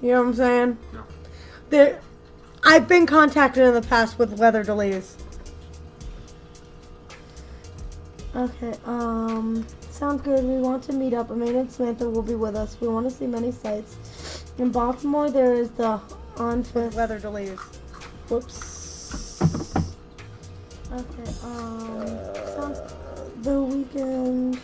You know what I'm saying? No. I've been contacted in the past with weather delays. Okay, sounds good. We want to meet up. Amanda and Samantha will be with us. We want to see many sights. In Baltimore, there is the on-fifth weather delays. Whoops. Okay, the weekend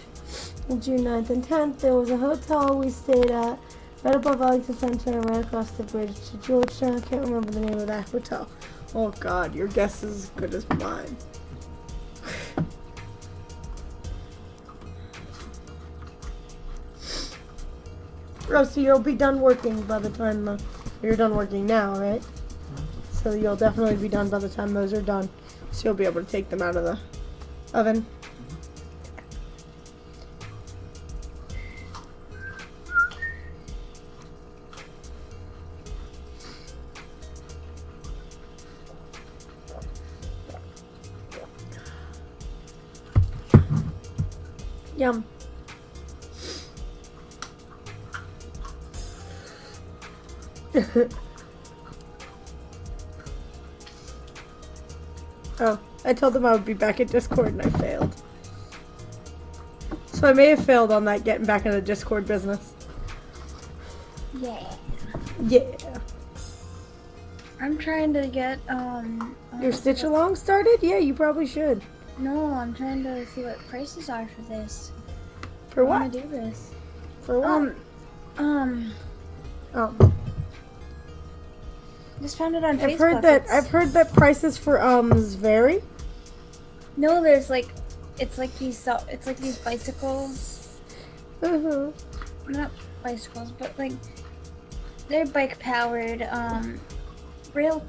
of June 9th and 10th, there was a hotel we stayed at right above Arlington Center and right across the bridge to Georgetown. I can't remember the name of that hotel. Oh, God, your guess is as good as mine. Oh, so you'll be done working by the time you're done working now, right? So you'll definitely be done by the time those are done. So you'll be able to take them out of the oven. Yum. Oh, I told them I would be back at Discord and I failed. So I may have failed on that getting back into the Discord business. Yeah. Yeah. I'm trying to get, Your stitch along started? Yeah, you probably should. No, I'm trying to see what prices are for this. For what? I want to do this. For what? Oh. Just found it on Facebook. I've heard that prices for vary. No, there's like, it's like these bicycles. Not bicycles, but like they're bike powered rail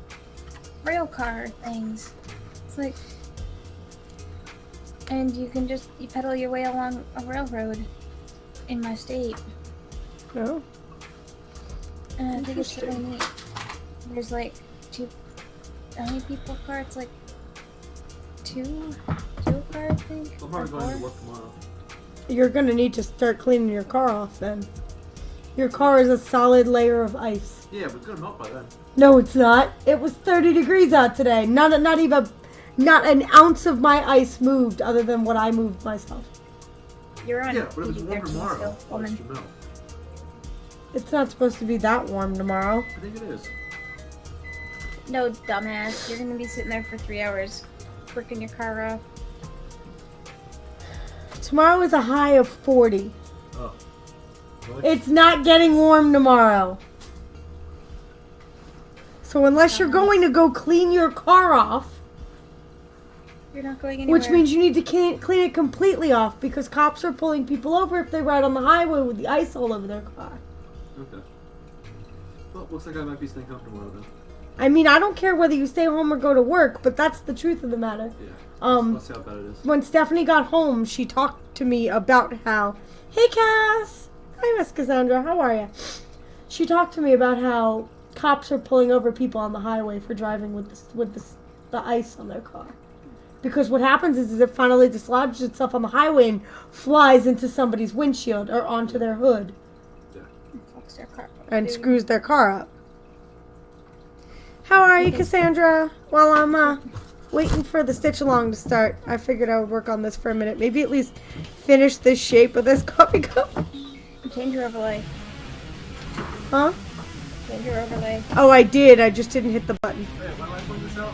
car things. It's like, and you can just pedal your way along a railroad in my state. Oh. And I think it's really neat. There's like how many people car? It's like two car, I think. I'm probably going to work tomorrow. You're gonna need to start cleaning your car off then. Your car is a solid layer of ice. Yeah, but it's gonna melt by then. No, it's not. It was 30 degrees out today. Not an ounce of my ice moved other than what I moved myself. You're on. Yeah, but if it's warm tomorrow, still, it should melt. It's not supposed to be that warm tomorrow. I think it is. No, dumbass. You're gonna be sitting there for 3 hours, working your car off. Tomorrow is a high of 40. Oh. Really? It's not getting warm tomorrow. So unless you're going to go clean your car off, you're not going anywhere. which means you need to clean it completely off because cops are pulling people over if they ride on the highway with the ice all over their car. Okay. Well, looks like I might be staying home tomorrow then. I mean, I don't care whether you stay home or go to work, but that's the truth of the matter. Yeah. Let's see how bad it is. When Stephanie got home, she talked to me about how, hey Cass! Hi Miss Cassandra, how are you? She talked to me about how cops are pulling over people on the highway for driving with the ice on their car. Because what happens is it finally dislodges itself on the highway and flies into somebody's windshield or onto their hood. Yeah. Fucks their car up, And dude. screws their car up. How are you, Cassandra? While I'm waiting for the stitch along to start, I figured I would work on this for a minute. Maybe at least finish this shape of this coffee cup. Change your overlay. Huh? Change your overlay. Oh, I did. I just didn't hit the button. Hey, when do I put this out?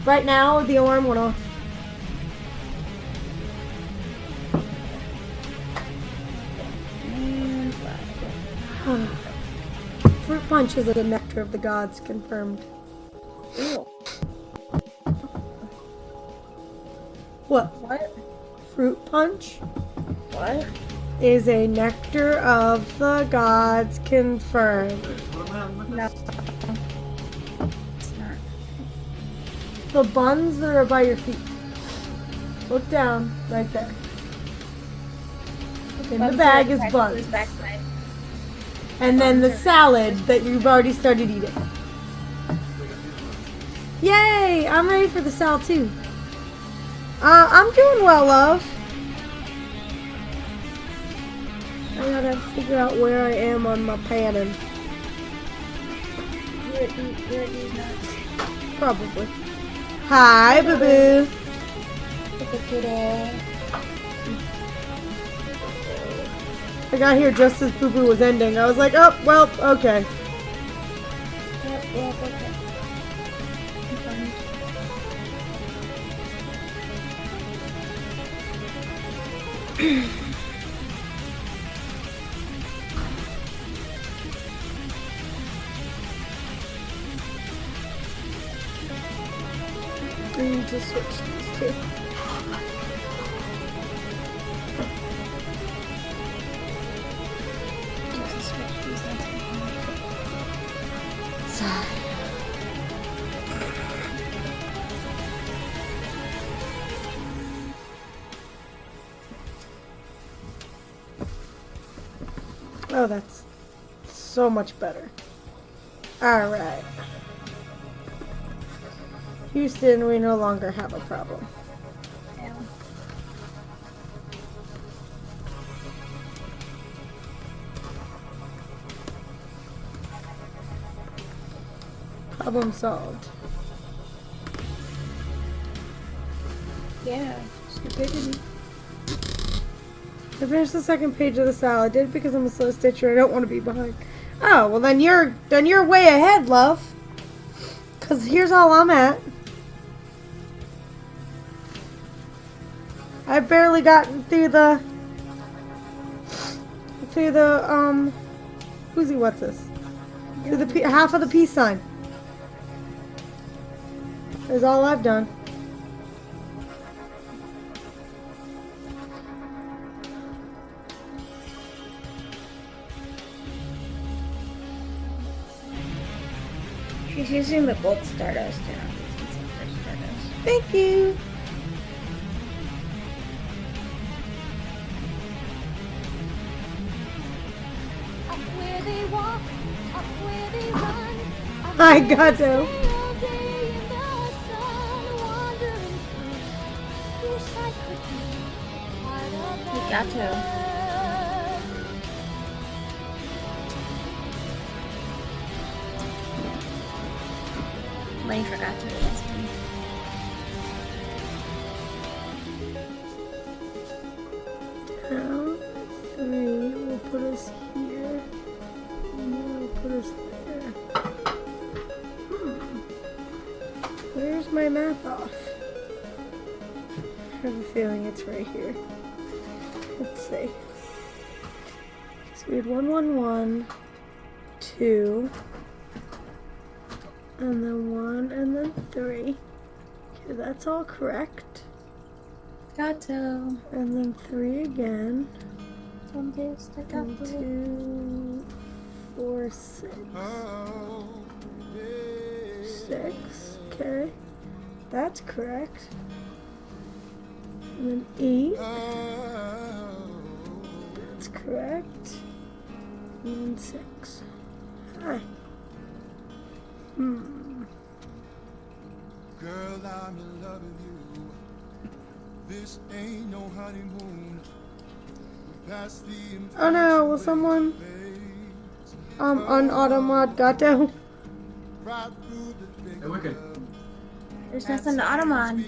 Right now, the alarm went off. And Fruit punch is a nectar of the gods, confirmed. ew. What? What? Fruit punch What? is a nectar of the gods, confirmed. Hey, what am I having with No. this? It's not. The buns that are by your feet. Look down, right there. In the bag is buns. Backside. And then the salad that you've already started eating. Yay! I'm ready for the salad too. I'm doing well, love. I gotta figure out where I am on my pattern. You're at these nuts. Probably. Hi, boo boo. Look at today. I got here just as boo boo was ending. I was like, oh, well, okay. Yep, okay. I'm fine. I need to switch these two. Just switch these nuts. Sigh. Oh, that's so much better. Alright. Houston, we no longer have a problem. Yeah. Problem solved. Yeah. Stupidity. I finished the second page of the SAL. I did it because I'm a slow stitcher. I don't want to be behind. Oh, well then you're way ahead, love. Cause here's all I'm at. I've barely gotten through the what's this? Through the half of the peace sign. Is all I've done. She's using the gold stardust and I'm using silver stardust. Thank you. Up where they walk, up where they run. I got to. All day in the sun, wandering through. Wish I could be part of that. You got to. world. Lenny forgot to dance me. Down 3 will put us here. And then we'll put us there. Where's my math off? I have a feeling it's right here. Let's see. So we had 1, 1, 1, 2, and then 1, and then 3. Okay, that's all correct. Gato. And then 3 again. Donde está And gato? 2, 4, 6. 6. Okay. That's correct. And then 8. That's correct. And then 6. Hi. Girl, I'm in love with you. This ain't no honeymoon. Past the Oh no, will someone on Automod Gato? right through the thick Hey, Wicked. There's nothing to Automon.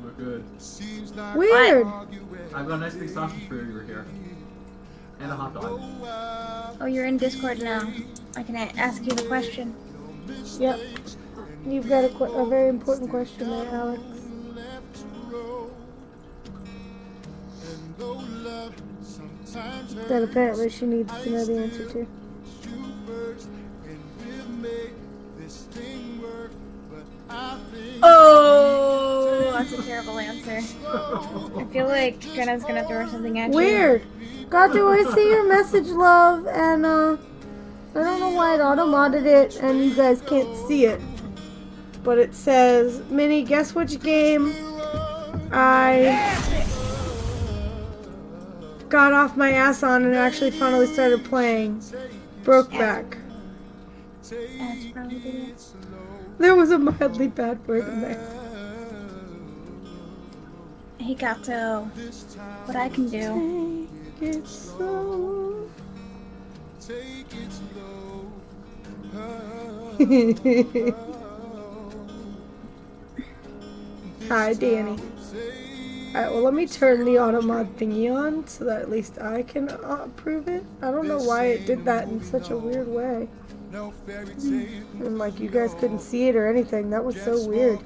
We're good. seems like Weird. I've got a nice big sausage for you here. And a hot dog. Oh, you're in Discord now. I can ask you the question. Yep. You've got a very important question there, Alex. That apparently she needs to know the answer to. Oh, that's a terrible answer. I feel like Jenna's gonna throw something at you. Weird. Gato, I see your message, love, and I don't know why it auto-modded it and you guys can't see it. But it says, Minnie, guess which game I got off my ass on and actually finally started playing? Brokeback. That's probably it. There was a mildly bad word in there. Hey Gato, what I can do. Take it slow. take it slow. Hi, Danny. Alright, well, let me turn the auto mod thingy on so that at least I can approve it. I don't know why it did that in such a weird way. And like, you guys couldn't see it or anything. That was so weird.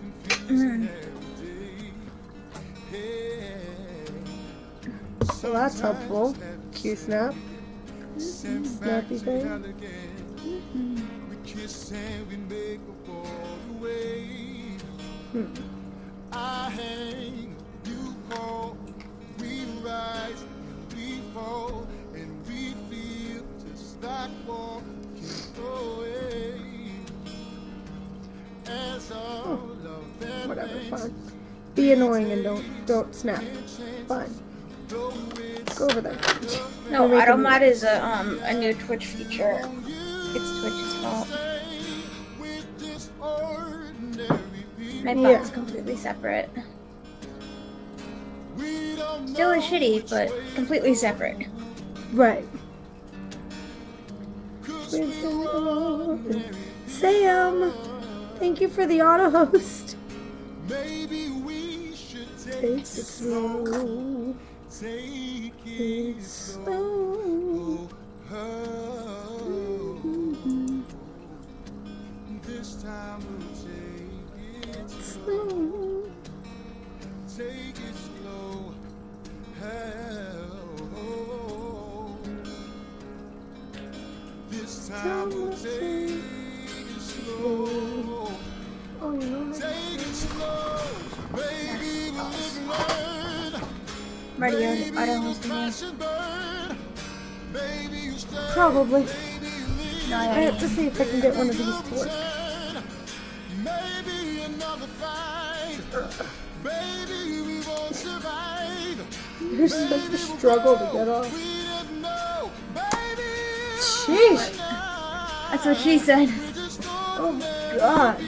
So that's helpful. Q-snap. Snappy thing. I hang, you call, we rise, we fall, and we feel just like walking away. As all of that Whatever, fine. Be annoying and don't snap. Fine. Go over there. No, You're making auto me- mod is a new Twitch feature. It's Twitch's fault. My bot Yeah. is completely separate. Still is shitty, but completely separate. Right. Sam, thank you for the auto host. Maybe we should Take it slow. take Take it slow. This time we'll take it Slow. take it slow. This time we'll take it slow. Oh, you know, Take it slow. Baby, we'll learn. Marty auto hosting me. Passion burn. Baby, you stay. probably. No, I I have to see if I can get one of these to work. Maybe another fight. Baby, we won't survive. There's such a struggle to get off. We didn't know. Baby, Sheesh. That's what she said. we just Oh don't my god.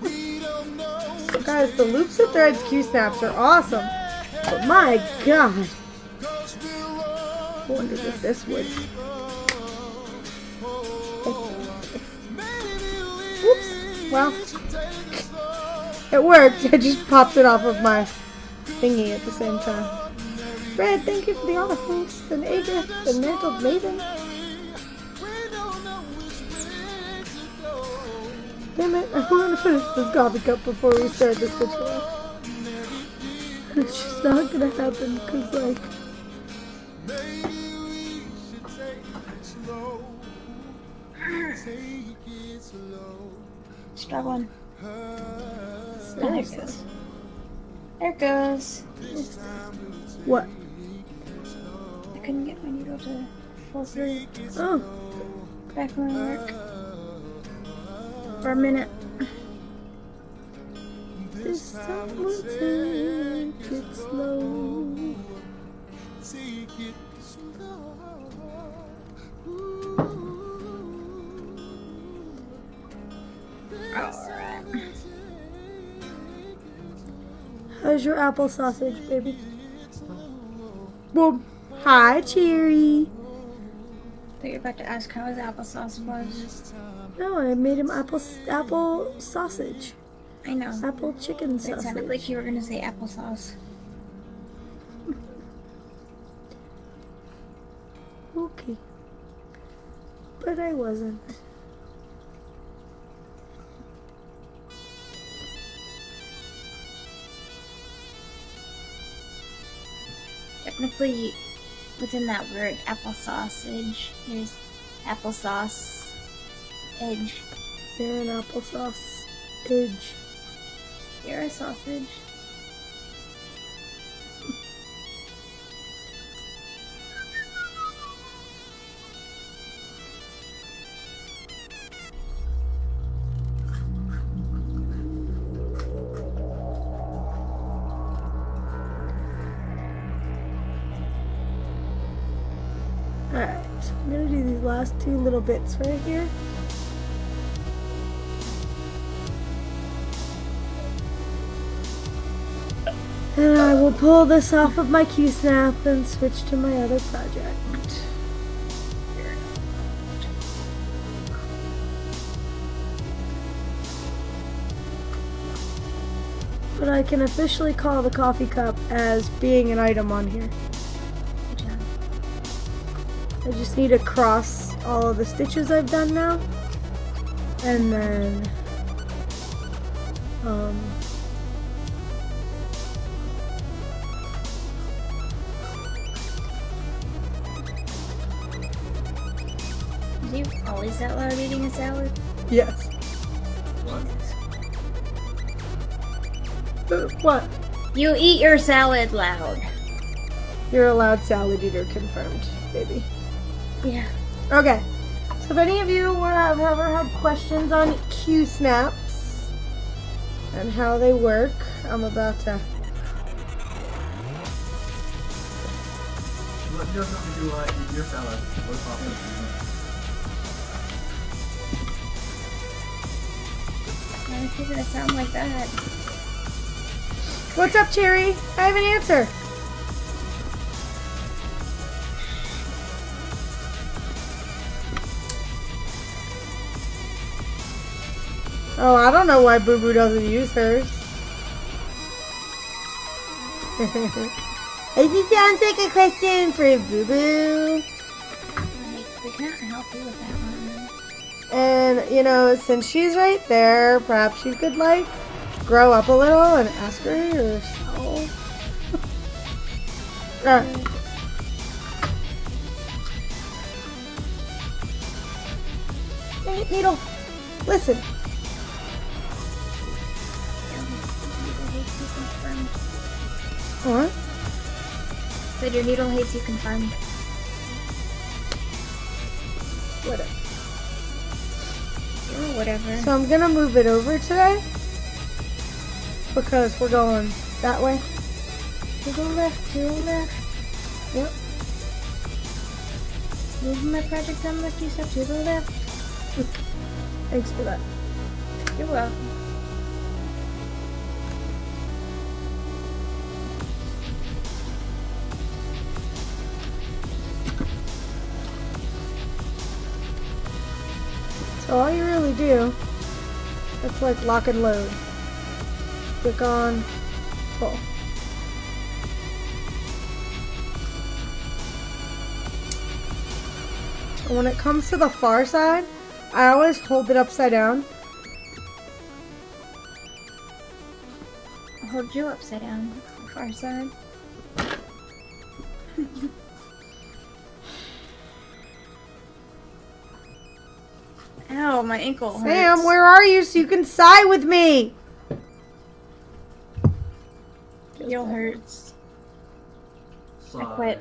we don't know. So guys, the loops and threads Q snaps are awesome. But my god. 'Cause we're all I wondered if this would. Whoops. Well, it worked. I just popped it off of my thingy at the same time. Red, thank you for the auto host. And Aegith, and Mantled Maiden. Damn it, I want to finish this coffee cup before we start this tutorial. It's just not gonna happen because, like, Struggling. There it seriously. goes. There it goes. What? I couldn't get my needle to fall through. Oh, Back when I work. For a minute. this time we'll take it slow. Alright. How's your apple sausage, baby? Well, hi, Cherry. I thought you were about to ask how his applesauce was. No, I made him apple sausage. I know. Apple chicken It sounded sausage. like you were gonna say applesauce. Okay. But I wasn't. Technically, within that word, applesauce, there's applesauce edge. You're an applesauce edge. You're a sausage. Alright, so I'm gonna do these last two little bits right here. And I will pull this off of my Q-snap and switch to my other project. But I can officially call the coffee cup as being an item on here. Good job. I just need to cross all of the stitches I've done now. And then Do you always that loud eating a salad? yes. What? You eat your salad loud. You're a loud salad eater, confirmed, baby. Yeah. Okay. So if any of you have ever had questions on Q snaps and how they work, I'm about to. Let me know if you eat your salad. What's happening? Why is it gonna sound like that? What's up, Cherry? I have an answer. Oh, I don't know why Boo Boo doesn't use hers. It sounds like a question for Boo Boo. We can't help you with that one. And, you know, since she's right there, perhaps you could, like, grow up a little and ask her yourself. Alright. Dang it, Needle. Listen. What? Said your needle hates you confirmed. Whatever. Or whatever. So I'm gonna move it over today. Because we're going that way. To the left, to the left. Yep. Moving my project on left, you step to the left. Thanks for that. You're welcome. So all you really do, it's like lock and load. Click on, pull. And when it comes to the far side, I always hold it upside down. I'll hold you upside down. Far side. Ow, my ankle hurts. Sam, where are you so you can sigh with me? Heel hurts. I Sigh. quit.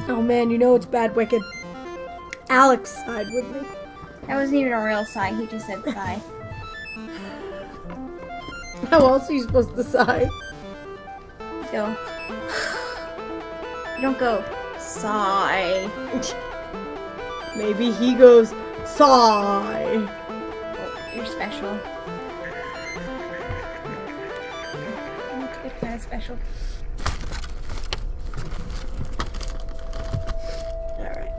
Oh man, you know it's bad wicked. Alex sighed with me. That wasn't even a real sigh, he just said sigh. How else are you supposed to sigh? Go. Don't go. Sigh. Maybe he goes, sigh. You're special. That's good kind of special. Alright.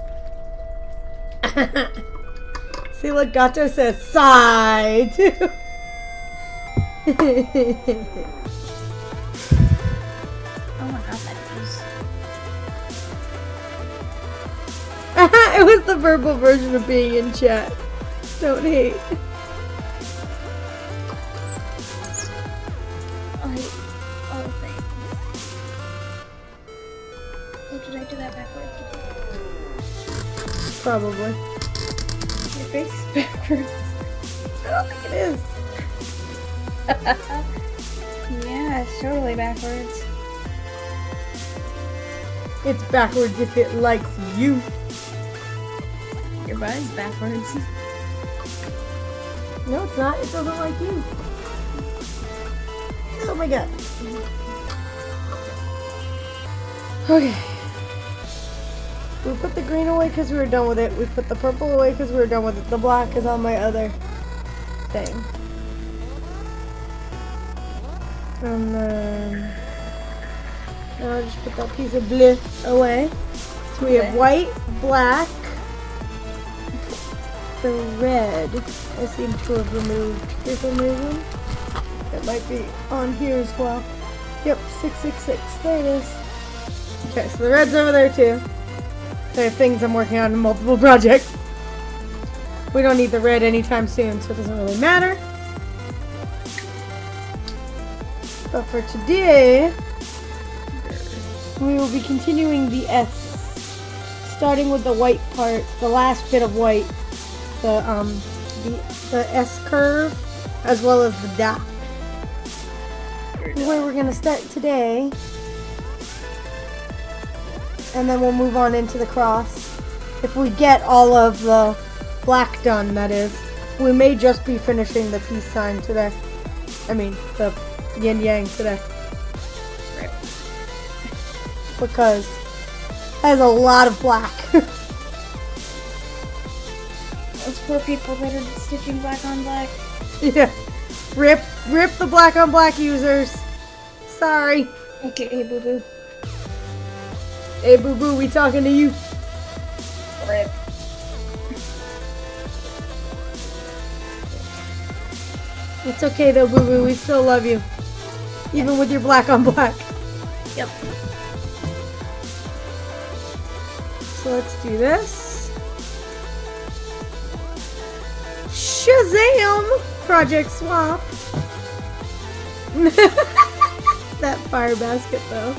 See, look, Gato says, sigh, too. Oh my god, that is. It was the verbal version of being in chat. Don't hate. I hate all things. Oh, did I do that backwards? Probably. Your face is backwards. I don't think it is. Yeah, it's totally backwards. It's backwards if it likes you. Your butt is backwards. No, it's not. It doesn't like you. Oh my god. Okay. We put the green away because we were done with it. We put the purple away because we were done with it. The black is on my other thing. And then now I just put that piece of blue away. So we have white, black, the red, I seem to have removed. Here's another one. It might be on here as well. Yep, 666. There it is. Okay, so the red's over there too. So I have things I'm working on in multiple projects. We don't need the red anytime soon, so it doesn't really matter. But for today, we will be continuing the S. Starting with the white part, the last bit of white, the S curve, as well as the dot. Where we're gonna start today, and then we'll move on into the cross. If we get all of the black done, that is, we may just be finishing the peace sign today. I mean, the yin yang today. Right. Because has a lot of black. Those poor people that are stitching black on black. Yeah. Rip the black on black users. Sorry. Okay, hey boo boo. Hey boo boo, we talking to you. Rip. It's okay though, boo boo, we still love you. Even with your black on black. Yep. So let's do this. Shazam! Project swap. That fire basket though.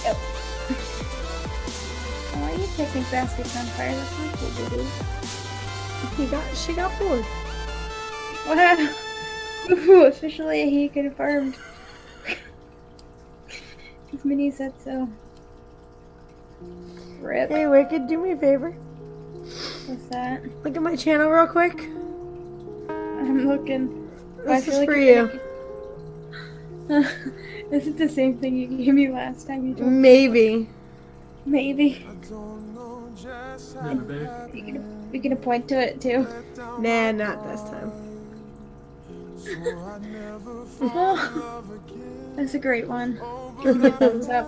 Yep. Why are you picking baskets on fire? That's not cool, boo boo. She got bored. Wow. Ooh, officially he confirmed. His mini said so. Rip. Hey Wicked, do me a favor. What's that? Look at my channel real quick. I'm looking. This is for you. This is the same thing you gave me last time you told me. Maybe. Maybe. Here's the big. We can point to it too. Nah, not this time. That's a great one. Give me a thumbs up.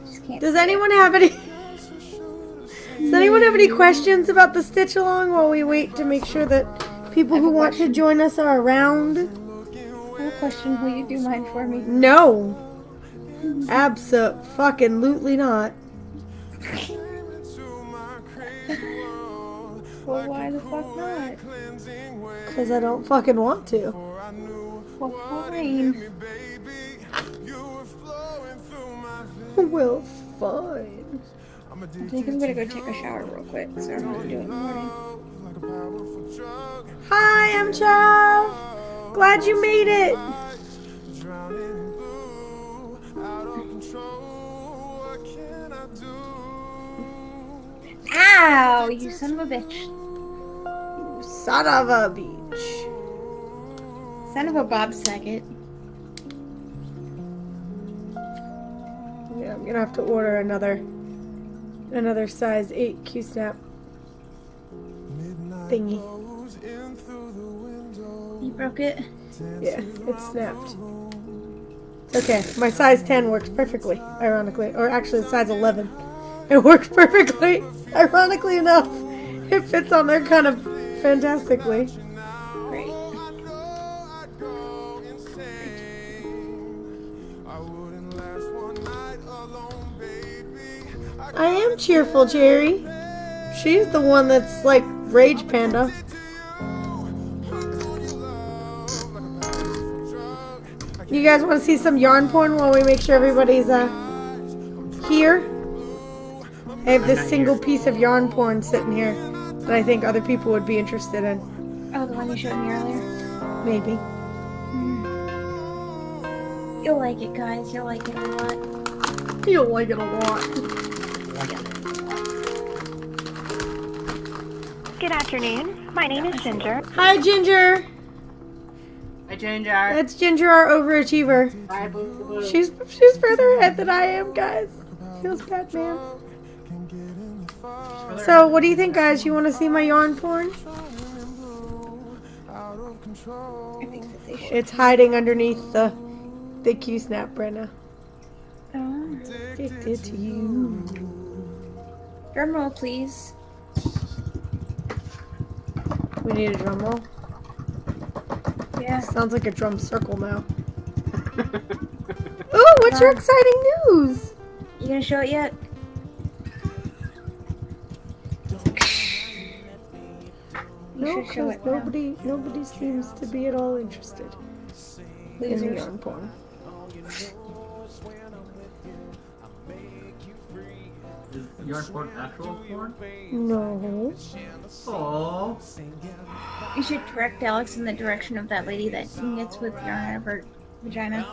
Just can't. Does anyone have any? Does anyone have any questions about the stitch along while we wait to make sure that people who want to join us are around? I have a question. Will you do mine for me? No. Abso-fucking-lutely not. Well, why the fuck not? Because I don't fucking want to. Well, fine. Well, fine. I think I'm gonna go take a shower real quick, so I'm gonna do it in the morning. Hi, I'm Chav. Glad you made it. Ow! You son of a bitch. Son of a beach. Son of a Bob Saget. Yeah, I'm gonna have to order another size 8 Q-snap thingy. You broke it? Yeah, it snapped. It's okay. My size 10 works perfectly, ironically. Or actually, size 11. It works perfectly, ironically enough. It fits on there kind of fantastically. Great. I am cheerful, Jerry. She's the one that's like Rage Panda. You guys want to see some yarn porn while we make sure everybody's here? I have this single piece of yarn porn sitting here that I think other people would be interested in. Oh, the one you showed me earlier? Maybe. You'll like it, guys. You'll like it a lot. You'll like it a lot. Good afternoon. My name is Ginger. Hi, Ginger. Hi, Ginger. That's Ginger, our overachiever. Hi, Boo Boo. She's further ahead than I am, guys. Feels bad, man. So, what do you think, guys? You want to see my yarn porn? I think that they should. It's hiding underneath the Q-snap right now. Oh. Addicted to you. Drum roll, please. We need a drum roll. Yeah. Sounds like a drum circle now. Ooh, what's your exciting news? You gonna show it yet? You No, should show because it now. nobody seems to be at all interested in Losers. yarn porn. Is yarn porn actual porn? No. Aww. You should direct Alex in the direction of that lady that knits with yarn out of her vagina.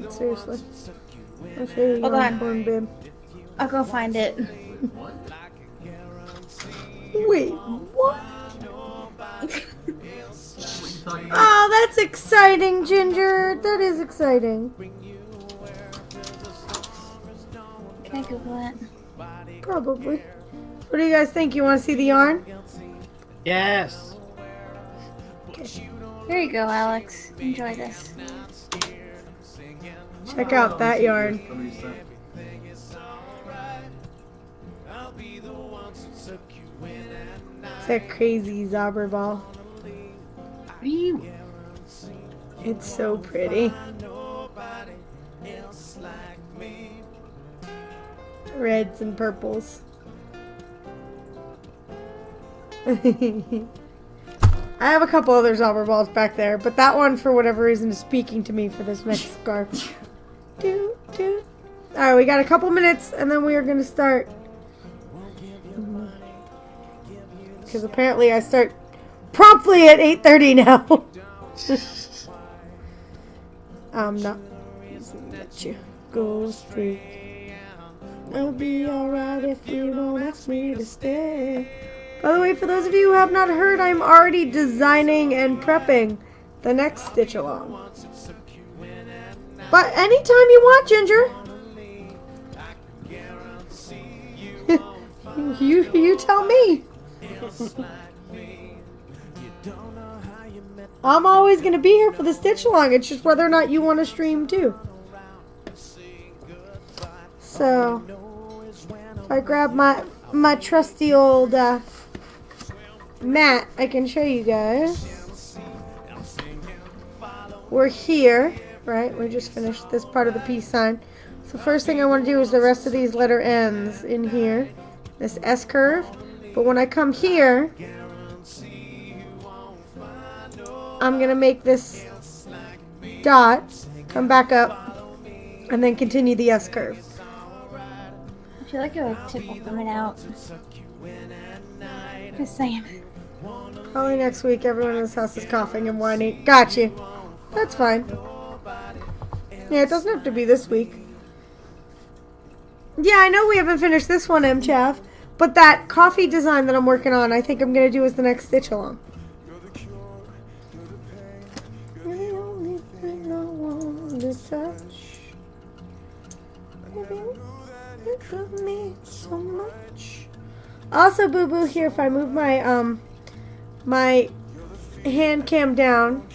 Seriously. I'll show you Hold yarn on. porn, babe. I'll go find it. What? Wait, what? What are you talking about? Oh, that's exciting, Ginger. That is exciting. Can I Google it? Probably. What do you guys think? You want to see the yarn? Yes. Here you go, Alex. Enjoy this. Check out that yarn. Somebody said. It's a crazy zobber ball. It's so pretty. Reds and purples. I have a couple other zobber balls back there, but that one, for whatever reason, is speaking to me for this next scarf. Alright, we got a couple minutes, and then we are going to start. Because apparently I start promptly at 8:30 now. I'm not let you go straight. I'll be alright if you don't ask me to stay. By the way, for those of you who have not heard, I'm already designing and prepping the next stitch along. But anytime you want, Ginger. you tell me. I'm always going to be here for the stitch along. It's just whether or not you want to stream too. So, if I grab my trusty old mat, I can show you guys. We're here, right? We just finished this part of the peace sign. So first thing I want to do is the rest of these letter N's in here. This S curve. But when I come here, I'm going to make this dot, come back up, and then continue the S curve. I feel like a tipple coming out. Just saying. Probably next week everyone in this house is coughing and whining. Got you. That's fine. Yeah, it doesn't have to be this week. Yeah, I know we haven't finished this one, Chav. But that coffee design that I'm working on, I think I'm going to do as the next stitch along. You're the only thing I want to touch. Baby, you love me so much. Also, Boo Boo, here, if I move my my hand cam down,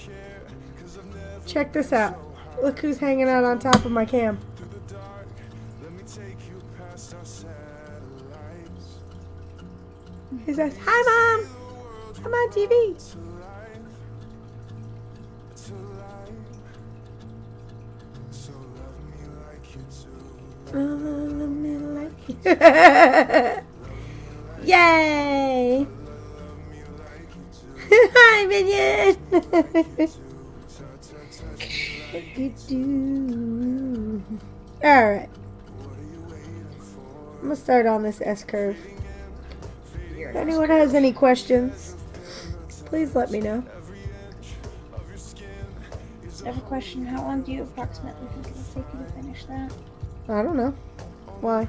check this out. Look who's hanging out on top of my cam. He says, "Hi, Mom. I'm on TV." Love me like you. Yay! Hi, Minion. All right. I'm gonna start on this S curve. If anyone has any questions, please let me know. I have a question. How long do you approximately think it'll take you to finish that? I don't know. Why?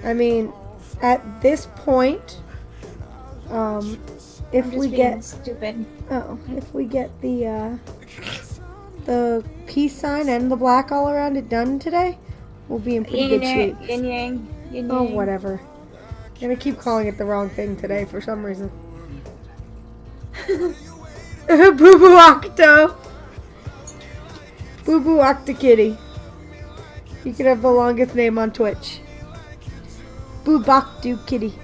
I mean, at this point, if I'm we just get being stupid. if we get the peace sign and the black all around it done today, we'll be in pretty good shape. Yin yang. Yin Oh, yang. whatever. I'm gonna keep calling it the wrong thing today for some reason. Boo Boo Octo. Boo Boo Octokitty. You could have the longest name on Twitch. Boo Bok Do Kitty.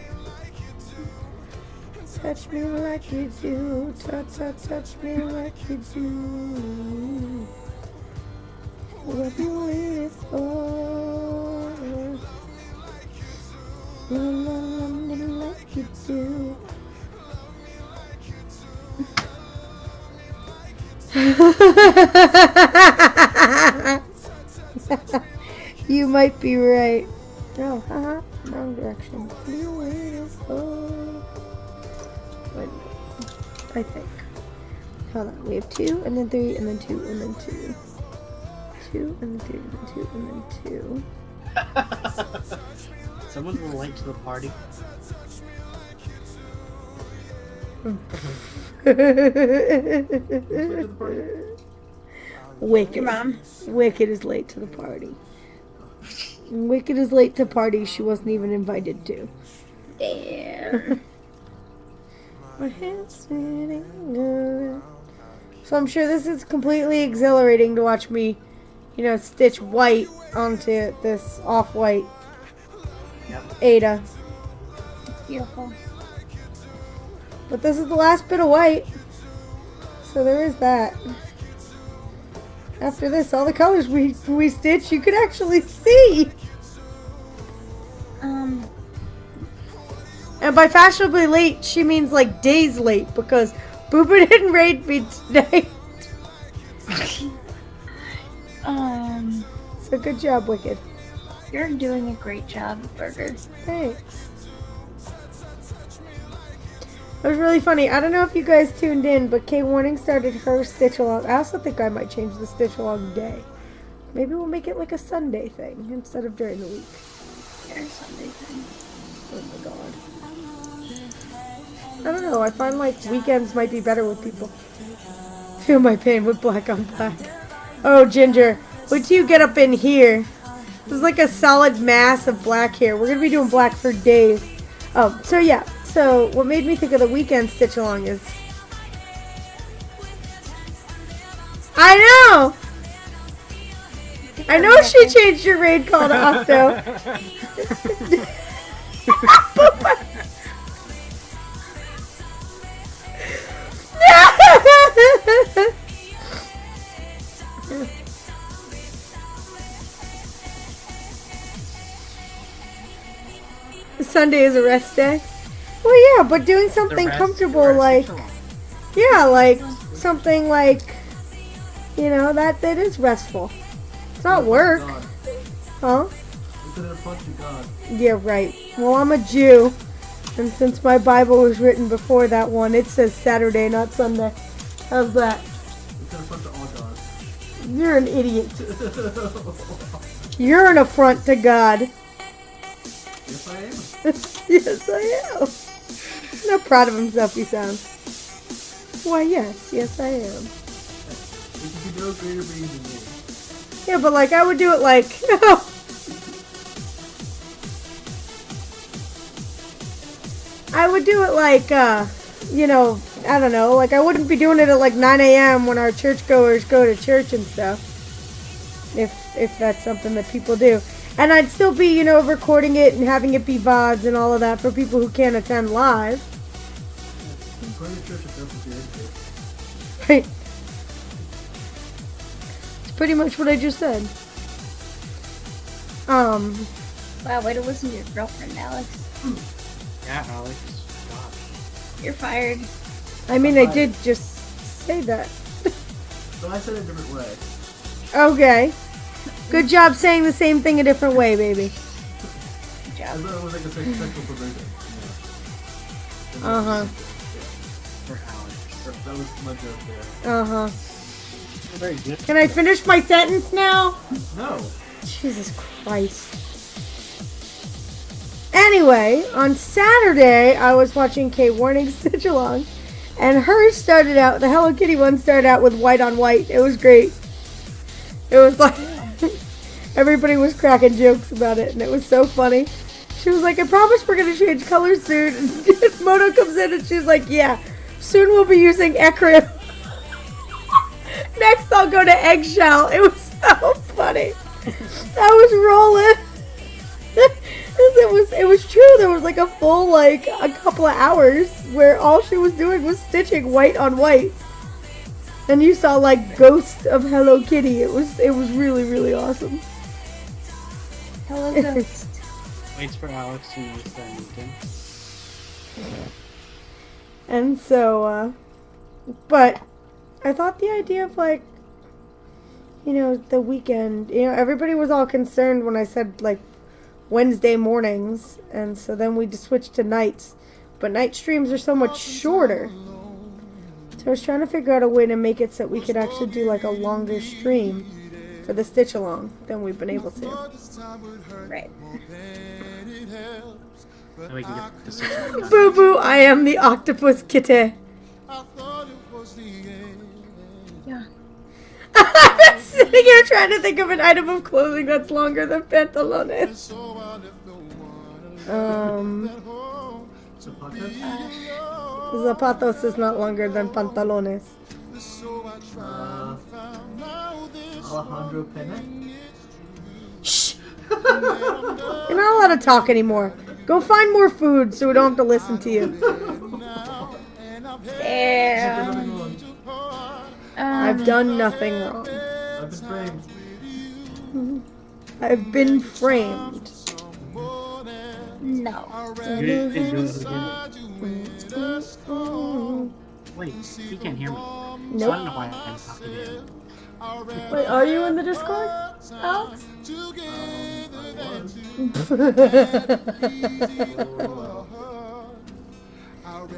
touch me like you do. Touch me like you do. What you waiting for? Love me like you do. You might be right. Oh, wrong direction. What are you waiting for? Wait, I think. Hold on. We have 2, and then 3, and then 2, and then 2. 2, and then 3, and then 2, and then 2. Someone's late to the party. Wicked. Mom. Wicked is late to the party. Wicked is late to party she wasn't even invited to. Damn. My hand's feeling good. So I'm sure this is completely exhilarating to watch me, stitch white onto this off-white Ada. It's beautiful. But this is the last bit of white. So there is that. After this, all the colors we stitch, you can actually see. And by fashionably late, she means like days late, because Booba didn't raid me today. So good job, Wicked. You're doing a great job, Burger. Thanks. It was really funny. I don't know if you guys tuned in, but Kay Warning started her stitch along. I also think I might change the stitch along day. Maybe we'll make it like a Sunday thing instead of during the week. Your Sunday thing. Oh my god. I don't know. I find like weekends might be better with people. Feel my pain with black on black. Oh, Ginger. Wait till you get up in here. There's like a solid mass of black here. We're going to be doing black for days. Oh, so yeah. So what made me think of the weekend stitch along is... I know she changed your raid call to Octo. Sunday is a rest day. Well, yeah, but doing something comfortable, like, yeah, like something like, that is restful. It's not work, huh? Yeah, right. Well, I'm a Jew, and since my Bible was written before that one, it says Saturday, not Sunday. How's that? You're an idiot. You're an affront to God. Yes, I am. Yes, I am. He's not proud of himself, he sounds. Why, yes, I am. You could be no greater being than me. Yeah, but like, I would do it like, I would do it like, I don't know, like I wouldn't be doing it at like 9 a.m. when our churchgoers go to church and stuff. If that's something that people do. And I'd still be, recording it and having it be VODs and all of that for people who can't attend live. Right. It's pretty much what I just said. Wow, way to listen to your girlfriend, Alex. Yeah, Alex. God. You're fired. I mean, I did just say that. But I said it a different way. Okay. Good job saying the same thing a different way, baby. Good I job. thought it was like a sexual perversion. Uh-huh. For Alex. That was my joke there. Uh-huh. Very good. Can I finish my sentence now? No. Jesus Christ. Anyway, on Saturday, I was watching Kate Warning Stitch Along, and hers started out, the Hello Kitty one started out with white on white. It was great. It was like, everybody was cracking jokes about it, and it was so funny. She was like, I promise we're going to change colors soon. And Moto comes in, and she's like, yeah, soon we'll be using ecrit. Next, I'll go to eggshell. It was so funny. I was rolling. It was true. There was like a full like a couple of hours where all she was doing was stitching white on white, and you saw like ghosts of Hello Kitty. It was really really awesome. Hello, ghost. Waits for Alex to notice that meeting. And so, but I thought the idea of like, the weekend, everybody was all concerned when I said like Wednesday mornings, and so then we just switched to nights. But night streams are so much shorter. So I was trying to figure out a way to make it so that we could actually do like a longer stream for the stitch along than we've been able to. Right. Then we can get the 6 o'clock. Boo boo, I am the octopus kitty. Yeah. I've been sitting here trying to think of an item of clothing that's longer than pantalones. Zapatos is not longer than pantalones. Alejandro Pene? Shh! You're not allowed to talk anymore. Go find more food so we don't have to listen to you. Damn. I've done nothing wrong. I've been framed. I've been framed. No. You didn't do it again. Wait, he can't hear me. So I Nope. don't know why I'm talking to him. Wait, are you in the Discord, Alex?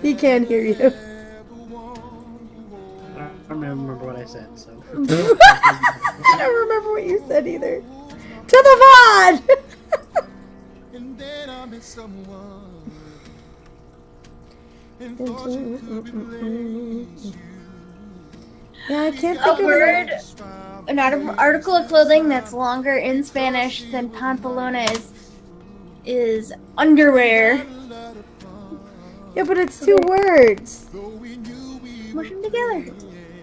He can't hear you. I don't remember what I said, so. I don't remember what you said either. To the VOD! And then I met someone. Yeah, I can't A think of word, it. an article of clothing that's longer in Spanish than pantalones is underwear. Yeah, but it's 2 words. Mush them together.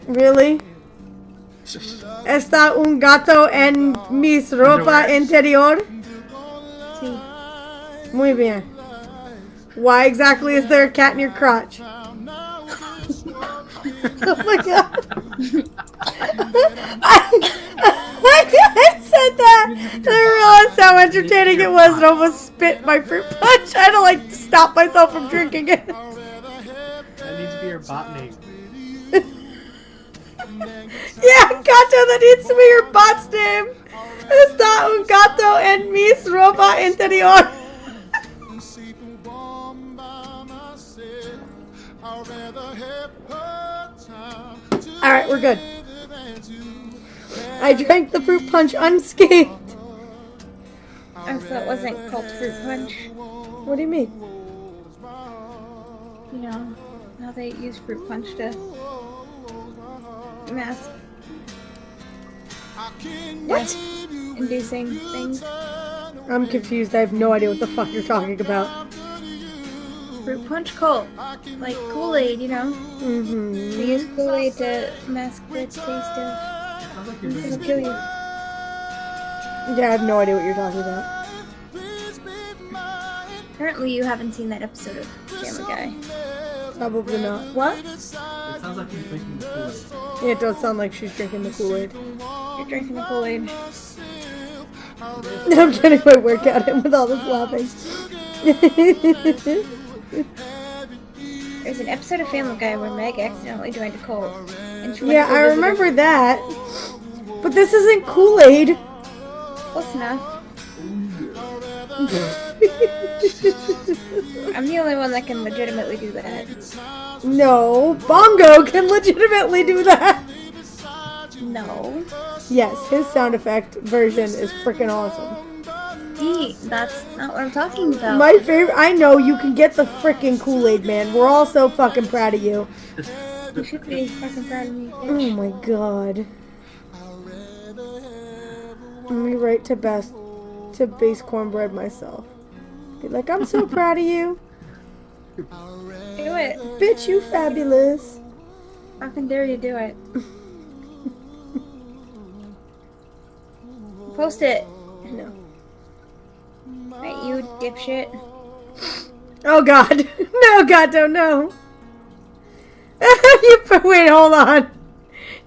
Really? Está un gato en mis ropa interior? Sí. Muy bien. Why exactly is there a cat in your crotch? Oh my god. I said that and I realized how entertaining it was and almost spit my fruit punch. I had to like stop myself from drinking it. That needs to be your bot name. Yeah, gato, that needs to be your bot's name. Está un gato en mis ropa interior. Alright, we're good. I drank the fruit punch unscathed. Oh, so it wasn't called fruit punch. What do you mean? You know how they use fruit punch to mask What? inducing things. I'm confused. I have no idea what the fuck you're talking about. Fruit punch cold. Like Kool-Aid, you know? Mm-hmm. They use Kool-Aid to mask the taste of Sounds like you're things that'll making kill you. Yeah, I have no idea what you're talking about. Apparently you haven't seen that episode of Family Guy. Probably not. What? It sounds like you're drinking the Kool-Aid. Yeah, it does sound like she's drinking the Kool-Aid. You're drinking the Kool-Aid. I'm getting my workout in with all this laughing. There's an episode of Family Guy where Meg accidentally joined a cult. And she went Yeah, to go I visit remember her. that. But this isn't Kool-Aid. Close enough. I'm the only one that can legitimately do that. No, Bongo can legitimately do that. No. Yes, his sound effect version is freaking awesome. That's not what I'm talking about. My favorite, I know you can get the freaking Kool-Aid, man. We're all so fucking proud of you. You should be fucking proud of me, Oh bitch. my god. Let me write to base cornbread myself. Be like, I'm so proud of you. Do it. Bitch, you fabulous. How can dare you do it? Post it. No. Right, you dipshit. Oh God. No, God, don't know. Wait, hold on.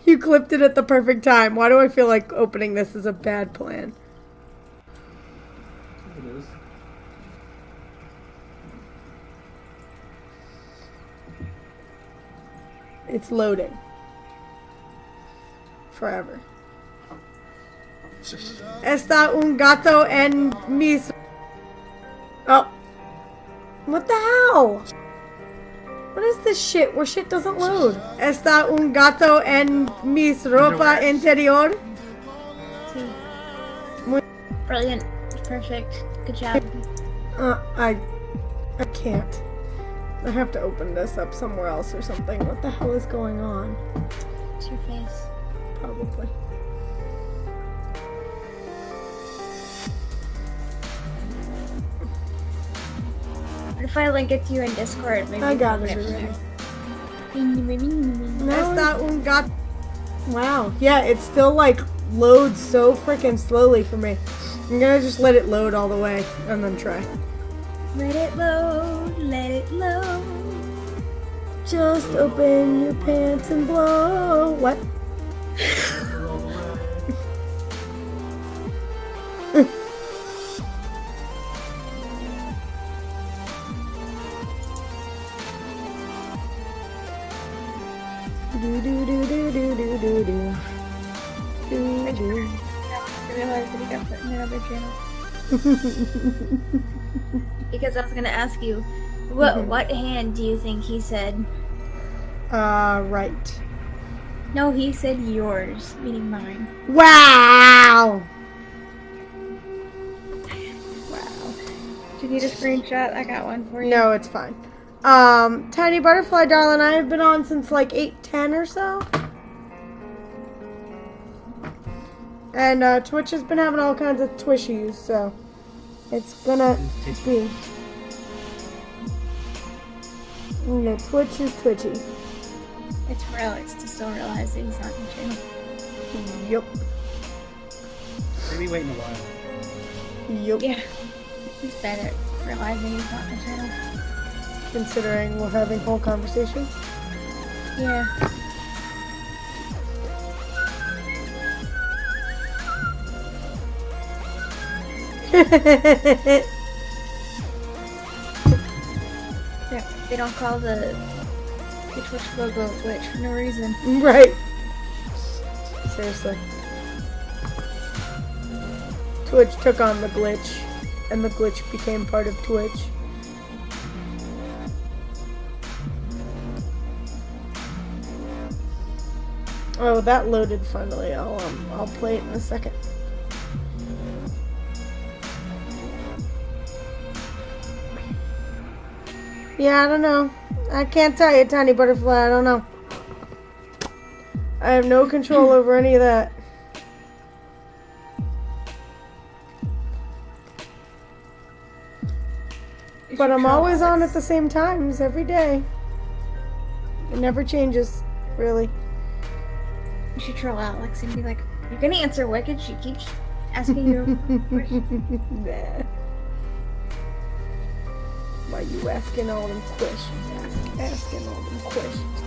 You clipped it at the perfect time. Why do I feel like opening this is a bad plan? It is. It's loading. Forever. Está un gato en mis... Oh. What the hell? What is this shit where shit doesn't load? Está un gato en mis ropa interior? Brilliant. Perfect. Good job. I can't. I have to open this up somewhere else or something. What the hell is going on? It's your face. Probably. What if I link it to you in Discord? Maybe I you got can it open already. from there. Está un gato. Wow. Yeah, it still like loads so freaking slowly for me. I'm gonna just let it load all the way and then try. Let it load, let it load. Just open your pants and blow. What? Do do do do do do do do. Do do. I realized that he got put in another channel. Because I was gonna ask you, what hand do you think he said? Right. No, he said yours, meaning mine. Wow. Wow. Do you need a screenshot? I got one for you. No, it's fine. Tiny Butterfly, darling, I have been on since like 8:10 or so. And, Twitch has been having all kinds of twishies, so it's gonna be. No, Twitch is twitchy. It's for Alex to still realize that he's not in the channel. Yup. Maybe wait in a while. Yup. Yeah. He's bad at realizing he's not in the channel. Considering we're having whole conversations. Yeah. They don't call the Twitch logo a glitch for no reason. Right. Seriously. Twitch took on the glitch, and the glitch became part of Twitch. Oh, that loaded finally. I'll play it in a second. Yeah, I don't know. I can't tell you, Tiny Butterfly. I don't know. I have no control over any of that. But I'm always on at the same times every day. It never changes, really. You should troll Alex and be like, "You're gonna answer Wicked? She keeps asking you." Nah. Why you asking all them questions? Asking all them questions.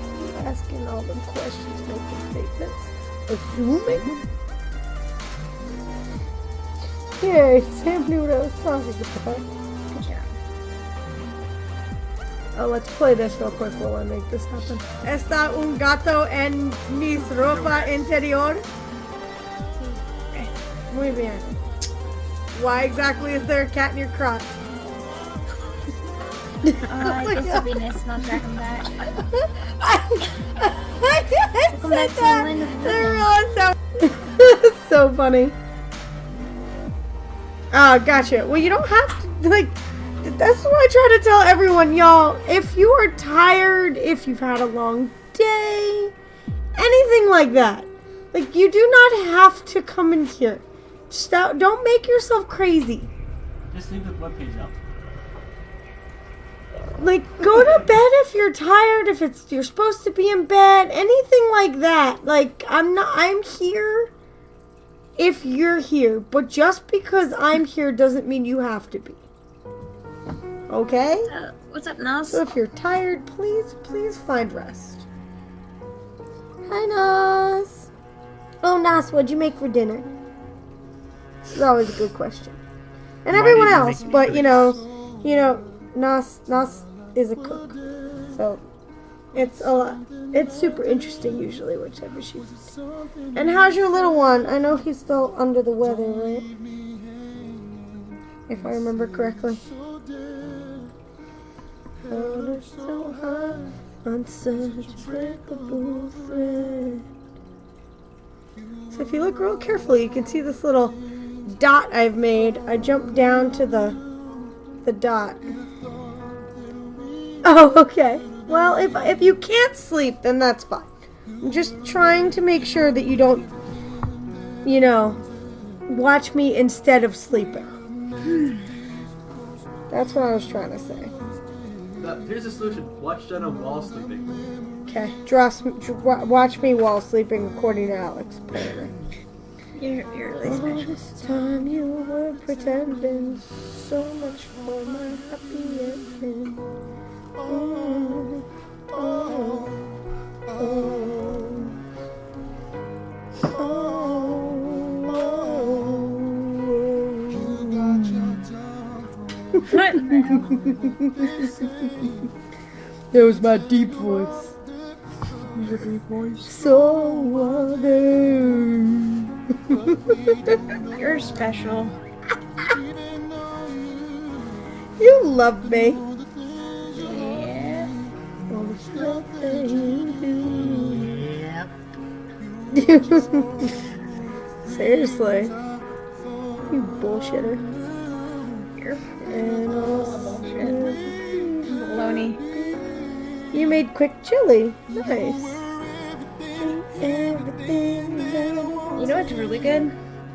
Asking all them questions, making statements. Assuming? Yay, Sam knew what I was talking about. Good job. Oh, let's play this real quick while I make this happen. Está un gato en mis ropa interior? Muy bien. Why exactly is there a cat in your crotch? This will be nice, not Dragon Bat. Welcome back to the land of the It's so funny. Oh, gotcha. Well, you don't have to, like, that's what I try to tell everyone, y'all. If you are tired, if you've had a long day, anything like that, like, you do not have to come in here. Don't make yourself crazy. Just leave the webpage up. Like, go to bed if you're tired, if you're supposed to be in bed, anything like that. Like, I'm here. if you're here, but just because I'm here doesn't mean you have to be. Okay? What's up, Nas? So if you're tired, please find rest. Hi, Nas. Oh, Nas, what'd you make for dinner? This is always a good question. And Why everyone did you else, make but me you know, Nas is a cook, so it's a lot. It's super interesting usually, whichever she's. And how's your little one? I know he's still under the weather, right? If I remember correctly. So hard on such breakable thread. So if you look real carefully, you can see this little dot I've made. I jumped down to the dot. Oh, okay. Well, if you can't sleep, then that's fine. I'm just trying to make sure that you don't, watch me instead of sleeping. That's what I was trying to say. Here's the solution. Watch Jenna while sleeping. Okay, watch me while sleeping, according to Alex, apparently. You're really All special. this time you were pretending so much for my happy ending. Oh, oh, oh, What? That was my deep voice. So You're special. You love me. Yeah. Yep. Seriously. You bullshitter. You're And baloney. you made quick chili. Nice. Everything You know what's really good?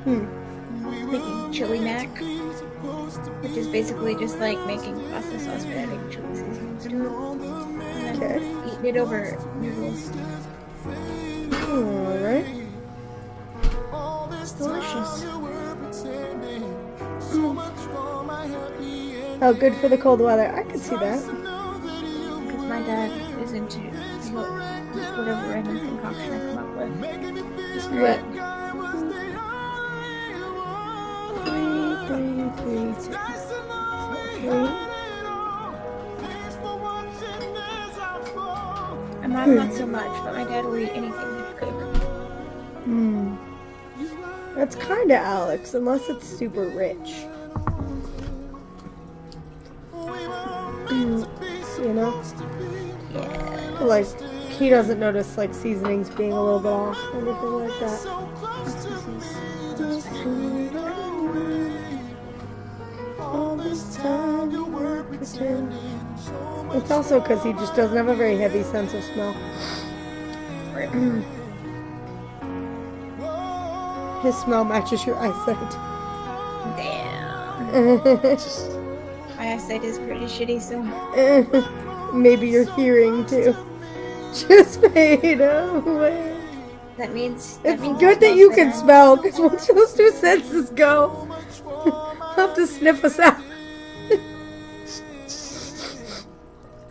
Making chili mac. Which is basically just like making pasta sauce but adding chili seasonings to it. And then Okay. eating it over noodles. Alright. It's delicious. Oh, good for the cold weather. I could see that. Because my dad is into whatever random concoction I come up with. It's great. Three, And mom not so much, but my dad will eat anything you cook. That's kind of Alex, unless it's super rich. You know? Yeah. Like, he doesn't notice, like, seasonings being a little bit off or anything like that. All this time you were pretending. It's also because he just doesn't have a very heavy sense of smell. His smell matches your eyesight. Damn. My eyesight is pretty shitty, so Maybe your hearing too. Just fade away. that means It's means good it that you smells can better. smell, because once those two senses go, I'll have to sniff us out.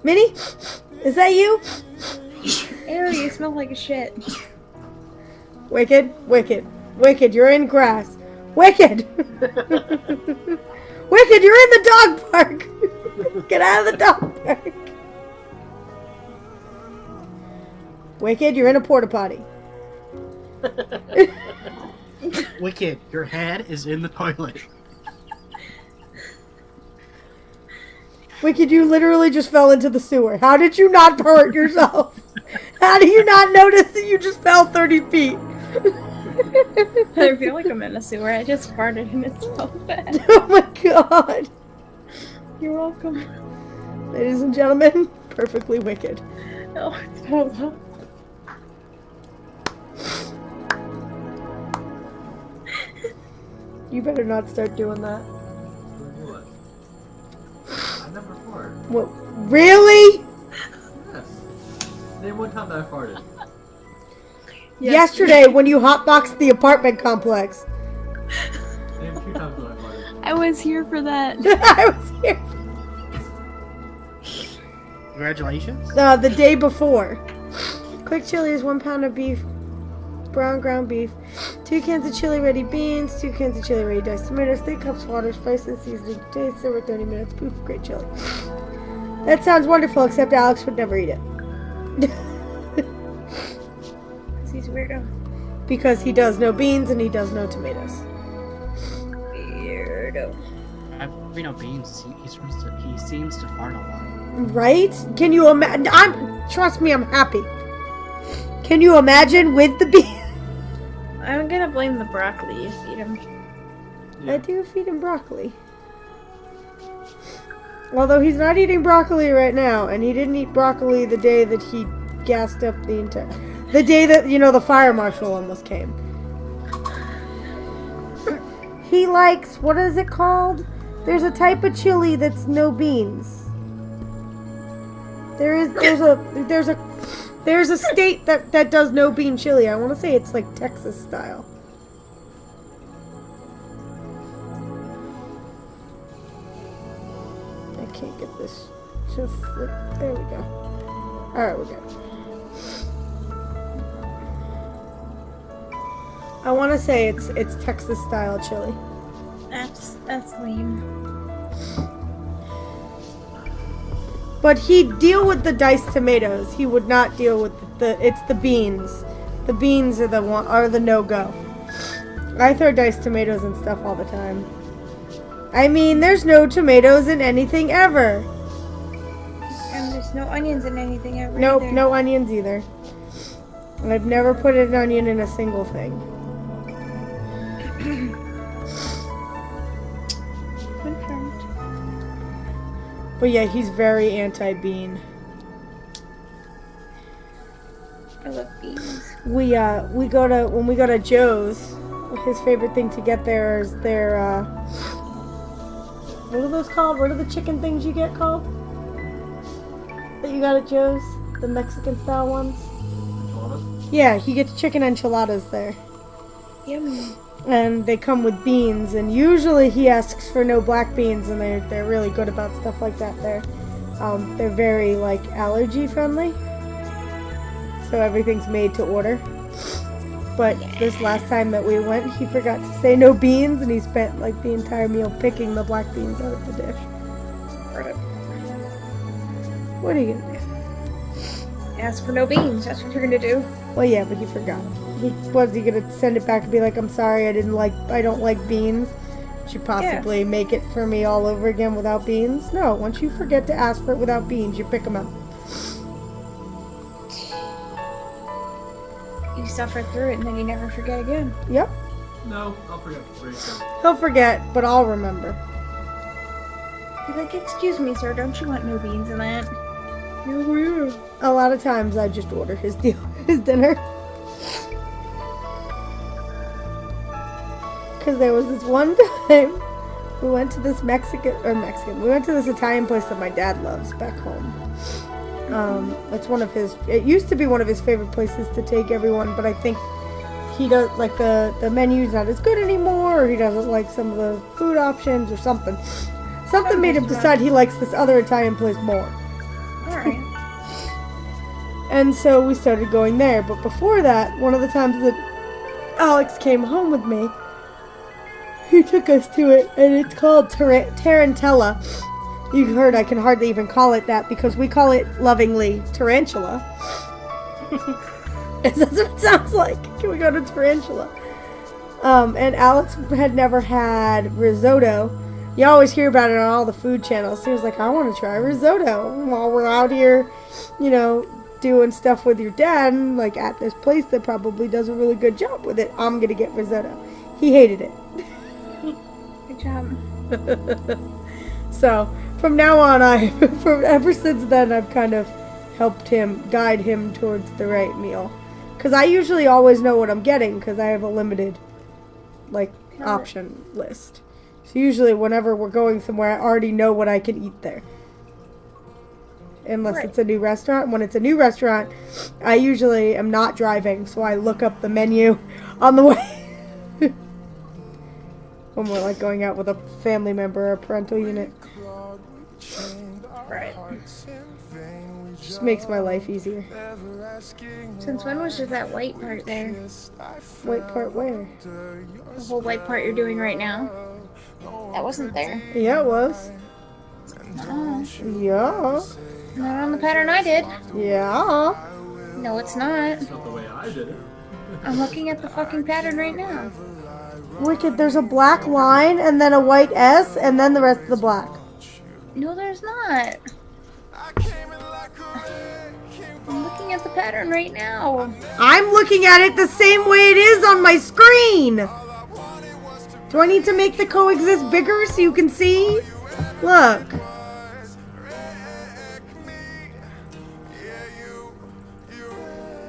Minnie? Is that you? Ew, you smell like a shit. Wicked, Wicked, Wicked, you're in grass. Wicked! Wicked, you're in the dog park! Get out of the dog park! Wicked, you're in a porta potty. Wicked, your head is in the toilet. Wicked, you literally just fell into the sewer. How did you not hurt yourself? How do you not notice that you just fell 30 feet? I feel like I'm in a sewer. I just farted and it's so bad. Oh my god. You're welcome. Ladies and gentlemen, perfectly wicked. Oh, it's so low. You better not start doing that. What? I never fart. What? Really? Yes. Name one time that I farted. Yesterday when you hotboxed the apartment complex. Name 2 times what I farted. I was here for that. I was here Congratulations. the day before. Quick chili is 1 pound of beef, brown ground beef, 2 cans of chili ready beans, 2 cans of chili ready diced tomatoes, 3 cups water, spices, seasoning, taste, over 30 minutes. Poof, great chili. That sounds wonderful, except Alex would never eat it. He's a weirdo. Because he does no beans and he does no tomatoes. Weirdo. We know beans. He seems to fart a lot. Right? Can you imagine? Trust me, I'm happy. Can you imagine with the beans? I'm gonna blame the broccoli you feed him. I do feed him broccoli. Although he's not eating broccoli right now, and he didn't eat broccoli the day that he gassed up the entire... The day that, you know, the fire marshal almost came. He likes, what is it called? There's a type of chili that's no beans. There's a state that does no bean chili. I want to say it's like Texas style. I can't get this to flip. There we go. Alright, we're good. I want to say it's Texas style chili. That's lame. But he'd deal with the diced tomatoes. He would not deal with it's the beans. The beans are the no-go. I throw diced tomatoes and stuff all the time. I mean, there's no tomatoes in anything ever. And there's no onions in anything ever. Nope, either. no onions either. I've never put an onion in a single thing. Confirmed. But yeah, he's very anti-bean. I love beans. When we go to Joe's, his favorite thing to get there is their what are those called? What are the chicken things you get called? That you got at Joe's? The Mexican style ones? Enchiladas? Yeah, he gets chicken enchiladas there. Yummy. And they come with beans, and usually he asks for no black beans, and they're really good about stuff like that there. They're very like allergy friendly. So everything's made to order. But this last time that we went, he forgot to say no beans, and he spent like the entire meal picking the black beans out of the dish. What are you gonna do? Ask for no beans. That's what you're gonna do. Well, yeah, but he forgot. Was he gonna send it back and be like, "I'm sorry, I don't like beans. Should possibly make it for me all over again without beans?" No, once you forget to ask for it without beans, you pick them up. You suffer through it and then you never forget again. Yep, No, I'll forget. Ready to go. he'll forget, but I'll remember. Be like, excuse me, sir, don't you want no beans in that? A lot of times I just order his dinner. Because there was this one time we went to this we went to this Italian place that my dad loves back home. It used to be one of his favorite places to take everyone, but I think he does, like, the menu's not as good anymore, or he doesn't like some of the food options or something. Something made him decide he likes this other Italian place more. Alright. And so we started going there. But before that, one of the times that Alex came home with me, he took us to it, and it's called Tarantella. You heard I can hardly even call it that because we call it lovingly Tarantula. That's what it sounds like. Can we go to Tarantula? And Alex had never had risotto. You always hear about it on all the food channels. So he was like, I want to try risotto. While we're out here, doing stuff with your dad, and like at this place that probably does a really good job with it, I'm going to get risotto. He hated it. Good job. So, from now on, ever since then, I've kind of helped guide him towards the right meal. Because I usually always know what I'm getting, because I have a limited, option list. So usually, whenever we're going somewhere, I already know what I can eat there. Unless it's a new restaurant. When it's a new restaurant, I usually am not driving, so I look up the menu on the way. when we're like going out with a family member or a parental unit. Right. Just makes my life easier. Since when was there that white part there? White part where? The whole white part you're doing right now? That wasn't there. Yeah, it was. Oh. Yeah. Not on the pattern I did. Yeah. No, it's not. It's not the way I did it. I'm looking at the fucking pattern right now. Wicked, there's a black line and then a white S and then the rest of the black. No, there's not. I'm looking at the pattern right now. I'm looking at it the same way it is on my screen. Do I need to make the coexist bigger so you can see? Look.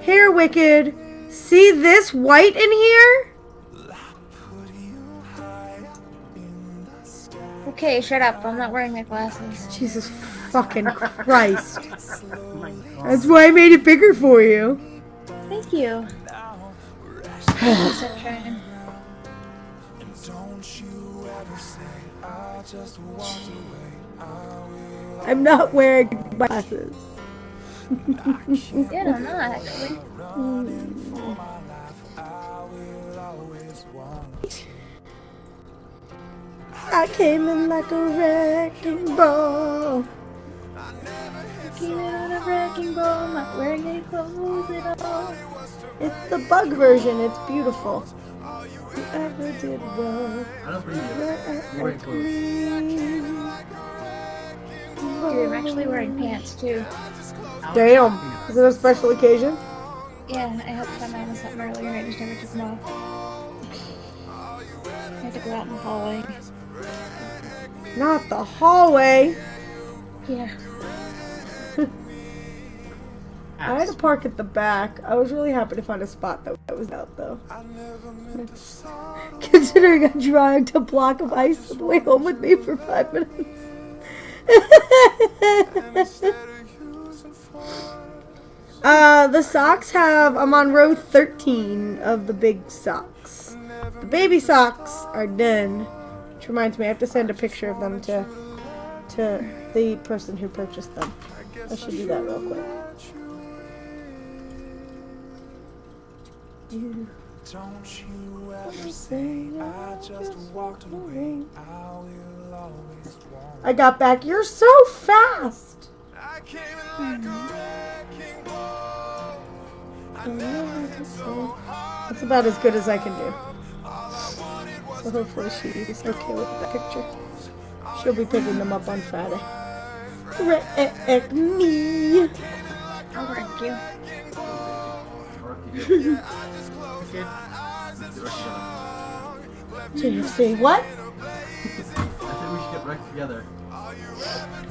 Here, Wicked. See this white in here? Okay, shut up. I'm not wearing my glasses. Jesus fucking Christ. That's why I made it bigger for you. Thank you. Thank you, Sunshine. I'm not wearing glasses. Yeah, I'm not actually. I came in like a wrecking ball. I came in on a wrecking ball, not wearing any clothes at all. It's the bug version. It's beautiful. Whoever did well. I don't believe you. You're wearing clothes. Dude, I'm actually wearing pants too. Damn. Is it a special occasion? Yeah, I helped my mom with something earlier and I just never took them off. I had to go out in the hallway. Not the hallway. Yeah. I had to park at the back. I was really happy to find a spot that was out though. Considering I dragged a block of ice on the way home with me for 5 minutes. The socks have, I'm on row 13 of the big socks. The baby socks are done. Which reminds me, I have to send a picture of them to the person who purchased them. I should do that real quick. Don't you ever say I just walked away. I will always want. I got back. You're so fast. I came in like a wrecking ball. That's about as good as I can do. So hopefully she's okay with that picture. She'll be picking them up on Friday. Wreck me. I'll wreck you. JFC. What? I said we should get wrecked together.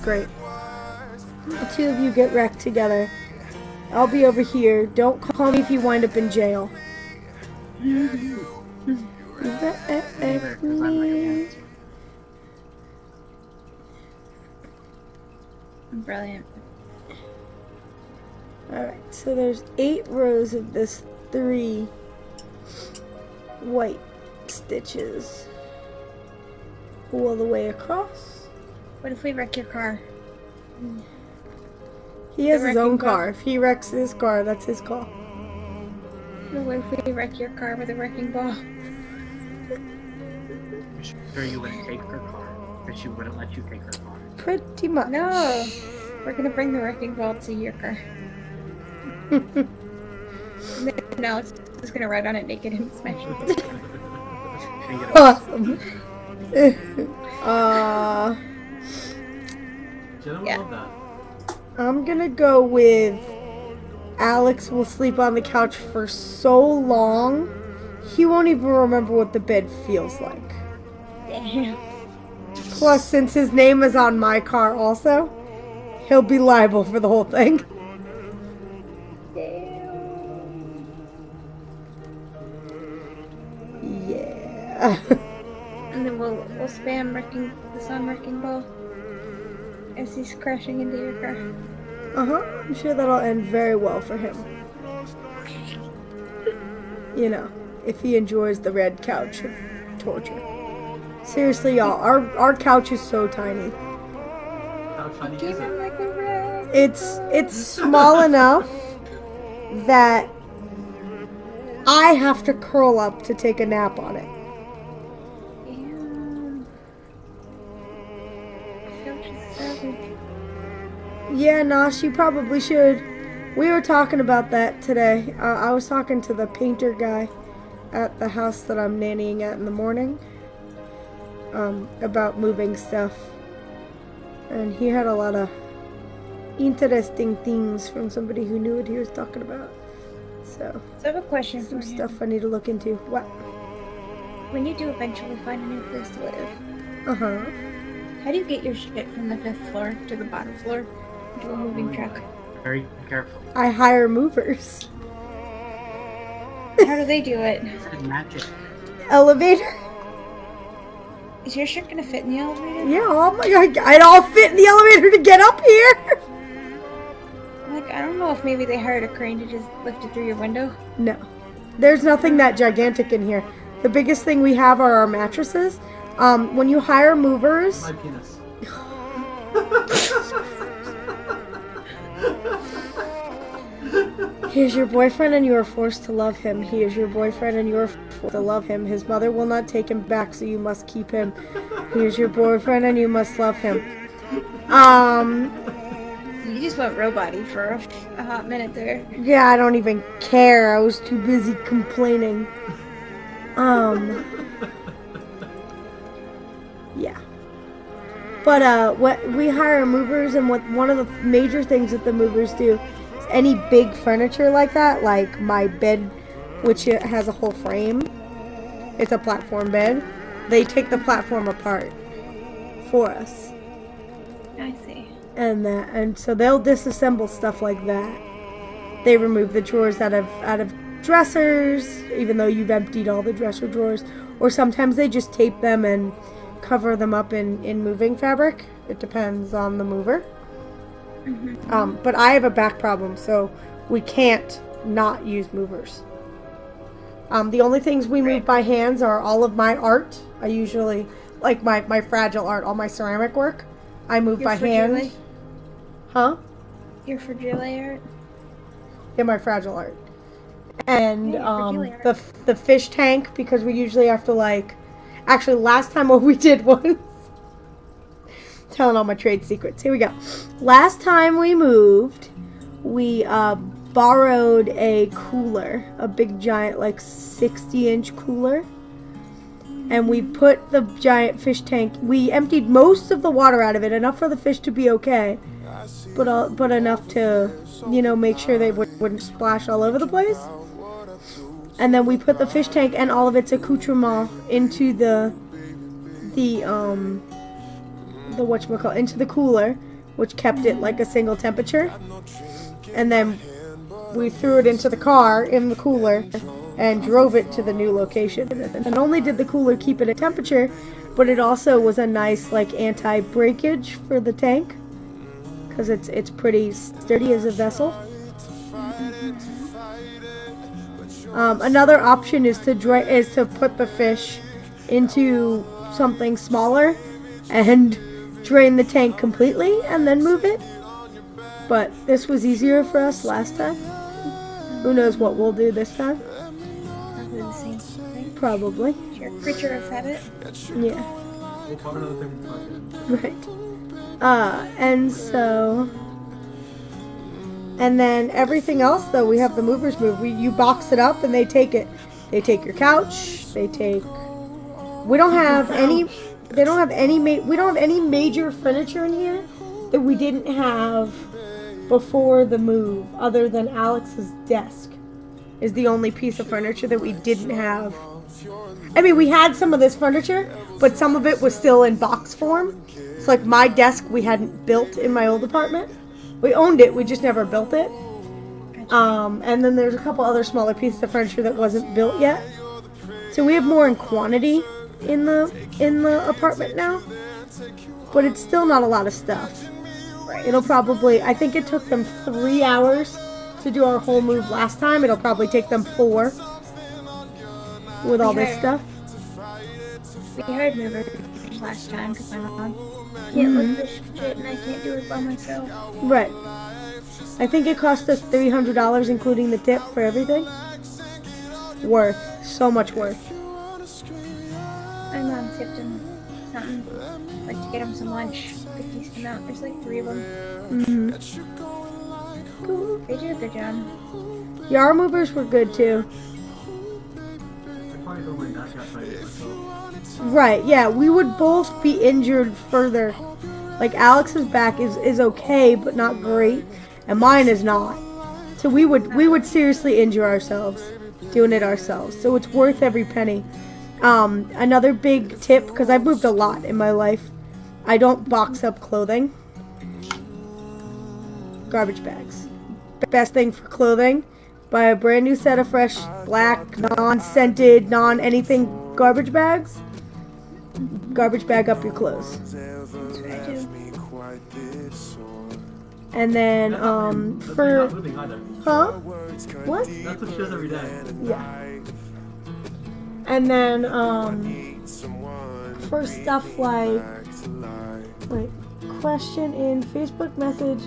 Great. The two of you get wrecked together. I'll be over here. Don't call me if you wind up in jail. Wreck me. Brilliant. Alright, so there's 8 rows of this 3 white stitches all the way across. What if we wreck your car? He has The his own wrecking ball. car. If he wrecks his car, that's his call. No, what if we wreck your car with a wrecking ball? Sure you wouldn't take her car, but she wouldn't let you take her car. Pretty much. No! We're gonna bring the wrecking ball to your car. No, it's just gonna ride on it naked and smash it. And get a- Awesome. Jenna would Yeah. love that. I'm gonna go with Alex will sleep on the couch for so long, he won't even remember what the bed feels like. Damn. Plus, since his name is on my car also, he'll be liable for the whole thing. Yeah. And then we'll spam wrecking the sun wrecking ball as he's crashing into your car. Uh-huh. I'm sure that'll end very well for him. You know, if he enjoys the red couch torture. Seriously, y'all, our couch is so tiny. How tiny is Even it? like a rag. It's small enough that I have to curl up to take a nap on it. Damn. Couch is savage. Yeah, nah, she probably should. We were talking about that today. I was talking to the painter guy at the house that I'm nannying at in the morning about moving stuff. And he had a lot of interesting things from somebody who knew what he was talking about. So, So I have a question for some you. stuff I need to look into. What? When you do eventually find a new place to live, Uh-huh. how do you get your shit from the 5th floor to the bottom floor into a moving truck? Very careful. I hire movers. How do they do it? It's like magic. Elevator? Is your shit gonna fit in the elevator? Yeah, oh my god, I'd all fit in the elevator to get up here. Like, I don't know if maybe they hired a crane to just lift it through your window. No. There's nothing that gigantic in here. The biggest thing we have are our mattresses. When you hire movers, My penis. he is your boyfriend and you are forced to love him. He is your boyfriend and you are forced to love him. His mother will not take him back, so you must keep him. He is your boyfriend and you must love him. You just went robot-y for a hot minute there. Yeah, I don't even care. I was too busy complaining. Yeah. But what we hire movers, and what one of the major things that the movers do is any big furniture like that, like my bed, which it has a whole frame. It's a platform bed. They take the platform apart for us. I see. And so they'll disassemble stuff like that. They remove the drawers out of dressers, even though you've emptied all the dresser drawers. Or sometimes they just tape them and cover them up in moving fabric. It depends on the mover. But I have a back problem, so we can't not use movers. The only things we move by hands are all of my art. I usually, like my fragile art, all my ceramic work, I move by hand. Huh? Your fragile art? Yeah, my fragile art. And Yeah, fragile art. the fish tank, because we usually have to actually last time what we did was telling all my trade secrets. Here we go. Last time we moved, we borrowed a cooler, a big giant 60-inch cooler. And we put the giant fish tank, we emptied most of the water out of it, enough for the fish to be okay, but enough to, make sure they wouldn't splash all over the place. And then we put the fish tank and all of its accoutrement into the whatchamacallit, into the cooler, which kept it like a single temperature. And then we threw it into the car in the cooler and drove it to the new location. And not only did the cooler keep it at temperature, but it also was a nice anti-breakage for the tank, because it's pretty sturdy as a vessel. Another option is to put the fish into something smaller and drain the tank completely and then move it. But this was easier for us last time. Who knows what we'll do this time? Probably the same thing. Probably. You're a creature of habit. Yeah. We'll cover another thing. Right. And then everything else, though, we have the movers move. You box it up and they take it. They take your couch. We don't have any. We don't have any major furniture in here that we didn't have before the move, other than Alex's desk is the only piece of furniture that we didn't have. I mean, we had some of this furniture, but some of it was still in box form. It's like my desk we hadn't built in my old apartment. We owned it, we just never built it. And then there's a couple other smaller pieces of furniture that wasn't built yet. So we have more in quantity in the apartment now. But it's still not a lot of stuff. It'll probably, I think it took them 3 hours to do our whole move last time. It'll probably take them 4 with all this stuff. We hired movers last time because my mom can't lift this shit and I can't do it by myself. Right. I think it cost us $300, including the tip for everything. Worth. So much worth. My mom tipped him something, like to get him some lunch. A decent amount. There's like 3 of them. They did a good job. Yeah, our movers were good too. I probably don't like that got fighting myself. Right, yeah, we would both be injured further. Like Alex's back is okay, but not great, and mine is not. So we would seriously injure ourselves doing it ourselves. So it's worth every penny. Another big tip, because I've moved a lot in my life, I don't box up clothing. Garbage bags. Best thing for clothing. Buy a brand new set of fresh, black, non-scented, non-anything garbage bags. Garbage bag up your clothes. That's what I do. And then, That's not moving either. huh? What? That's what she does every day. Yeah. And then, for stuff like question in Facebook message.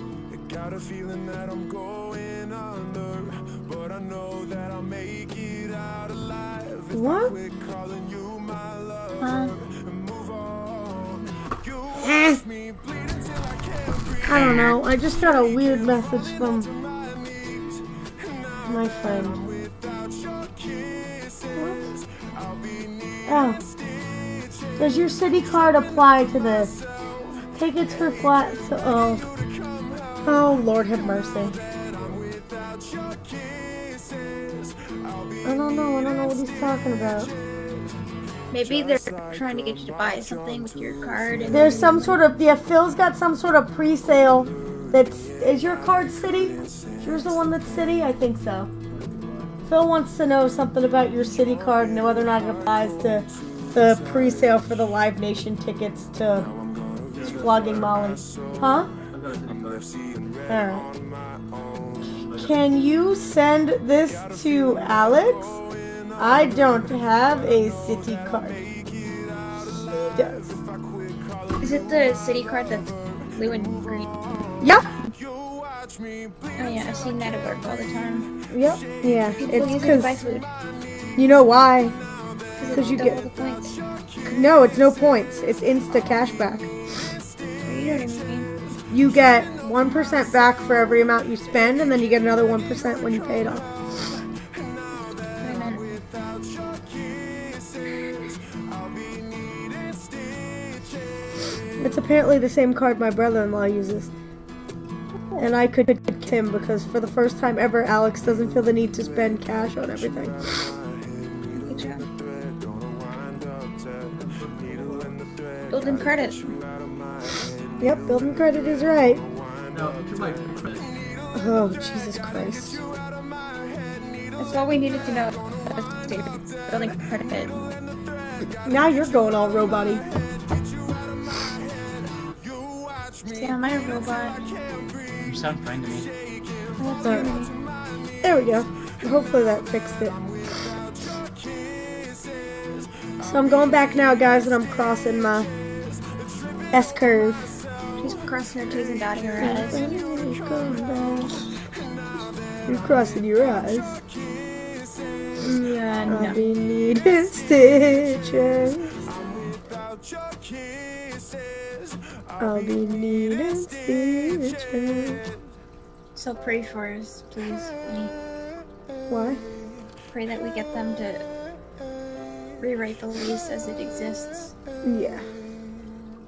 Got a feeling that I'm going under, but I know that I'll make it out alive. What? Quit calling you my love Huh? and move on. You watch me bleed until I can't breathe. I don't know. I just got a weird message from my friend. Without your kisses, I'll be needing Oh. Does your city card apply to this? Tickets for flat. Oh, Lord have mercy. I don't know what he's talking about. Maybe they're trying to get you to buy something with your card. And There's some sort of, Phil's got some sort of pre-sale is your card city? Is yours the one that's city? I think so. Phil wants to know something about your city card and whether or not it applies to the pre-sale for the Live Nation tickets to Flogging Molly. Huh? I've got a city card. Alright. Can you send this to Alex? I don't have a city card. He does. is it the city card that's blue and green? Yep. Oh yeah, I've seen that at work all the time. Yep. Yeah. People It's use it to buy because food. you know why? Because you double get- the points. No, it's no points. It's insta cashback. You know what I mean? You get 1% back for every amount you spend, and then you get another 1% when you pay it off. What I meant. It's apparently the same card my brother-in-law uses. And I could get him because for the first time ever, Alex doesn't feel the need to spend cash on everything. Good job. Building credit. Yep, building credit is right. No, to my credit. Oh, Jesus Christ. That's all we needed to know. Building credit. Now you're going all robot-y. See, I'm a robot. You sound fine to me. That's Alright. Germany. There we go. Hopefully that fixed it. So I'm going back now, guys, and I'm crossing my S-curve. She's crossing her T's and dotting her I's. You're crossing your eyes. Yeah, I'll no. be needing stitches. I'll be needing stitches. So pray for us, please. Why? Pray that we get them to rewrite the lease as it exists, Yeah.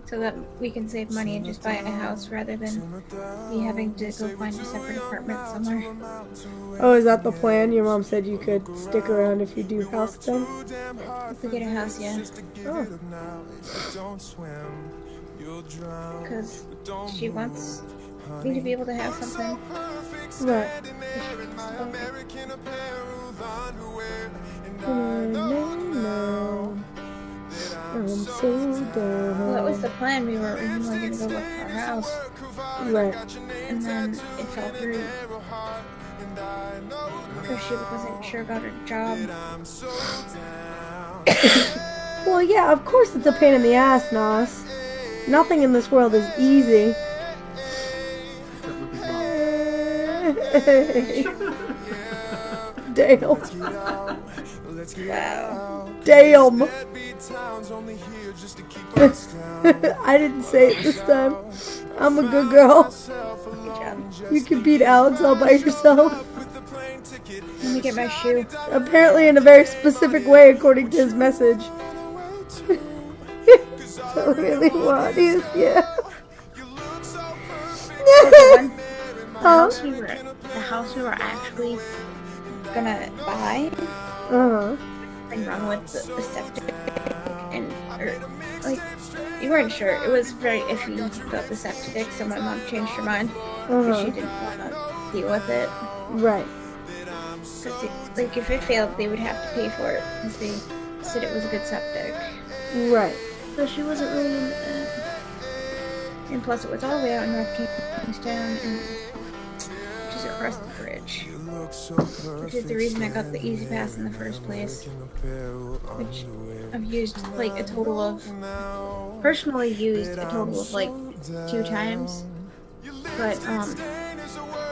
so that we can save money and just buy a house rather than me having to go find a separate apartment somewhere. Oh, is that the plan? Your mom said you could stick around if you do house then? If we get a house, yeah. Oh. Because she wants me to be able to have something. Right. I'm so done. Well, that was the plan. We were originally going to go look for a house, Right. and then it fell through. Because she wasn't sure about her job. Well, yeah, of course it's a pain in the ass, Nos. Nothing in this world is easy. Except with his mom. Damn. Wow. Damn. I didn't say it this time. I'm a good girl. Good job. You can beat Alex all by yourself. Let me get my shoe. Apparently in a very specific way according to his message. So really what is, yeah. The house we were actually gonna buy. Something wrong with the septic, and like you weren't sure. It was very iffy about the septic, so my mom changed her mind because she didn't want to deal with it. Right. Because like if it failed, they would have to pay for it because they said it was a good septic. Right. So she wasn't really into that. And plus, it was all the way out in North Kingstown, and which is across the bridge. Which is the reason I got the Easy Pass in the first place. Which I've used like a total of, personally used a total of like 2 times. But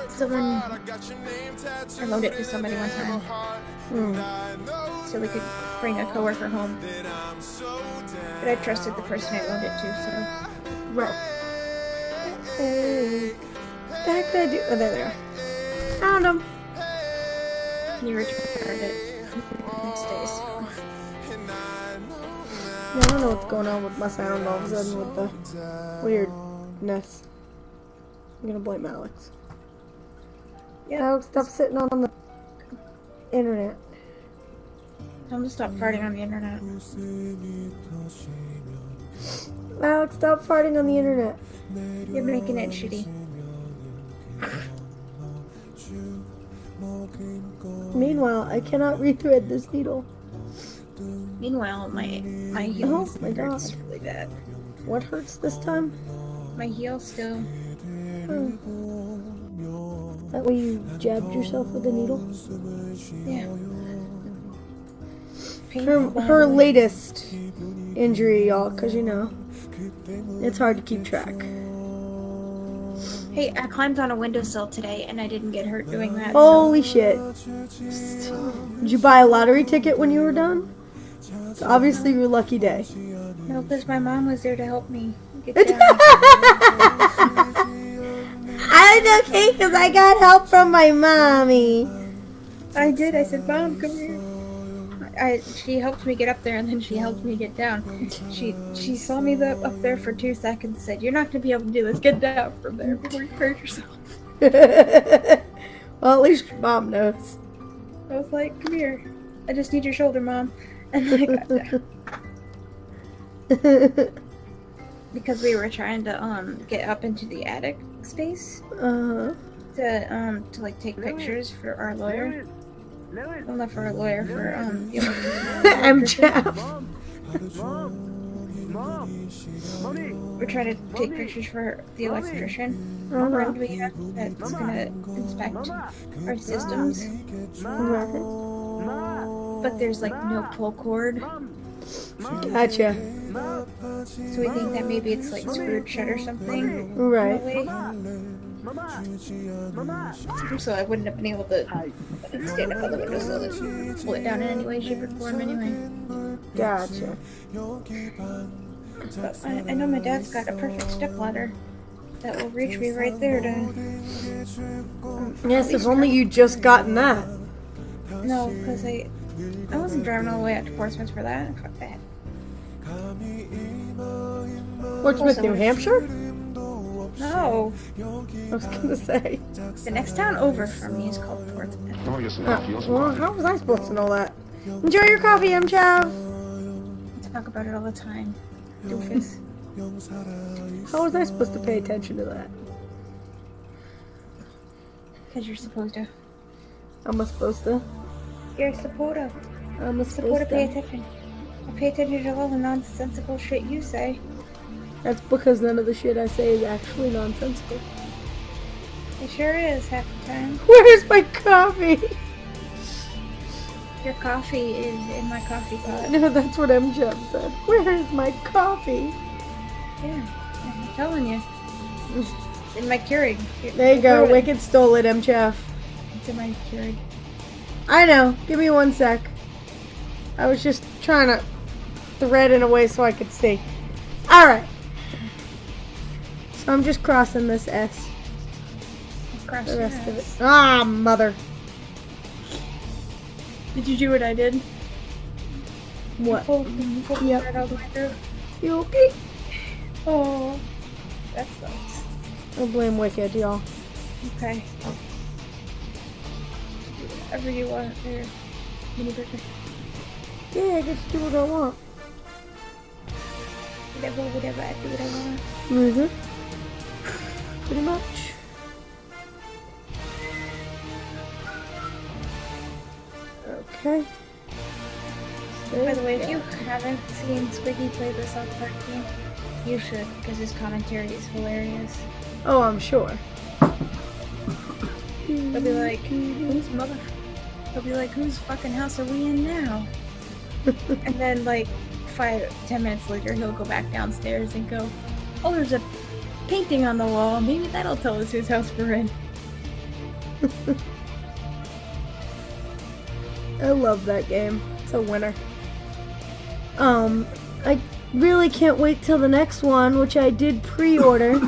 someone, I loaned it to somebody one time. So we could bring a coworker home. But I trusted the person I loaned it to, so. Right. Hey. Back there, oh, there they are. Found them. You returned it next day, so. Yeah, I don't know what's going on with my sound all of a sudden with the weirdness. I'm gonna blame Alex. Yeah. Alex, stop sitting on the internet. I'm gonna stop farting on the internet. Alex, stop farting on the internet. You're making it shitty. Meanwhile, I cannot rethread this needle. Meanwhile, my heel Oh my God. hurts really bad. What hurts this time? My heel still. That way you jabbed yourself with a needle? Yeah. Her latest injury, y'all, because you know, it's hard to keep track. Hey, I climbed on a windowsill today and I didn't get hurt doing that. Holy shit. Did you buy a lottery ticket when you were done? It's obviously your lucky day. No, because my mom was there to help me get down. I'm okay because I got help from my mommy. I did. I said, Mom, come here. She helped me get up there and then she helped me get down. She saw me up there for 2 seconds and said, you're not going to be able to do this. Get down from there before you hurt yourself. Well, at least your mom knows. I was like, come here. I just need your shoulder, Mom. And then I got down. Because we were trying to get up into the attic space to like take pictures for our lawyer. Well, not for a lawyer, for MJF. We're trying to take pictures for the electrician friend we have that's gonna inspect our systems. But there's like no pull cord. Gotcha. So we think that maybe it's like screwed shut or something. Right. So I wouldn't have been able to stand up on the windowsill and pull it down in any way, shape, or form anyway. Gotcha. But I know my dad's got a perfect step ladder that will reach me right there to... Yes, if only you just gotten that. No, because I wasn't driving all the way out to Portsmouth for that. Fuck that. Portsmouth, New Hampshire? No. I was gonna say. The next town over from me is called Portsmouth. Well, how was I supposed to know that? Enjoy your coffee, Chav. I talk about it all the time. Doofus. How was I supposed to pay attention to that? Because you're supposed to. I'm supposed to. You're supposed to. I'm Supposed to supposed pay to. attention. I pay attention to all the nonsensical shit you say. That's because none of the shit I say is actually nonsensical. It sure is half the time. Where's my coffee? Your coffee is in my coffee pot. No, that's what MJ said. Where's my coffee? Yeah, I'm telling you. It's in my Keurig. There you go. Wicked stole it, MJ. It's in my Keurig. I know. Give me 1 sec. I was just trying to thread in a way so I could see. Alright. So I'm just crossing this S. Cross The your rest of it. ass. Ah, mother. Did you do what I did? What? Pull the Yep. thread all the way through. You okay? Oh, that sucks. I'll blame Wicked, y'all. Okay. Do whatever you want there, mini burger. Yeah, I get to do what I want. Whatever, I do what I want. Mm-hmm. Pretty much. Okay. By the way, if you haven't seen Squiggy play the South Park game, you should, because his commentary is hilarious. Oh, I'm sure. He'll be like, He'll be like, whose fucking house are we in now? And then, like, 5-10 minutes later, he'll go back downstairs and go, oh, there's a painting on the wall. Maybe that'll tell us whose house we're in. I love that game. It's a winner. I really can't wait till the next one, which I did pre-order.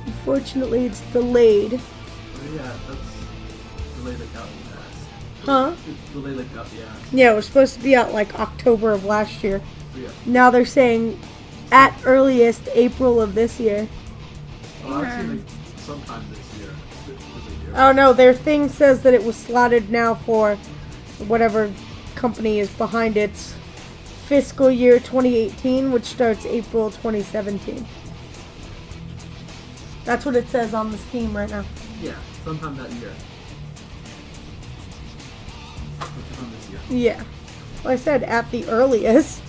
Unfortunately, it's delayed. Yeah, that's delayed like out the ass. Huh? It's delayed like out the ass. Yeah, it was supposed to be out like October of last year. So yeah. Now they're saying at earliest April of this year. Well, I've seen like sometime this year. Oh no, their thing says that it was slotted now for whatever company is behind its fiscal year 2018, which starts April 2017. That's what it says on the Steam right now. Yeah, sometime that year. Which is on this year. Yeah. Well, I said at the earliest.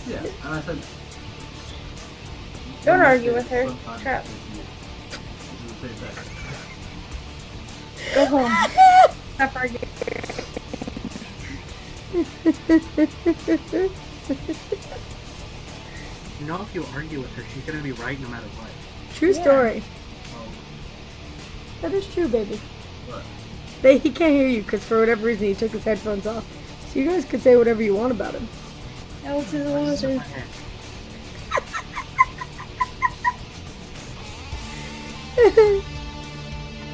Yeah, and I said. Don't argue with her. Sometime Shut up. this year. This is the same thing. Go home. Stop arguing. You know, if you argue with her, she's gonna be right no matter what. True story. Oh, That is true, baby. what? He can't hear you because for whatever reason he took his headphones off. So you guys could say whatever you want about him. L to the It's in loser. my head.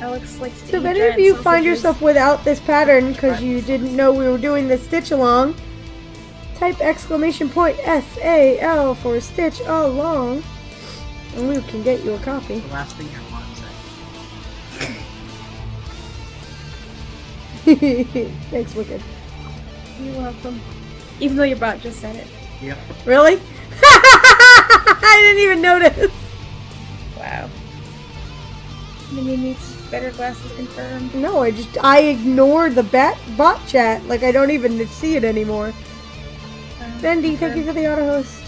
Alex likes to So if eat any of giant you find sausages. yourself without this pattern because you didn't know we were doing this stitch along, type exclamation point SAL for stitch along and we can get you a copy. The last thing I want to say. Thanks, Wicked. You're welcome. Even though your bot just said it. Yep. Really? I didn't even notice. Wow. Mini needs better glasses confirmed. No, I ignore the bot chat. Like I don't even see it anymore. Bendy, thank you for the auto host.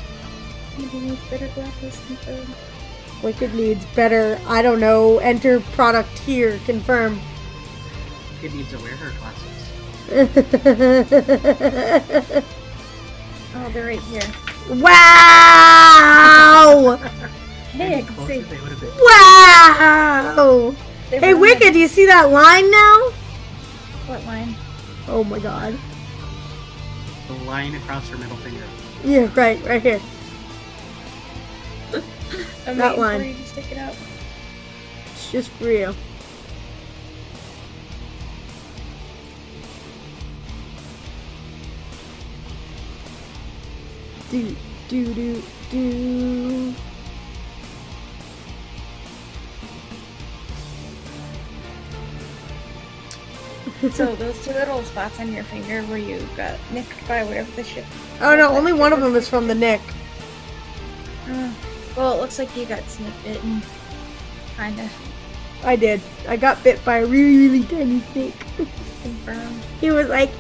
Mini needs better glasses confirmed. Wicked needs better, I don't know, enter product here, confirm. Kid needs to wear her glasses. Oh, they're right here. Wow! Hey, I can Closer see. they would have been. Wow! They're Hey, running. Wicked, do you see that line now? What line? Oh my god. The line across her middle finger. Yeah, right here. I'm That waiting line. for you to stick it out. It's just for you. Do, do, do, do. So those two little spots on your finger where you got nicked by whatever the shit. Oh no, only one of them is from the nick. Well, it looks like you got snake bitten. Kinda. I did. I got bit by a really, really tiny snake. Confirmed. He was like...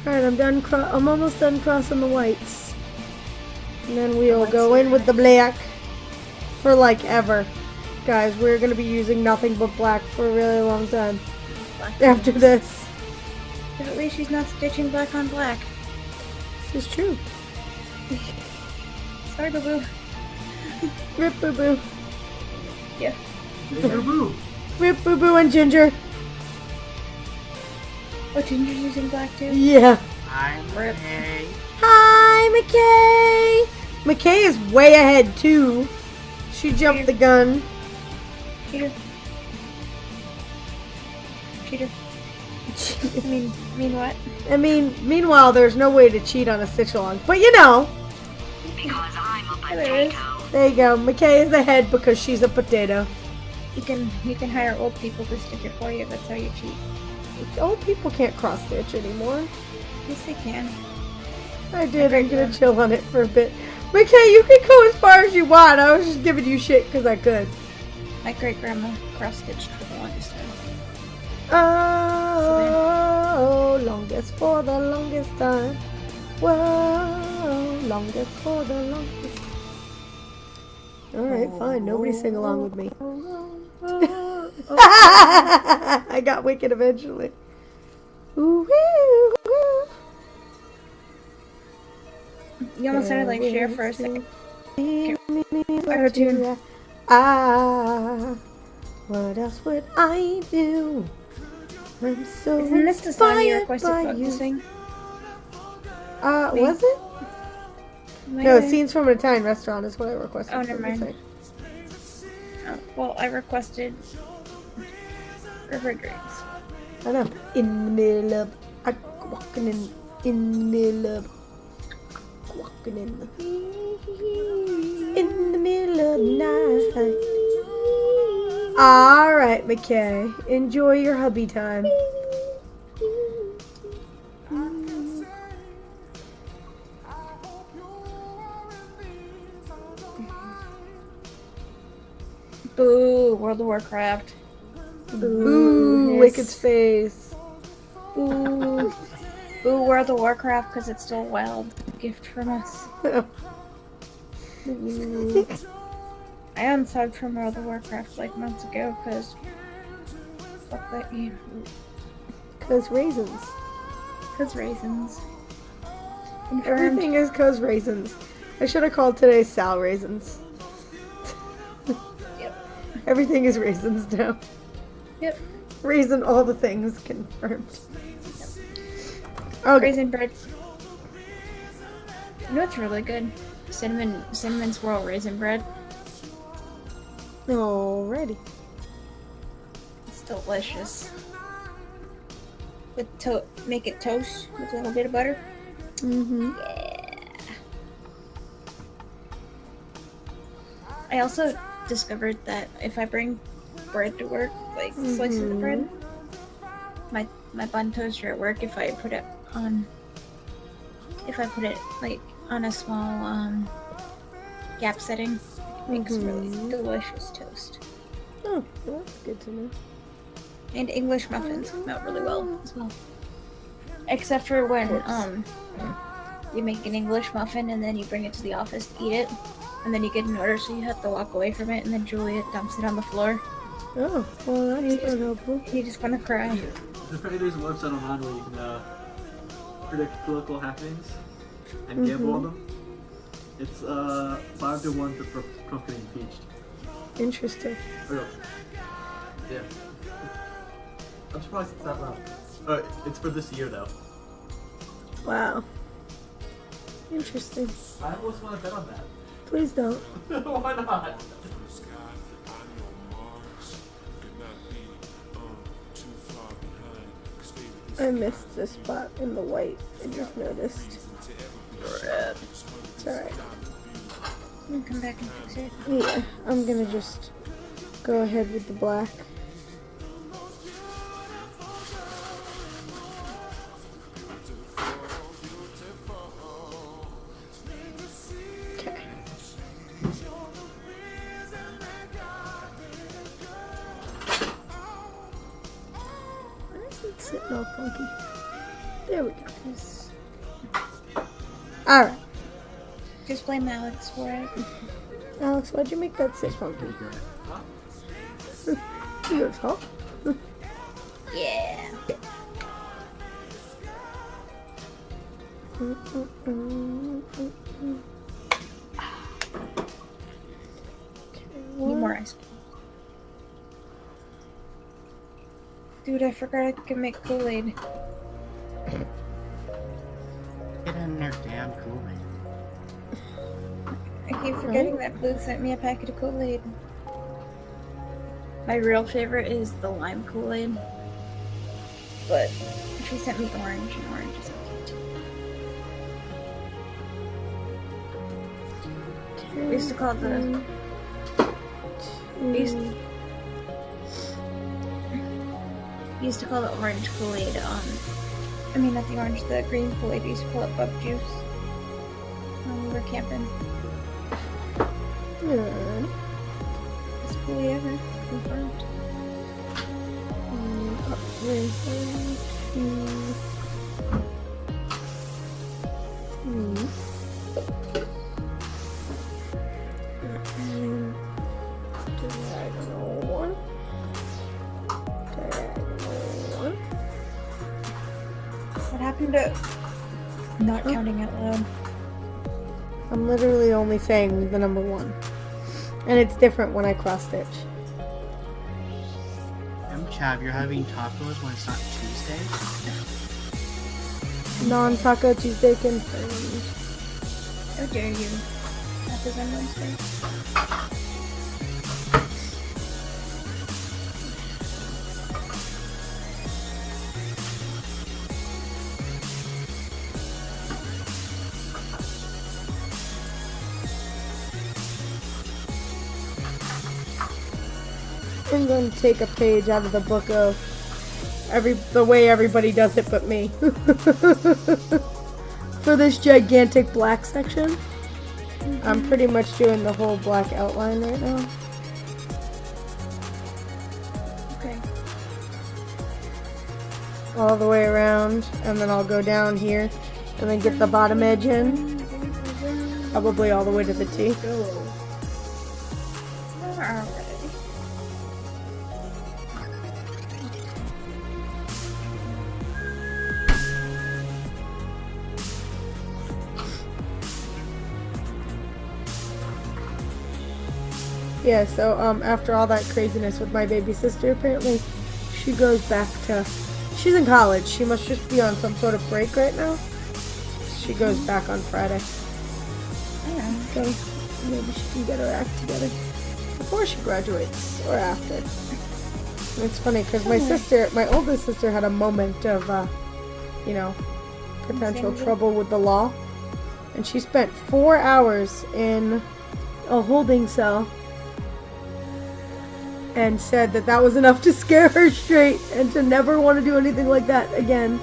Alright, I'm almost done crossing the whites. And then we'll go in with the black for like ever. Guys, we're going to be using nothing but black for a really long time Black. after this. But at least she's not stitching black on black. This is true. Sorry, boo boo. Rip Boo Boo. Yeah. Boo boo. Rip Boo Boo and Ginger. Oh, Ginger's using black too? Yeah. I'm Rip. okay. Hi, McKay. McKay is way ahead too. She jumped the gun. Cheater. Cheater. Mean what? I mean, meanwhile, there's no way to cheat on a stitch along. But you know, Yeah, there is. there you go. McKay is ahead because she's a potato. You can hire old people to stitch it for you. That's how you cheat. Old people can't cross stitch anymore. Yes, they can. I did. I'm gonna chill on it for a bit. McKay, you can go as far as you want. I was just giving you shit because I could. My great grandma cross stitched for the longest time. Oh, longest for the longest time. Whoa, longest for the longest. Alright, fine. Nobody sing along with me. I got wicked eventually. Ooh, woo, woo. You almost sounded like Cher for a second. Auto-tune. Ah, what else would I do? I'm so Isn't this the song you inspired requested by Buck you. to sing? Me? Was it? Am I No, there? Scenes from an Italian Restaurant is what I requested. Oh, never for this mind. thing. Oh, well, I requested River Dreams. I know. In the middle of, walking in the middle of, walking in the middle of the night. All right, McKay, enjoy your hubby time. Boo, World of Warcraft. Ooh, yes. Wicked's face. Boo. Boo, World of Warcraft, because it's still a wild gift from us. I unsubbed from World of Warcraft like months ago, because fuck that game. Cause raisins. Because raisins. Confirmed. Everything is cause raisins. I should have called today SAL Raisins. Yep. Everything is raisins now. Yep. Raisin all the things confirmed. Okay. Raisin bread. You know what's really good? Cinnamon swirl raisin bread. Alrighty. It's delicious. With make it toast with a little bit of butter. Mm-hmm. Yeah. I also discovered that if I bring bread to work, like slices of bread, my bun toaster at work, if I put it like on a small gap setting, makes really delicious toast. Oh, well, that's good to know. And English muffins come out really well as well. Except for when you make an English muffin and then you bring it to the office to eat it, and then you get an order, so you have to walk away from it, and then Juliet dumps it on the floor. Oh, well, that's not helpful. You just want to cry. There's a website online where you can predict political happenings and gamble on them. It's 5-1 for Trump getting impeached. Interesting. Oh, yeah. I'm surprised it's that low. It's for this year though. Wow. Interesting. I almost want to bet on that. Please don't. Why not? I I missed this spot in the white. I just noticed. It's alright. You can come back and fix it. Yeah, I'm gonna just go ahead with the black. Okay. Why is it sitting all funky? There we go. Alright. Just blame Alex for it. Alex, why'd you make that so funky? He goes, huh? Yeah. Need more ice cream. Dude, I forgot I could make Kool-Aid. Get in there, damn Kool-Aid. I keep forgetting that Blue sent me a packet of Kool-Aid. My real favorite is the lime Kool-Aid. But she sent me orange, and orange is okay too. We used to call the... We used to call the orange Kool-Aid, I mean not the orange, the green Kool-Aid, we used to call it bug juice. When we were camping. Good. Best Kool-Aid ever. Confirmed. Up 3, 2, 3. Diagonal 1. Diagonal 1. What happened to not counting out loud? I'm literally only saying the number 1. And it's different when I cross stitch. Chav, you're having tacos when it's not Tuesday? Non-Taco Tuesday confirmed. How dare you? Tacos on Wednesday. I'm going to take a page out of the book of the way everybody does it but me. For this gigantic black section. I'm pretty much doing the whole black outline right now. Okay. All the way around, and then I'll go down here and then get the bottom edge in. Probably all the way to the T. Yeah, so after all that craziness with my baby sister, apparently she goes back to, she's in college. She must just be on some sort of break right now. She goes back on Friday. So maybe she can get her act together before she graduates or after. And it's funny because my oldest sister had a moment of, potential trouble with the law. And she spent 4 hours in a holding cell and said that was enough to scare her straight and to never want to do anything like that again.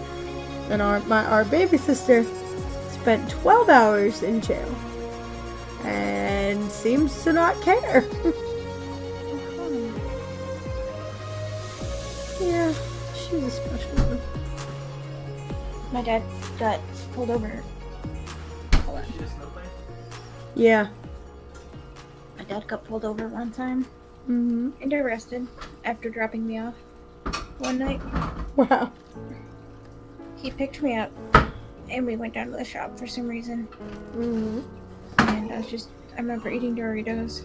And our baby sister spent 12 hours in jail and seems to not care. Yeah, she's a special one. My dad got pulled over. Hold on. Yeah. My dad got pulled over one time. Mm-hmm. And arrested after dropping me off one night. Wow. He picked me up and we went down to the shop for some reason. Mm-hmm. And I remember eating Doritos.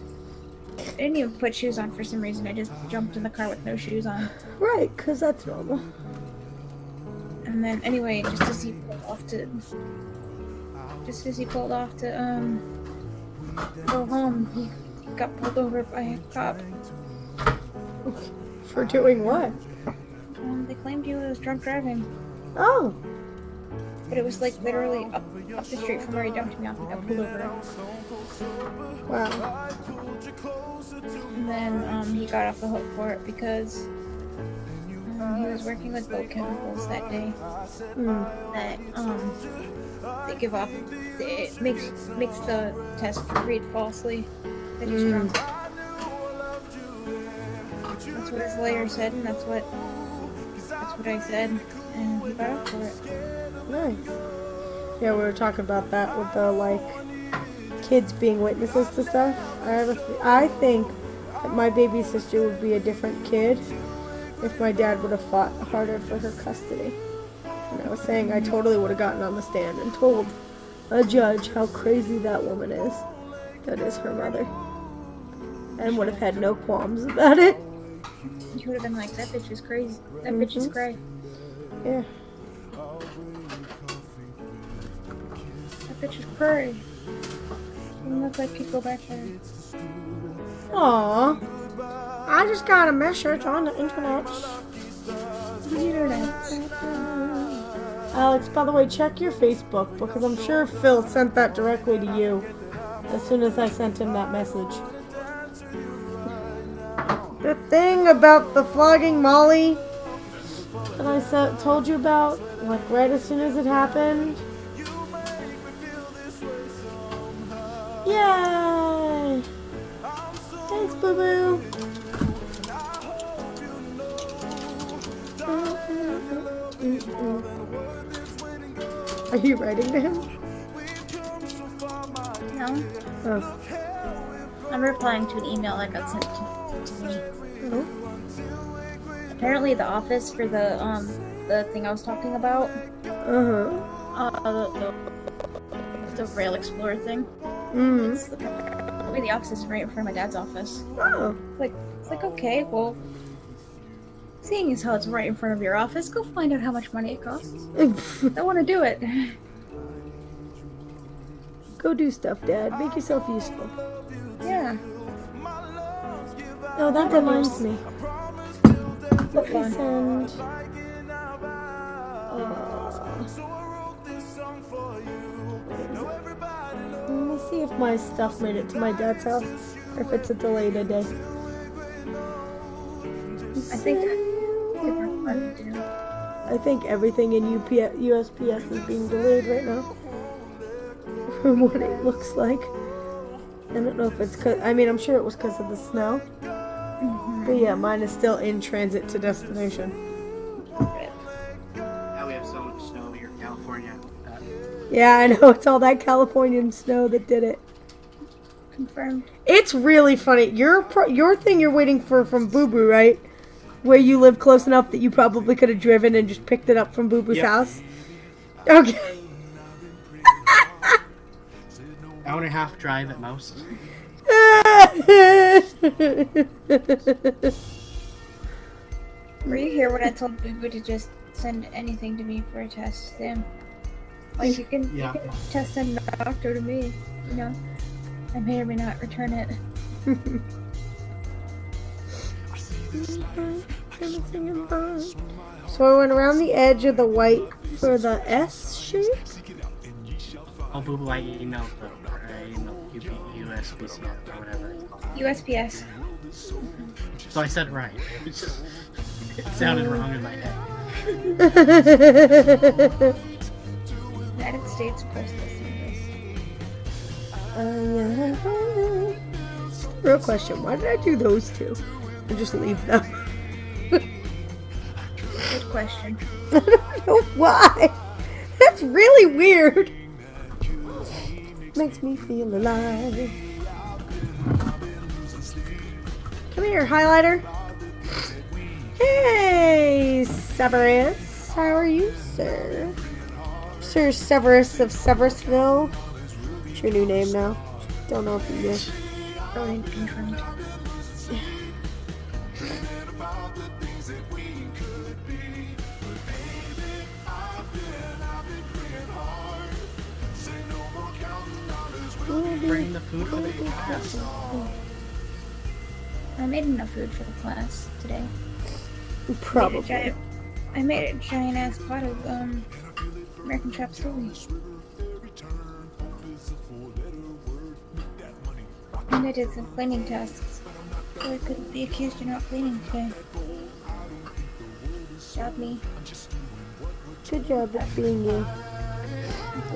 I didn't even put shoes on for some reason. I just jumped in the car with no shoes on. Right, because that's normal. And then anyway, just as he pulled off to go home, he got pulled over by a cop. For doing what? They claimed he was drunk driving. Oh. But it was like literally up the street from where he dumped me off and got pulled over. Wow. And then he got off the hook for it because he was working with boat chemicals that day. That they give off. It makes the test read falsely that he's drunk. That's what his lawyer said, and that's what I said, and he got off for it. Nice. Yeah, we were talking about that with the kids being witnesses to stuff. I think that my baby sister would be a different kid if my dad would have fought harder for her custody. And I was saying I totally would have gotten on the stand and told a judge how crazy that woman is. That is her mother. And would have had no qualms about it. You would have been like, that bitch is crazy. That bitch is cray. Yeah. That bitch is cray. Doesn't look like you'd go back there. Aww. I just got a message on the internet. Alex, by the way, check your Facebook because I'm sure Phil sent that directly to you as soon as I sent him that message. The thing about the flogging Molly that I told you about, like right as soon as it happened. Yay! Thanks, Boo Boo. Are you writing to him? No. Oh. I'm replying to an email that got sent to me. Oh. Apparently the office for the thing I was talking about. The Rail Explorer thing. It's the office is right in front of my dad's office. Oh. It's like okay, well, seeing as how it's right in front of your office, go find out how much money it costs. I want to do it. Go do stuff, Dad. Make yourself useful. Yeah. Oh, that reminds me. What Let me fun. send. Let me see if my stuff made it to my dad's house, or if it's a delay today. I think everything in USPS is being delayed right now. From what it looks like. I don't know if it's cause, I mean, I'm sure it was because of the snow. But yeah, mine is still in transit to destination. Now we have so much snow here in California. Yeah, I know. It's all that Californian snow that did it. Confirmed. It's really funny. Your thing you're waiting for from Boo Boo, right? Where you live close enough that you probably could have driven and just picked it up from Boo Boo's house? Okay. Hour and a half drive at most. Were you here when I told Boo to just send anything to me for a test, Sam? Like you can test send a doctor to me, you know? I may or may not return it. So I went around the edge of the white for the S shape. Oh, Boo Boo, I emailed USPS or whatever. USPS. So I said right. It sounded wrong in my head. United States Postal Service. Real question, why did I do those two? And just leave them? Good question. I don't know why. That's really weird. Makes me feel alive. Come here, highlighter. Hey, Severus. How are you, sir? Sir Severus of Severusville. It's your new name now. Don't know if you did. Going confirmed. Bring the food for the class. I made enough food for the class today. Probably. I made a giant ass pot of American chop suey. And I did some cleaning tasks, so I couldn't be accused of not cleaning today. Job me. Good job at being you.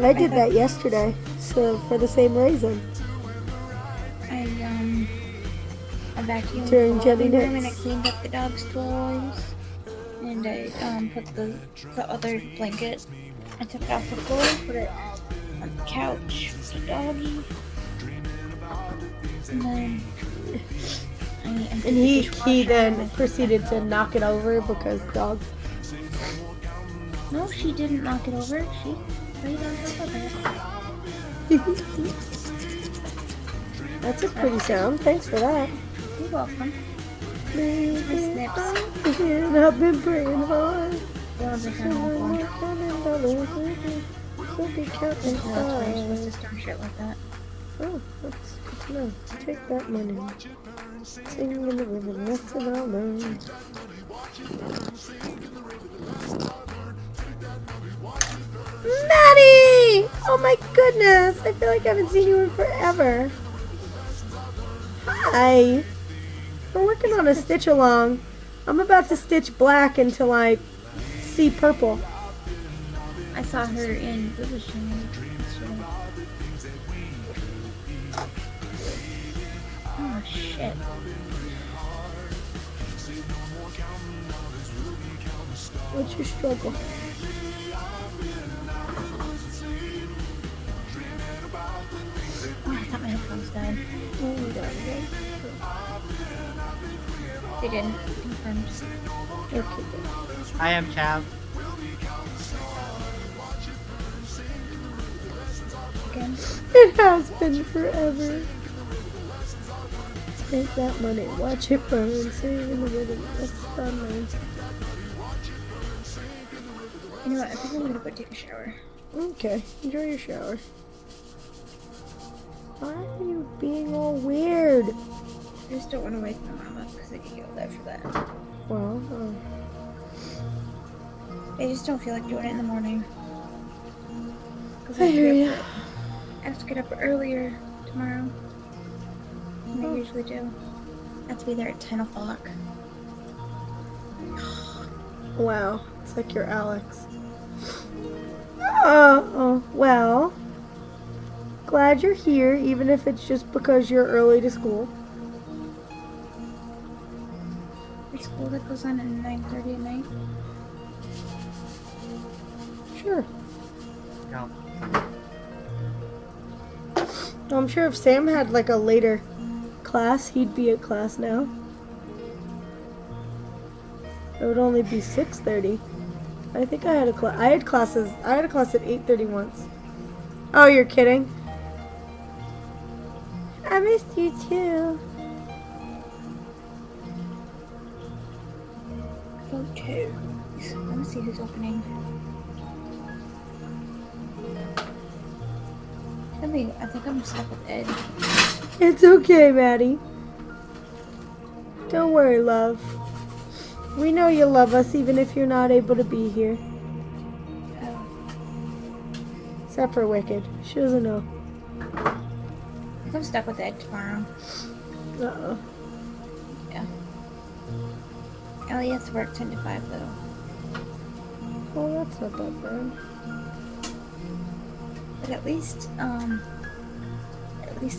I did that yesterday, so for the same reason. I vacuumed During the Jelly living room and I Nits. cleaned up the dog's toys. And I put the other blanket. I took it off the floor, put it on the couch with the doggy. And then And he then proceeded to knock it over because dogs. No, she didn't knock it over. She laid on top of it. That's a pretty sound. Thanks for that. You're welcome. Snips. Snips. And I've been praying hard. Dogs are kind of awful. So be counting That's why you're supposed stars. to start shit like that. Oh, that's good to know. Take that money. Sing in the river, lesson I'll learn. Maddie! Oh my goodness! I feel like I haven't seen you in forever. Hi! We're working on a stitch along. I'm about to stitch black until I see purple. I saw her in Village yesterday. Oh shit. What's your struggle? Oh, I thought my headphones died. Oh, you got it. They didn't. Confirmed. Okay, good. I am Chav. Again. It has been forever. Take that money, watch it burn, save in the rhythm, that's fun. You know what? I think I'm gonna go take a shower. Okay, enjoy your shower. Why are you being all weird? I just don't want to wake my mom up because I get yelled at for that. Well, I just don't feel like doing it in the morning. Because I hear ya. I have to get up earlier tomorrow than I usually do. I have to be there at 10 o'clock. Wow, it's like you're Alex. Oh, well. Glad you're here, even if it's just because you're early to school. There's school that goes on at 9:30 at night. Sure. No. I'm sure if Sam had like a later class, he'd be at class now. It would only be 6:30. I think I had a class. I had a class at 8:30 once. Oh, you're kidding? I missed you too. Photos. Let me see who's opening. I think I'm stuck with Ed. It's okay, Maddie. Don't worry, love. We know you love us even if you're not able to be here. Oh, Except for Wicked. She doesn't know. I think I'm stuck with Ed tomorrow. Uh-oh. Yeah. Ellie has to work 10 to 5 though. Oh, that's not that bad. But at least I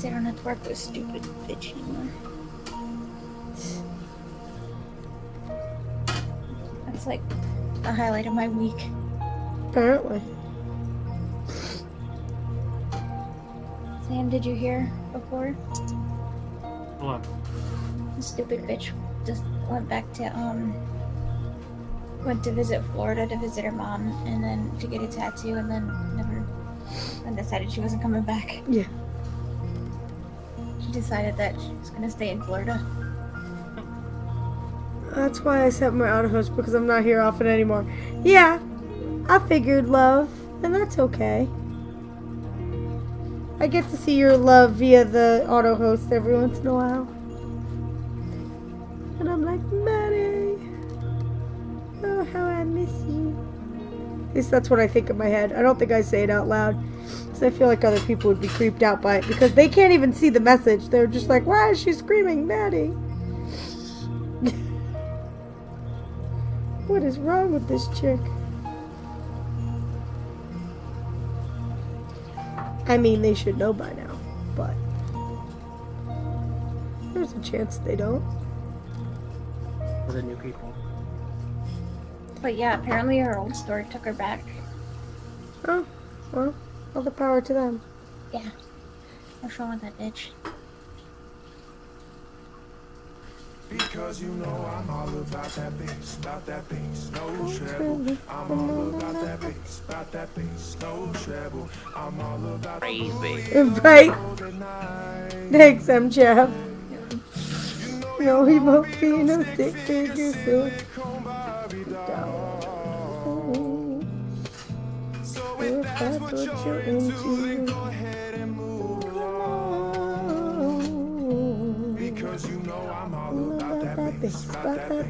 don't have to work with a stupid bitch anymore. That's like the highlight of my week. Apparently. Sam, did you hear before? What? The stupid bitch just went back to went to visit Florida to visit her mom and then to get a tattoo and then decided she wasn't coming back. Yeah. She decided that she was gonna stay in Florida. That's why I set my auto host because I'm not here often anymore. Yeah. I figured, love. And that's okay. I get to see your love via the auto host every once in a while. And I'm like, Maddie. Oh, how I miss you. At least that's what I think in my head. I don't think I say it out loud. Because I feel like other people would be creeped out by it. Because they can't even see the message. They're just like, why is she screaming, Maddie? What is wrong with this chick? I mean, they should know by now. But there's a chance they don't. For the new people. But yeah, apparently her old store took her back. Oh, well, all the power to them. Yeah. What's wrong with that bitch? Because you know I'm all about that bass, no treble. I'm all about that bass, no treble. I'm all about Crazy. Right? Thanks, MJF. No, he won't be no stick figure, so. So If that's what you're into. go ahead and move along. Because you know I'm all about that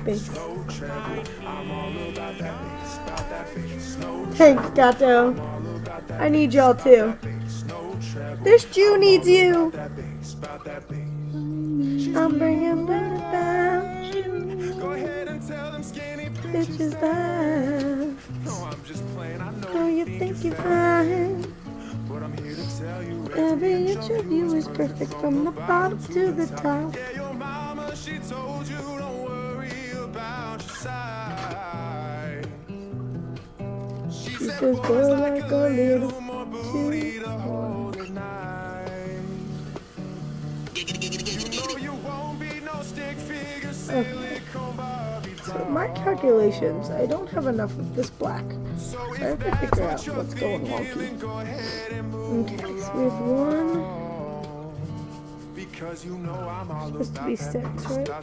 bass, no treble. I'm all about that bass, no treble. Thanks, Gato. I need y'all too. This Jew needs you. I'm bringing blood about you. Go ahead and tell them skinny Bitches that. No, I'm just playing, I know Oh, you think you're fine. but I'm here to tell you Every inch of you is perfect from the bottom to the top. Yeah, your mama, she told you don't worry about your side. She says, boy, like a little more too. booty to hold at night. You know you won't be no stick figure silicone Barbie So doll. my calculations, I don't have enough of this black. So I have to figure out what's going wonky. Go ahead and move Okay, so we have one. because you know I'm all Supposed to be 6, right? 2.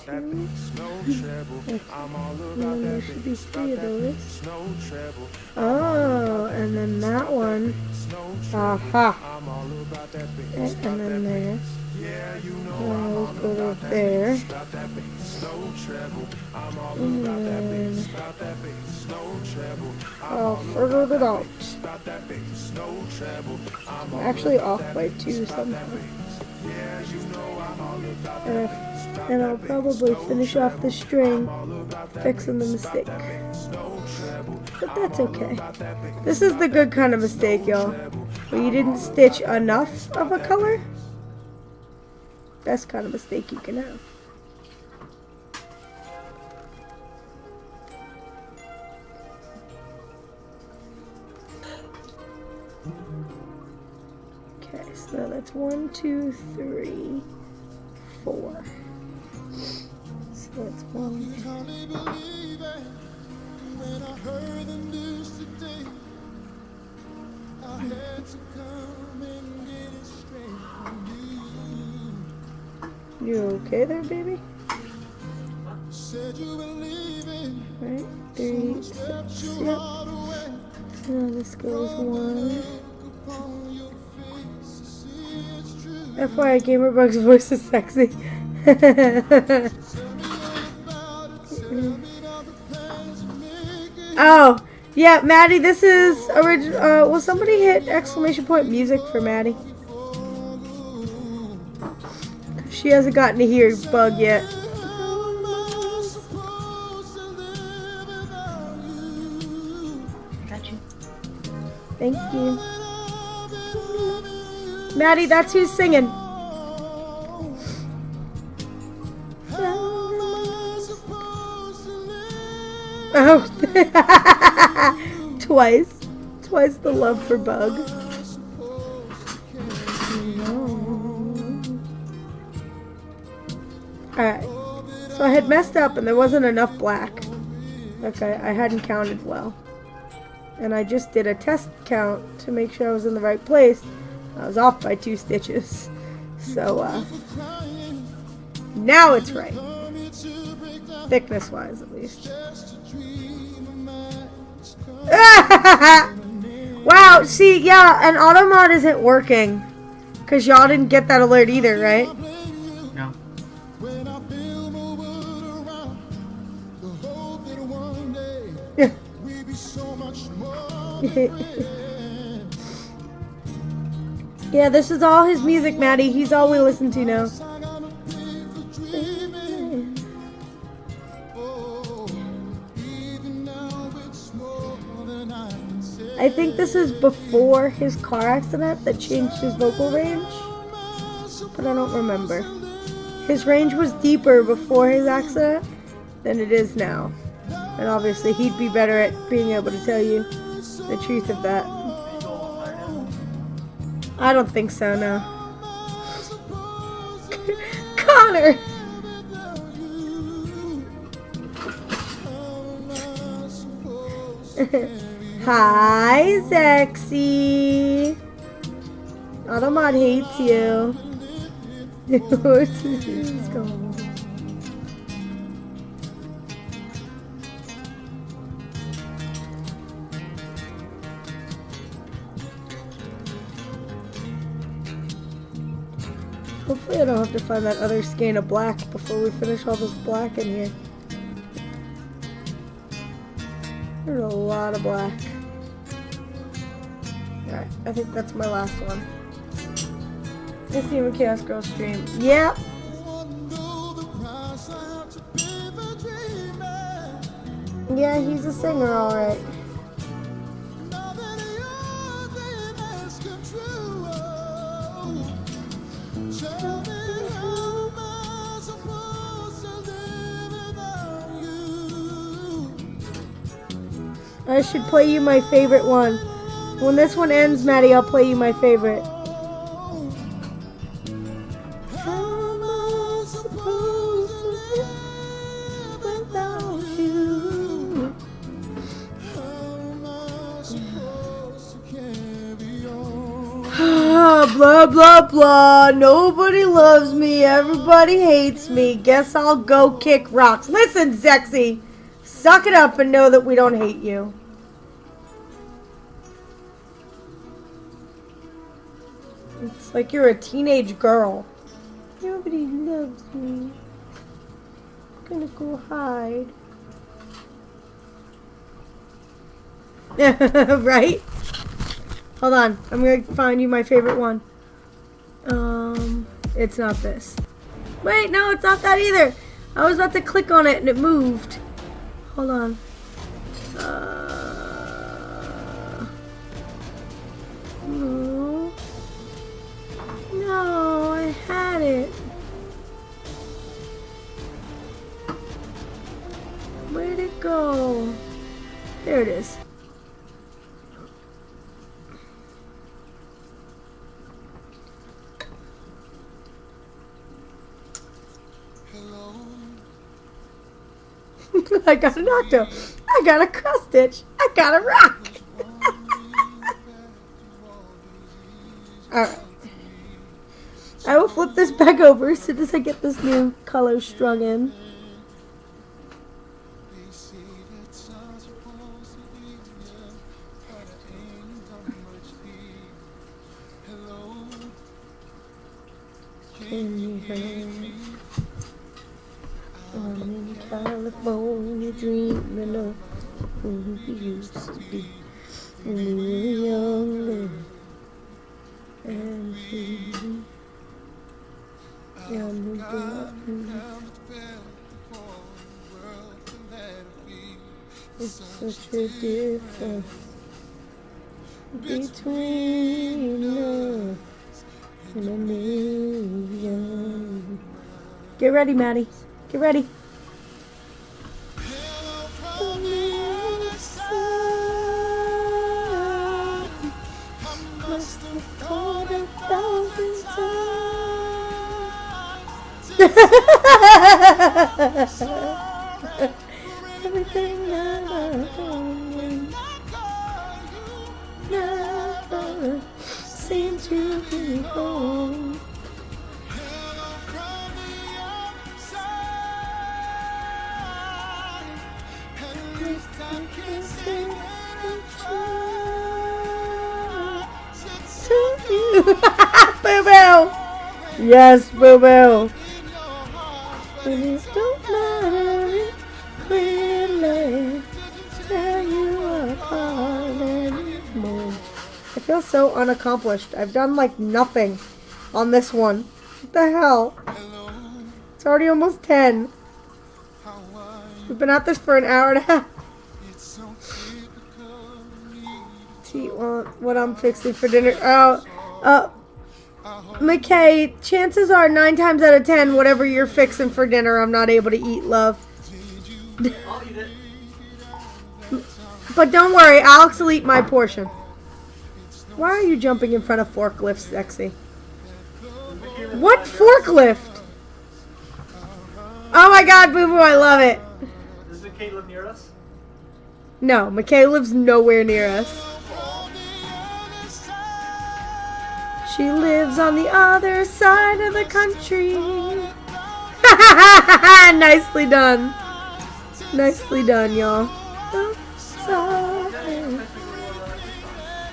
no treble. I'm all And then there should be 3 of those. no treble. Oh, and then that one. Aha. And then there. Yeah, you know Those go to there. about that bass, no treble. I'm all And about that then bass, about that bass, no treble. I'll figure it out. About that bass, no treble. I'm I'm actually off by 2 somehow. yeah, you know I'm all about And I'll probably finish off the string, fixing the mistake. But that's okay. This is the good kind of mistake, y'all. Where you didn't stitch enough of a color. Best kind of mistake you can have. Okay, so now that's 1, 2, 3, 4. So that's 1. hardly believe it when I heard the news today. I had to come and get it straight from you. You okay there, baby? Said you were leaving, Right? 3, 6. Yep. all the way. So now this goes 1. Look upon your face to see it's true. FYI, Gamerbug's voice is sexy. Tell me all about it. Tell me about the plans you make. Oh, yeah, Maddie, this is original. Will somebody hit exclamation point music for Maddie? She hasn't gotten to hear Bug yet. Got you. Thank you. Maddie, that's who's singing. Oh, twice the love for Bug. Alright, so I had messed up and there wasn't enough black. Okay, I hadn't counted well. And I just did a test count to make sure I was in the right place. I was off by 2 stitches. So, now it's right. Thickness-wise, at least. Wow, see, yeah, and Automod isn't working. Because y'all didn't get that alert either, right? No. Yeah. Yeah, this is all his music, Maddie. He's all we listen to now. I think this is before his car accident that changed his vocal range, but I don't remember. His range was deeper before his accident than it is now, and obviously he'd be better at being able to tell you the truth of that. I don't think so, no. Connor! Hi, sexy. Automod hates you. Let's go. Hopefully I don't have to find that other skein of black before we finish all this black in here. There's a lot of black. Alright, I think that's my last one. Let's see what Chaos Girl stream. Yep. Yeah, he's a singer, alright. I should play you my favorite one. When this one ends, Maddie, I'll play you my favorite. How am I supposed to live without you? How am I supposed to carry on? Blah, blah, blah. Nobody loves me. Everybody hates me. Guess I'll go kick rocks. Listen, sexy. Suck it up and know that we don't hate you. It's like you're a teenage girl. Nobody loves me. I'm gonna go hide. Right? Hold on. I'm gonna find you my favorite one. It's not this. Wait, no, it's not that either. I was about to click on it and it moved. Hold on. No. No, I had it. Where'd it go? There it is. I got an octo. I got a cross stitch. I got a rock. Alright. I will flip this back over as soon as I get this new color strung in. I'm in California dreaming of who we used to be when we were younger and free. It's such a difference between us and a million. Get ready, Maddie. Get ready. Must have called 1,000 times. Everything that I've done never seemed to be home. Boo boo! Yes, boo boo! And it don't matter if really tear you apart anymore. I feel so unaccomplished. I've done like nothing on this one. What the hell? It's already almost 10. We've been at this for an hour and a half. What I'm fixing for dinner. McKay, chances are 9 times out of 10, whatever you're fixing for dinner, I'm not able to eat, love. I'll eat it. But don't worry, Alex will eat my portion. Why are you jumping in front of forklifts, sexy? What forklift? Oh my god, Boo Boo, I love it. Does McKay live near us? No, McKay lives nowhere near us. She lives on the other side of the country. Nicely done. Nicely done, y'all.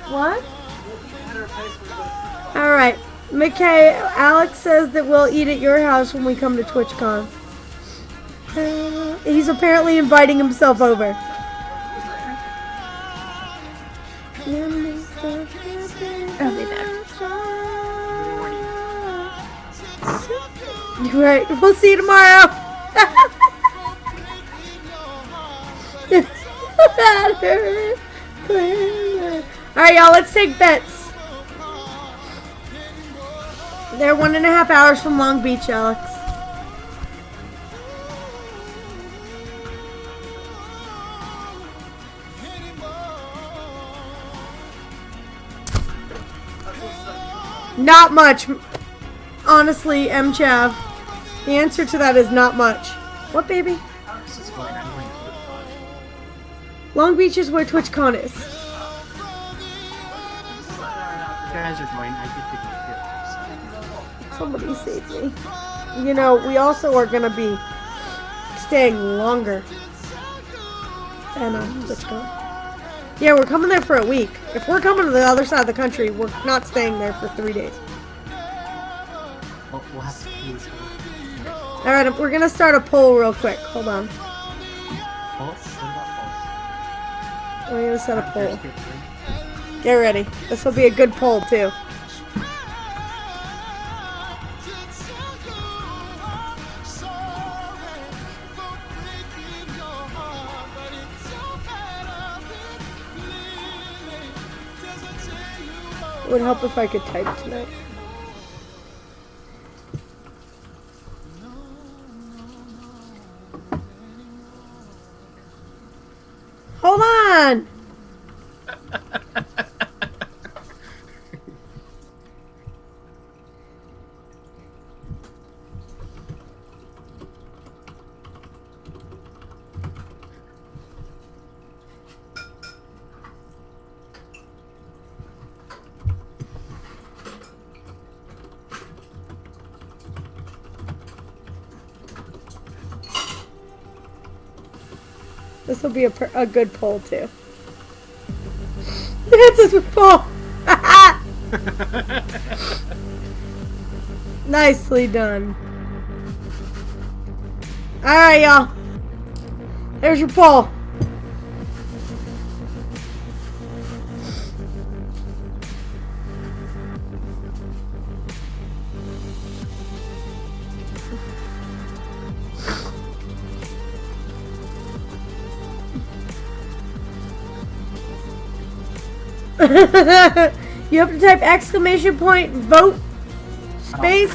What? Alright. McKay, Alex says that we'll eat at your house when we come to TwitchCon. He's apparently inviting himself over. I'll be back. Right. We'll see you tomorrow. Alright, y'all, let's take bets. They're 1.5 hours from Long Beach, Alex. Not much. Honestly, M. Chav. The answer to that is not much. What, baby? This is fine. I'm going to the pod. Long Beach is where TwitchCon is. You guys are going. I get to go. Somebody save me. You know, we also are going to be staying longer than TwitchCon. Yeah, we're coming there for a week. If we're coming to the other side of the country, we're not staying there for 3 days. We'll have to do this. Alright, we're going to start a poll real quick. Hold on. Pulse? What about pulse? We're going to set a poll. Get ready. This will be a good poll, too. It would help if I could type tonight. Hold on! This will be a good poll, too. This is a poll! Nicely done. Alright, y'all. There's your poll. You have to type exclamation point vote space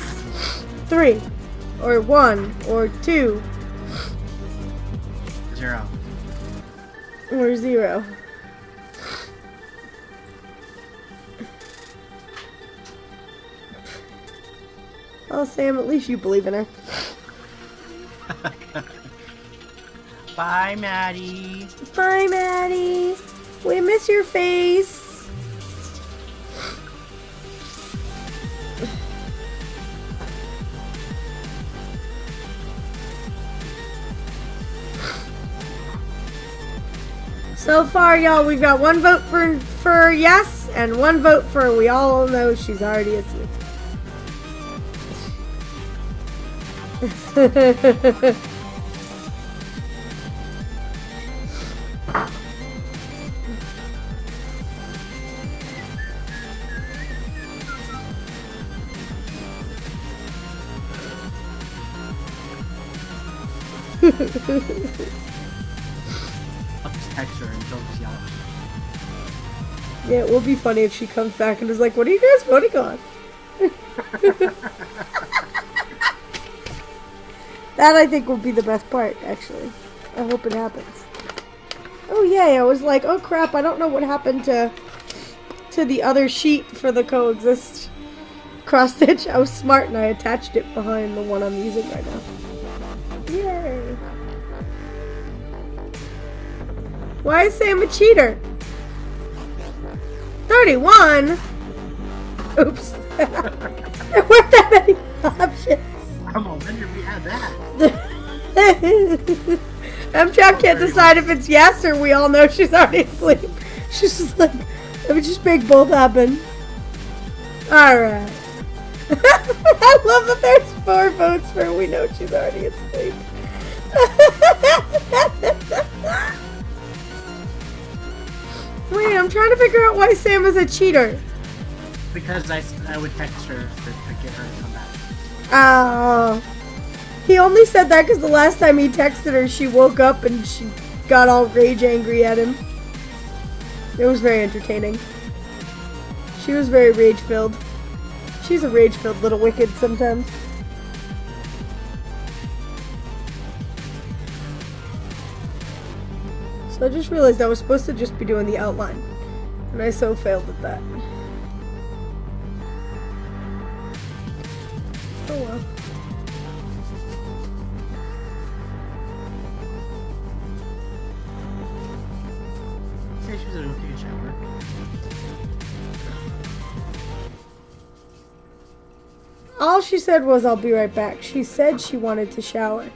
3 or 1 or 2 0 or 0. Oh, Sam, at least you believe in her. Bye, Maddie. Bye, Maddie. We miss your face. So far, y'all, we've got 1 vote for yes and 1 vote for we all know she's already asleep. I'll just text her and she'll just yell. Yeah, it will be funny if she comes back and is like, what are you guys voting on? That, I think, would be the best part, actually. I hope it happens. Oh, yay. I was like, oh, crap. I don't know what happened to the other sheet for the coexist cross-stitch. I was smart and I attached it behind the one I'm using right now. Yay. Why is Sam a cheater? 31? Oops. There weren't that many options. Come on, when did we have that? M-Trap can't decide if it's yes or we all know she's already asleep. She's just like, let me just make both happen. Alright. I love that there's 4 votes for we know she's already asleep. Wait, I'm trying to figure out why Sam is a cheater. Because I would text her to get her to come back. Oh. He only said that because the last time he texted her, she woke up and she got all rage angry at him. It was very entertaining. She was very rage-filled. She's a rage-filled little wicked sometimes. So I just realized I was supposed to just be doing the outline. And I so failed at that. Oh well. Say she was gonna go take a shower. All she said was, I'll be right back. She said she wanted to shower.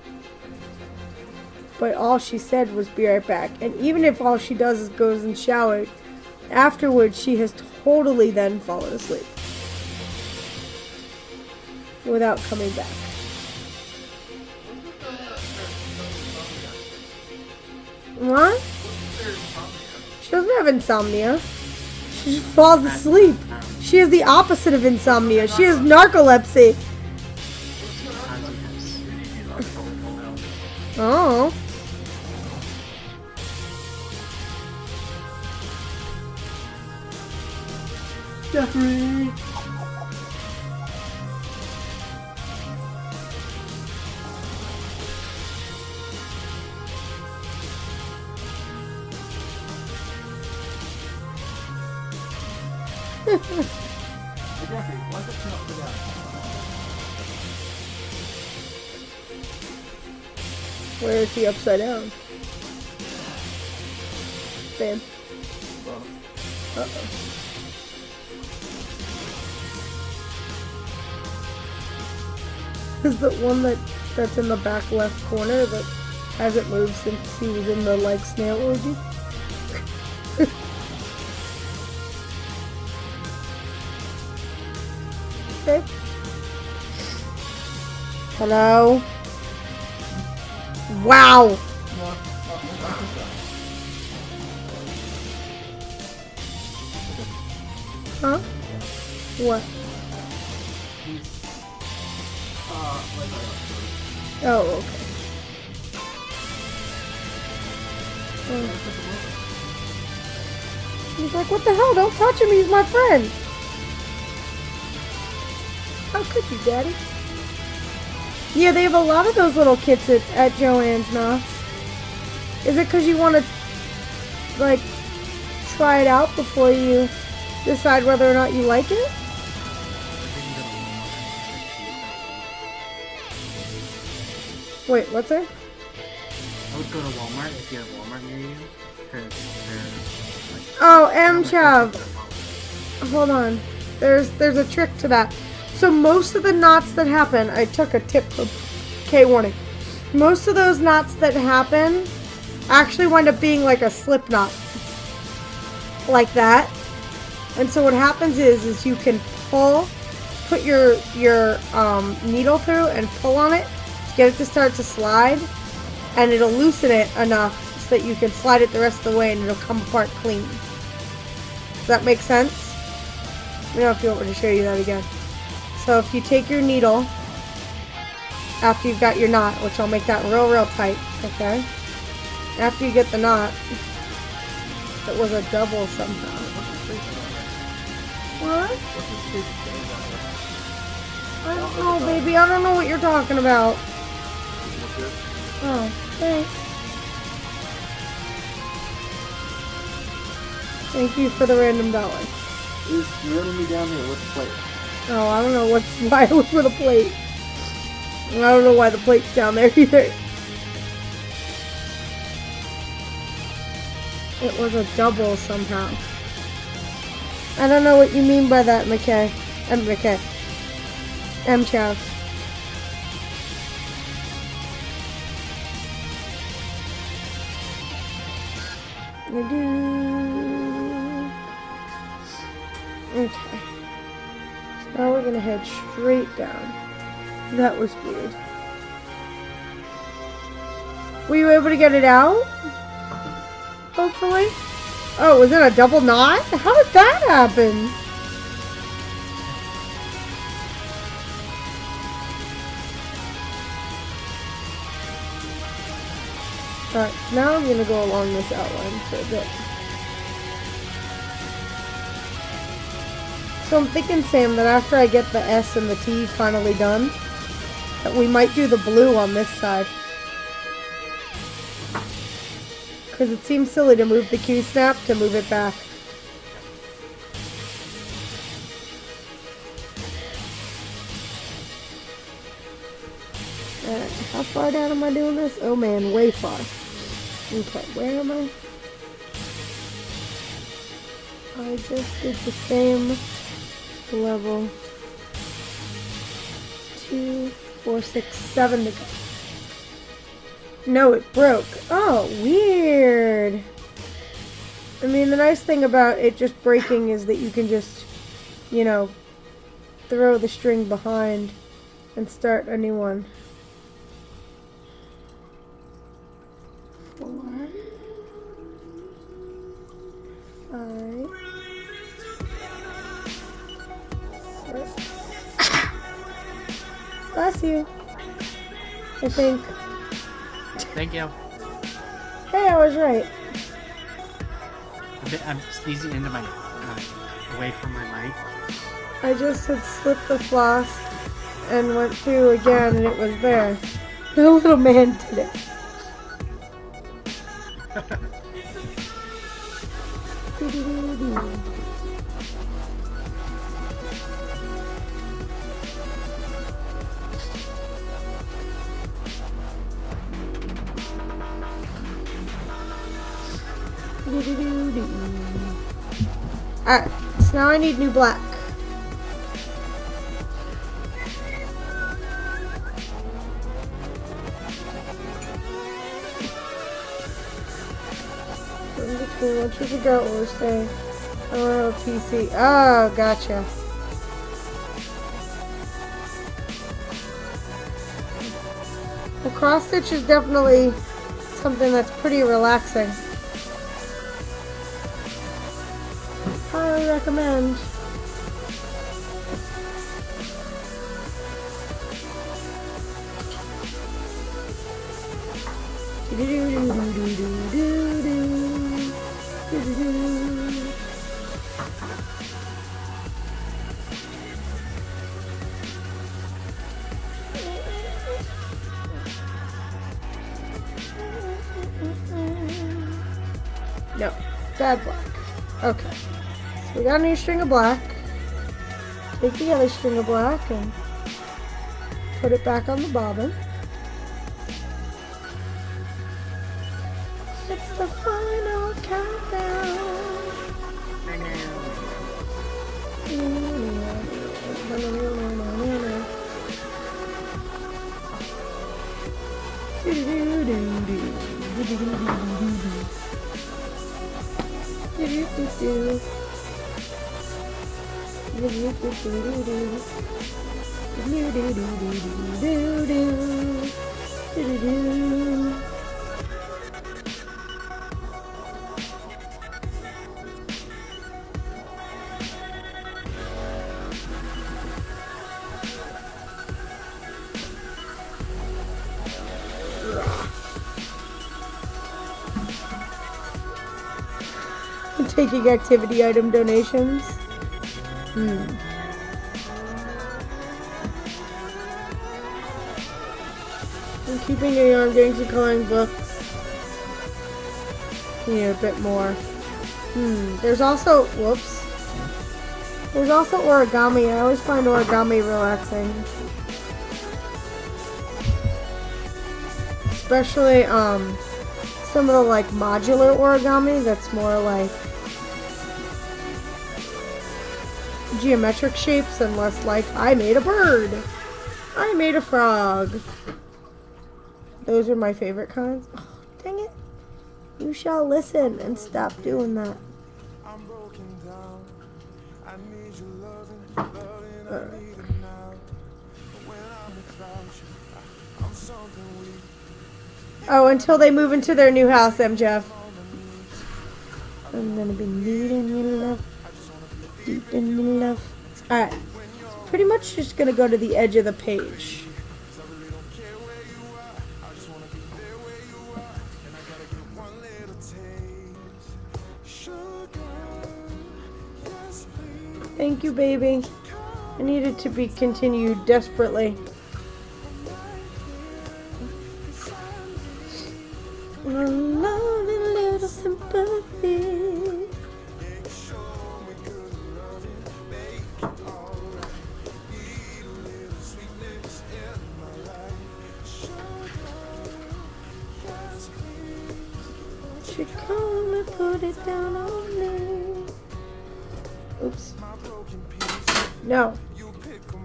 But all she said was, be right back. And even if all she does is goes and showers, afterwards she has totally then fallen asleep. Without coming back. What? She doesn't have insomnia. She just falls asleep. She has the opposite of insomnia. She has narcolepsy. Oh. Jeffrey! Hey, Jeffrey, why's it turn upside down? Where is he upside down? Bam. Uh-oh. Is the one that's in the back left corner that hasn't moved since he was in the like snail orgy? Okay. Hello? Wow! Huh? What? Oh, okay. Oh. He's like, what the hell? Don't touch him, he's my friend. How could you, Daddy? Yeah, they have a lot of those little kits at Joann's Knots. Is it because you want to, like, try it out before you decide whether or not you like it? Wait, what's that? I would go to Walmart if you have Walmart near you. Because they're like... Oh, M-Chav. Hold on. There's a trick to that. So most of the knots that happen, I took a tip from K-Warning. Most of those knots that happen actually wind up being like a slip knot. Like that. And so what happens is you can put your needle through and pull on it to get it to start to slide. And it'll loosen it enough so that you can slide it the rest of the way and it'll come apart clean. Does that make sense? Let me know if you want me to show you that again. So if you take your needle, after you've got your knot, which I'll make that real tight, okay? After you get the knot, it was a double somehow. What? I don't know, baby. I don't know what you're talking about. Oh, thanks. Thank you for the random dollar. Is running me down here with the plate. Oh, I don't know why it was with a plate. I don't know why the plate's down there either. it was a double somehow. I don't know what you mean by that, McKay. McKay. Chav. Okay. So now we're gonna head straight down. That was weird. Were you able to get it out? Hopefully. Oh, was it a double knot? How did that happen? Alright, now I'm gonna go along this outline for a bit. So I'm thinking, Sam, that after I get the S and the T finally done, that we might do the blue on this side. Because it seems silly to move the Q snap to move it back. How far down am I doing this? Oh man, way far. Okay, where am I? I just did the same level. 2, 4, 6, 7 to go. No, it broke. Oh, weird. I mean, the nice thing about it just breaking is that you can just, you know, throw the string behind and start a new one. 4, 5, 6. Bless you. I think. Thank you. Hey, I was right. I'm sneezing into my away from my mic. I just had slipped the floss and went through again, and it was there. The little man did it. Alright, so now I need new black. In between, once we figure out what we're saying. I don't have a PC. Oh, gotcha. Well, cross stitch is definitely something that's pretty relaxing. Highly recommend. No, bad black. Okay. We got a new string of black. Take the other string of black and put it back on the bobbin. It's the final countdown. Taking activity item donations. I'm keeping your yarn, getting some coloring books. You need a bit more. There's also, whoops. There's also origami. I always find origami relaxing. Especially, some of the like modular origami that's more like geometric shapes and less like I made a bird, I made a frog. Those are my favorite kinds. Oh, dang it. You shall listen and stop doing that. Oh, until they move into their new house, Jeff. I'm gonna be needing your love, deep in your love. Alright, so pretty much just gonna go to the edge of the page. Thank you, baby. I need it to be continued desperately. Love and little sympathy. She come and put it down on me. Oops. No.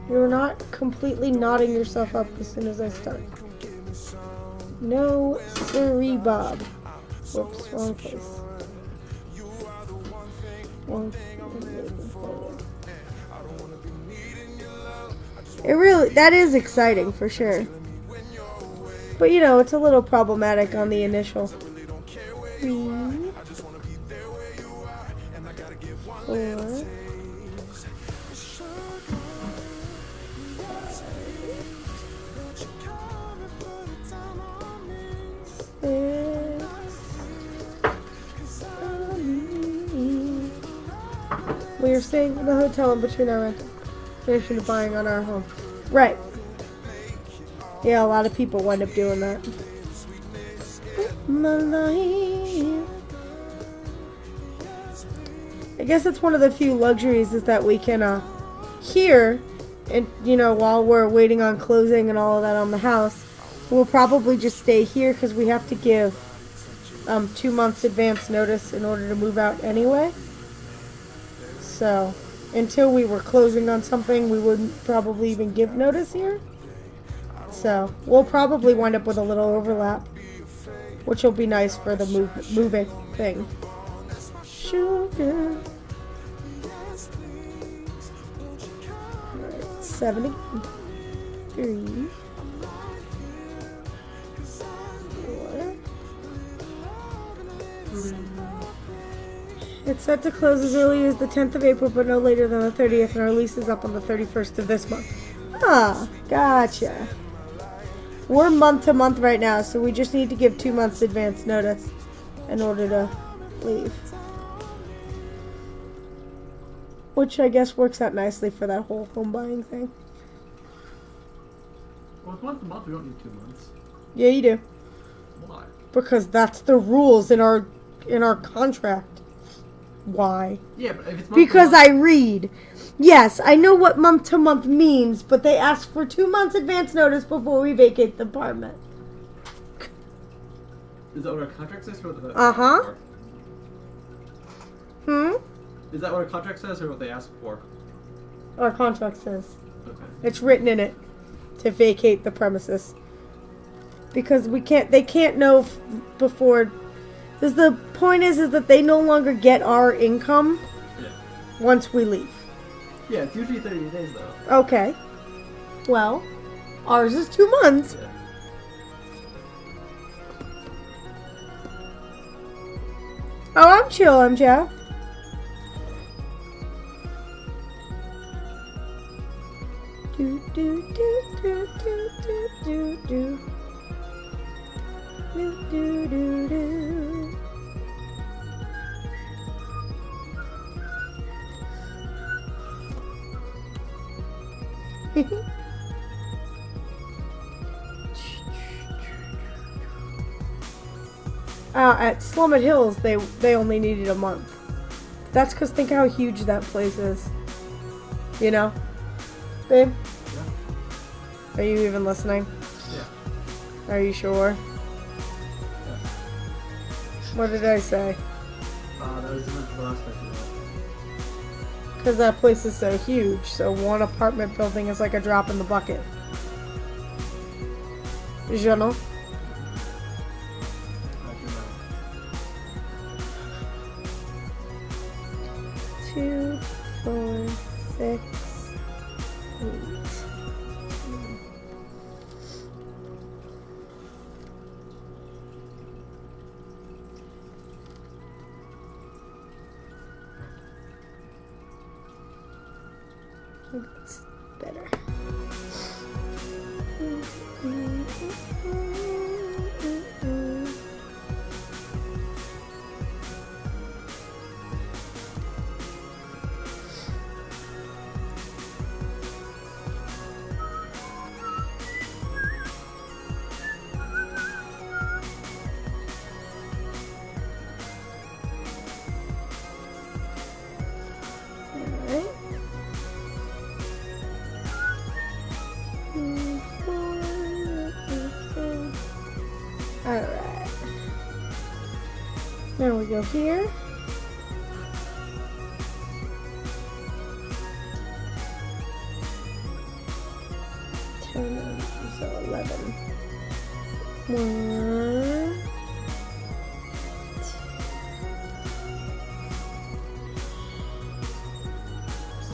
You're not completely knotting yourself up as soon as I start. No, siree, Bob. Whoops, wrong place. It really, that is exciting for sure. But you know, it's a little problematic on the initial. 3, 4. We are staying in the hotel in between our rental, finishing buying on our home. Right. Yeah, a lot of people wind up doing that. My life. I guess it's one of the few luxuries is that we can hear, and you know, while we're waiting on closing and all of that on the house, we'll probably just stay here because we have to give 2 months advance notice in order to move out anyway. So until we were closing on something, we wouldn't probably even give notice here. So we'll probably wind up with a little overlap, which will be nice for the moving thing. Sugar. Alright, 73. 4. It's set to close as early as the 10th of April, but no later than the 30th, and our lease is up on the 31st of this month. Ah, gotcha. We're month to month right now, so we just need to give 2 months advance notice in order to leave. Which I guess works out nicely for that whole home buying thing. Well, it's month to month, we don't need 2 months. Yeah, you do. Why? Because that's the rules in our contract. Why? Yeah, but if it's month Because to month, I read. Yes, I know what month to month means, but they ask for 2 months advance notice before we vacate the apartment. Is that what our contract says? Or what Uh-huh. Is that what our contract says or what they ask for? Our contract says. Okay. It's written in it to vacate the premises. Because they can't know before. Because the point is that they no longer get our income once we leave. Yeah, it's usually 30 days though. Okay. Well, ours is 2 months. Yeah. Oh, I'm chill, I'm Jeff. Do do do do do do do do do do do do. At Slummit Hills, they only needed a month. That's because think how huge that place is. You know? Babe? Yeah. Are you even listening? Yeah. Are you sure? Yeah. What did I say? There was much prospect of Because that place is so huge, so one apartment building is like a drop in the bucket. Je know. that. 2, 4, 6, 8. That's better. Alright. Now we go here. So 11. 1.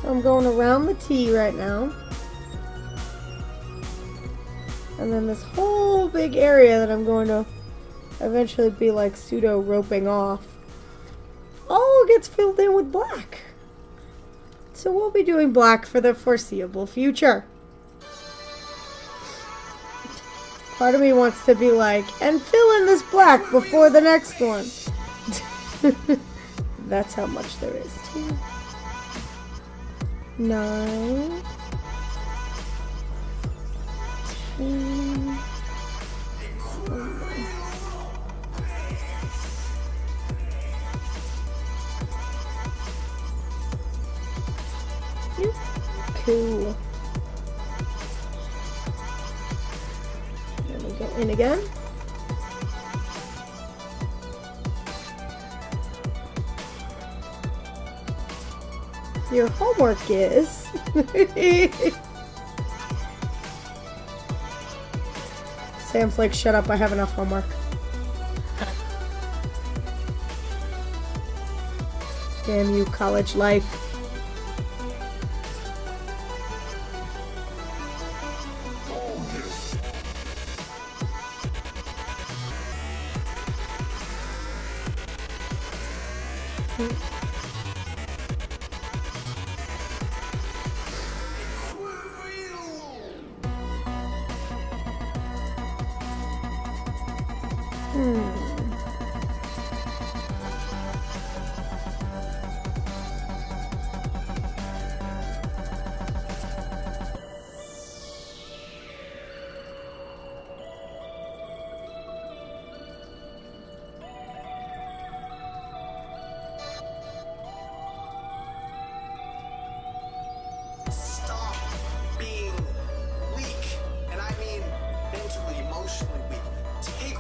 So I'm going around the T right now. And then this whole big area that I'm going to eventually be like pseudo roping off all gets filled in with black. So we'll be doing black for the foreseeable future. Part of me wants to be like, and fill in this black before the next one. That's how much there is too. 9. 10. Cool. Then we go in again. Your homework is Sam's like, shut up, I have enough homework. Damn you, college life.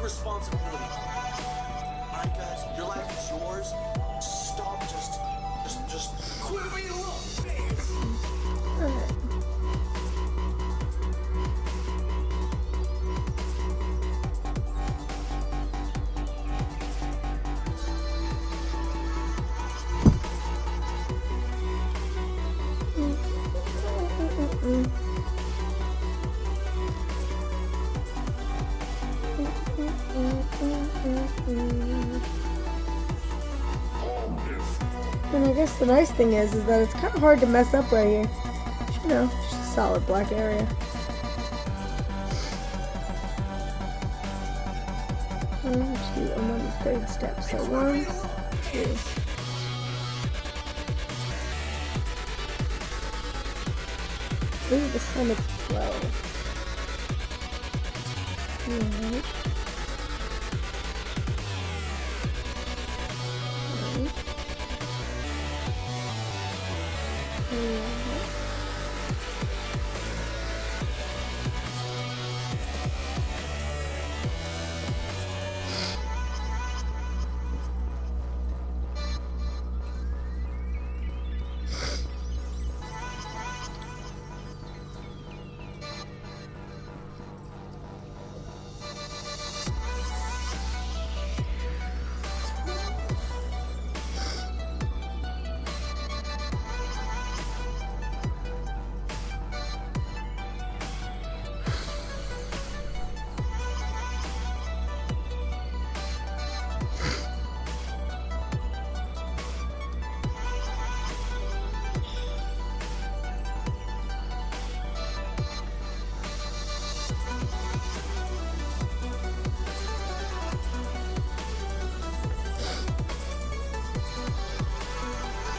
Responsibility. Alright guys, your life is yours. Stop just quit being alone. And I guess the nice thing is that it's kind of hard to mess up right here. You know, just a solid black area. One, two, I'm on the third step. So 1, 2. Ooh, this time it's 12. Alright.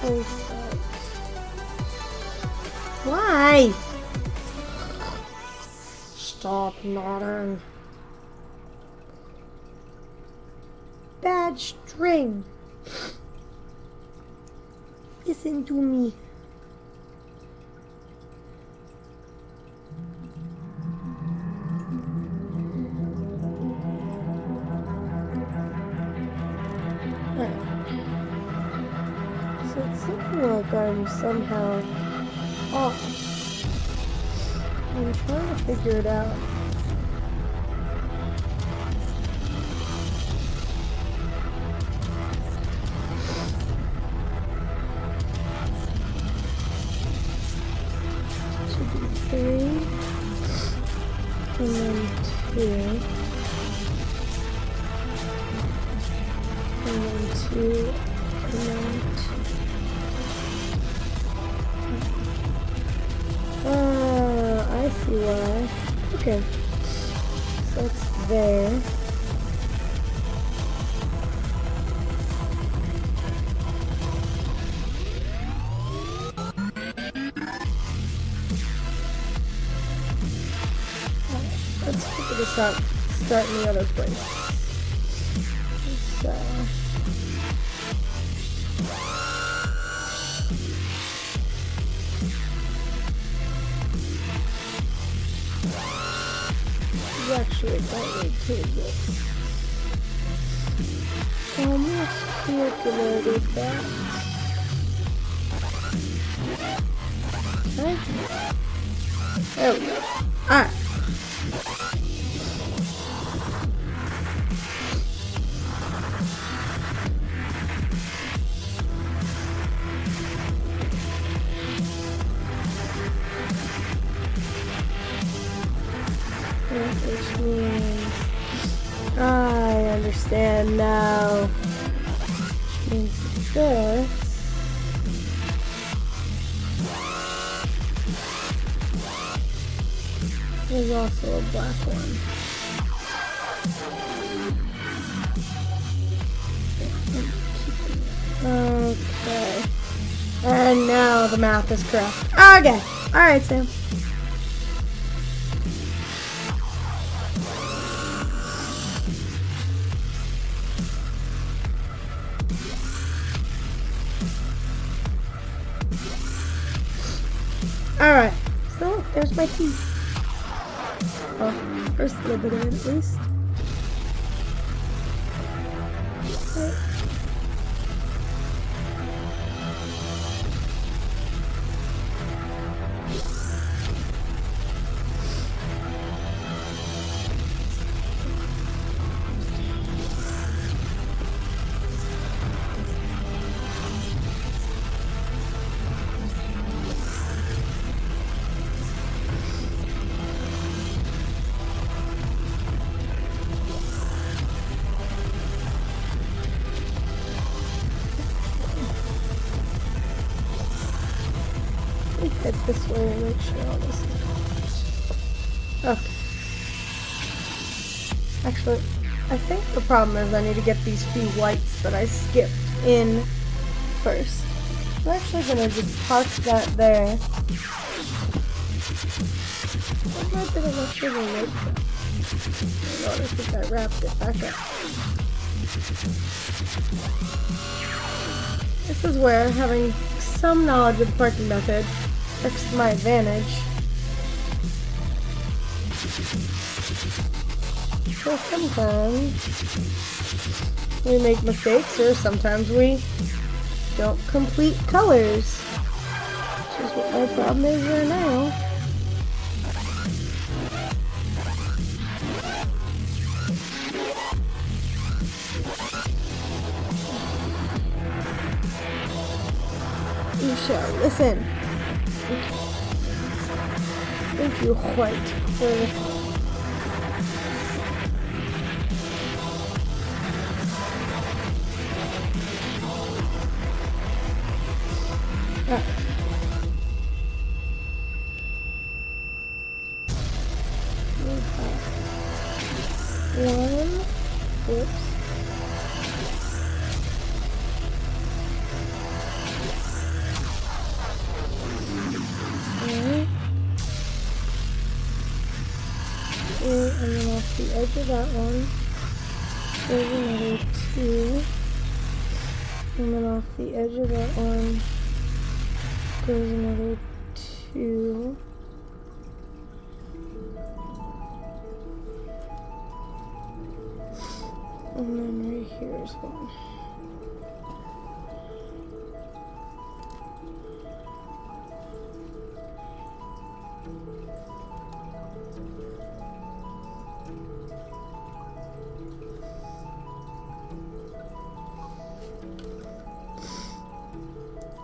so sad. Why? Stop nodding. Bad string. Listen to me. So it's looking like I'm somehow off. I'm trying to figure it out. Should be 3, and then 2, and then 2, and then 2. I see why. Okay. So it's there. Let's figure this out. Start in the other place. So. Actually, it might need to exist. Almost calculated that. Okay. There we go. Alright. Which means I understand now. Which means this is also a black one. Okay. And now the math is correct. Okay. Alright, Sam. Alright, so there's my tea. Well, first a little bit of it at least. Okay. Head this way and make sure all this is correct. Okay. Actually, I think the problem is I need to get these few whites that I skipped in first. I'm actually going to just park that there. What might be the left of the right? Oh God, I think I wrapped it back up. This is where having some knowledge of the parking method works to my advantage. So sometimes we make mistakes, or sometimes we don't complete colors, which is what my problem is right now. You shall listen. Thank you, White, for listening. One, oops. the edge of that one goes another 2. And then off the edge of that one goes another 2. And then right here is 1.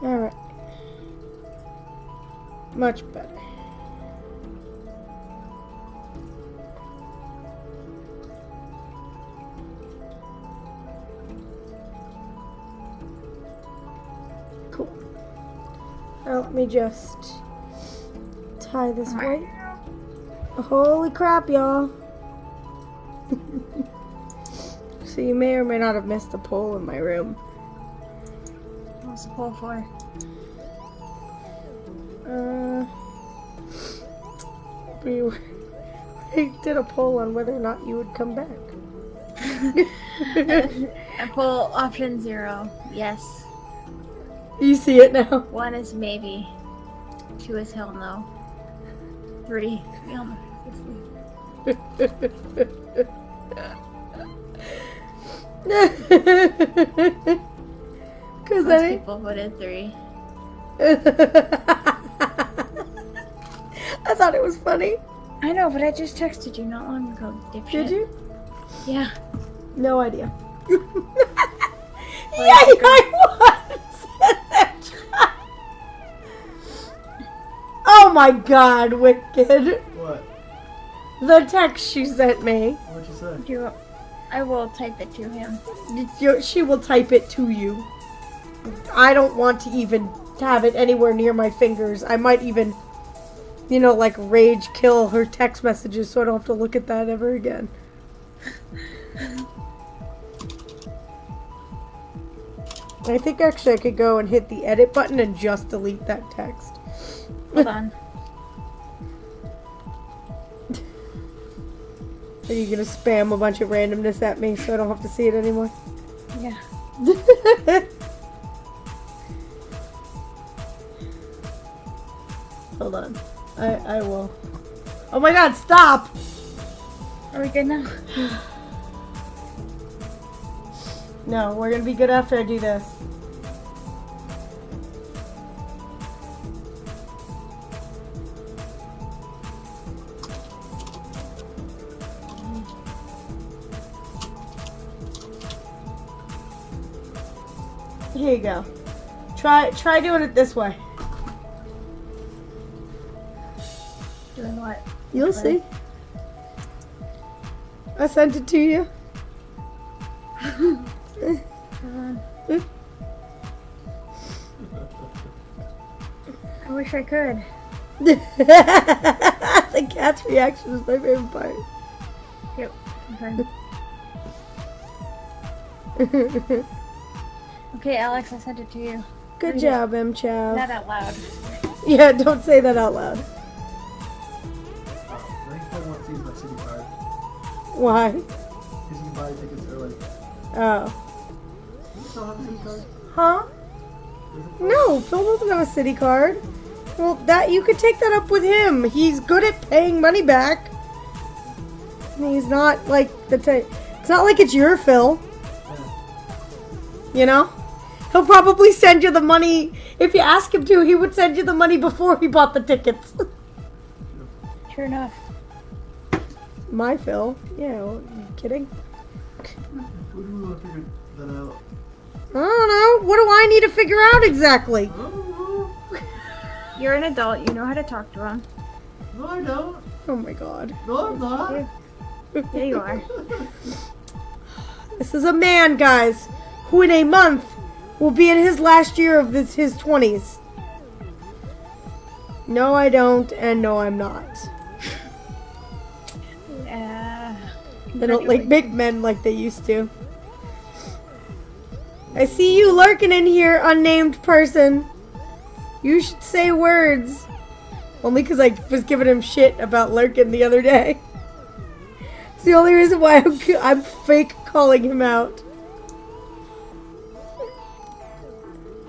Alright. Much better. Cool. Now let me just tie this white. Holy crap, y'all. So you may or may not have missed a pole in my room. What's the pole for? I did a poll on whether or not you would come back. A poll option 0. Yes. You see it now. 1 is maybe. 2 is hell no. 3. Hell no. Because Most people voted 3. I thought it was funny. I know, but I just texted you not long ago, dipshit. Did you? Yeah. No idea. Yeah, I was. Oh my god, Wicked. What? The text she sent me. What'd you say? I will type it to him. She will type it to you. I don't want to even have it anywhere near my fingers. I might even, like rage kill her text messages so I don't have to look at that ever again. I think actually I could go and hit the edit button and just delete that text. Hold on. Are you gonna spam a bunch of randomness at me so I don't have to see it anymore? Yeah. Hold on. I will. Oh my god, stop! Are we good now? No, we're gonna be good after I do this. Here you go. Try doing it this way. Doing what? You'll see. I sent it to you. I wish I could. The cat's reaction is my favorite part. Yep. Okay, Alex, I sent it to you. Good job, M-Chow. Not out loud. Yeah, don't say that out loud. Rank wants to use my city card. Why? Because you can buy tickets early. Oh. You still have a city card? Huh? No, Phil doesn't have a city card. Well, that you could take that up with him. He's good at paying money back. He's not like it's not like it's your Phil. You know? He'll probably send you the money. If you ask him to, he would send you the money before he bought the tickets. Sure enough. My Phil. Yeah, well, you kidding? What do we want to figure that out? I don't know. What do I need to figure out exactly? I don't know. You're an adult. You know how to talk to him. No, I don't. Oh my god. No, I'm not. Yeah, you are. This is a man, guys, who in a month will be in his last year of his 20s. No, I don't, and no, I'm not. They don't like big men like they used to. I see you lurking in here, unnamed person. You should say words. Only because I was giving him shit about lurking the other day. It's the only reason why I'm fake calling him out.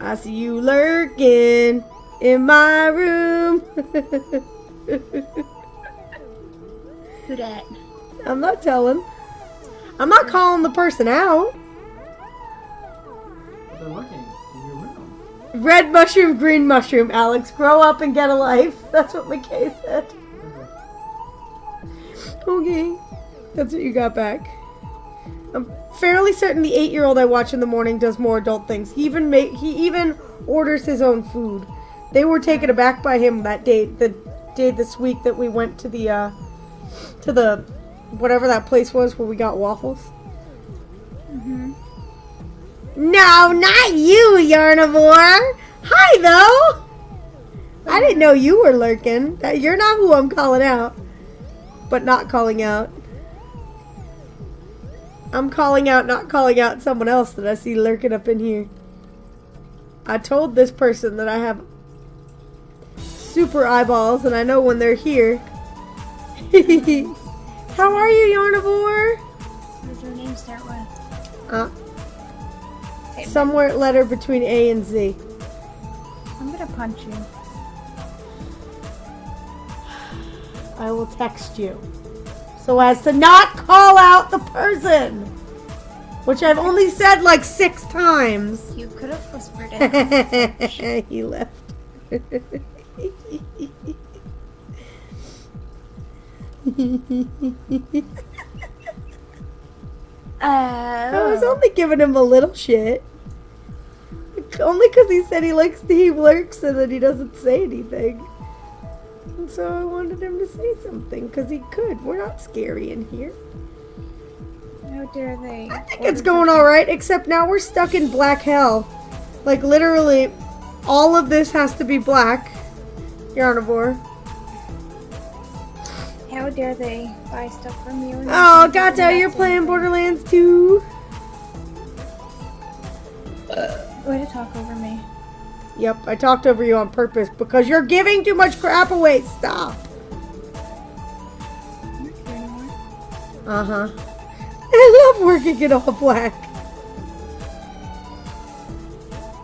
I see you lurking in my room. Who dat? I'm not telling. I'm not calling the person out. But they're looking in your room. Red mushroom, green mushroom, Alex. Grow up and get a life. That's what McKay said. Okay. That's what you got back. I'm fairly certain the 8-year-old I watch in the morning does more adult things. He even orders his own food. They were taken aback by him that day, the day this week that we went to the whatever that place was where we got waffles. Mm-hmm. No, not you, Yarnivore. Hi, though. I didn't know you were lurking. You're not who I'm calling out. But not calling out. I'm calling out, not calling out someone else that I see lurking up in here. I told this person that I have super eyeballs and I know when they're here. How are you, Yarnivore? What does your name start with? Somewhere letter between A and Z. I'm gonna punch you. I will text you. So as to not call out the person. Which I've only said like 6 times. You could have whispered it. He left. I was only giving him a little shit. Only because he said he lurks and then he doesn't say anything. And so I wanted him to say something because he could. We're not scary in here. How dare they? I think it's going alright, except now we're stuck in black hell. Like literally, all of this has to be black. Yarnivore. How dare they buy stuff from you? Oh, Gato, you're playing Borderlands 2. Way to talk over me. Yep, I talked over you on purpose because you're giving too much crap away. Stop. I'm not here anymore. Uh-huh. I love working it all black.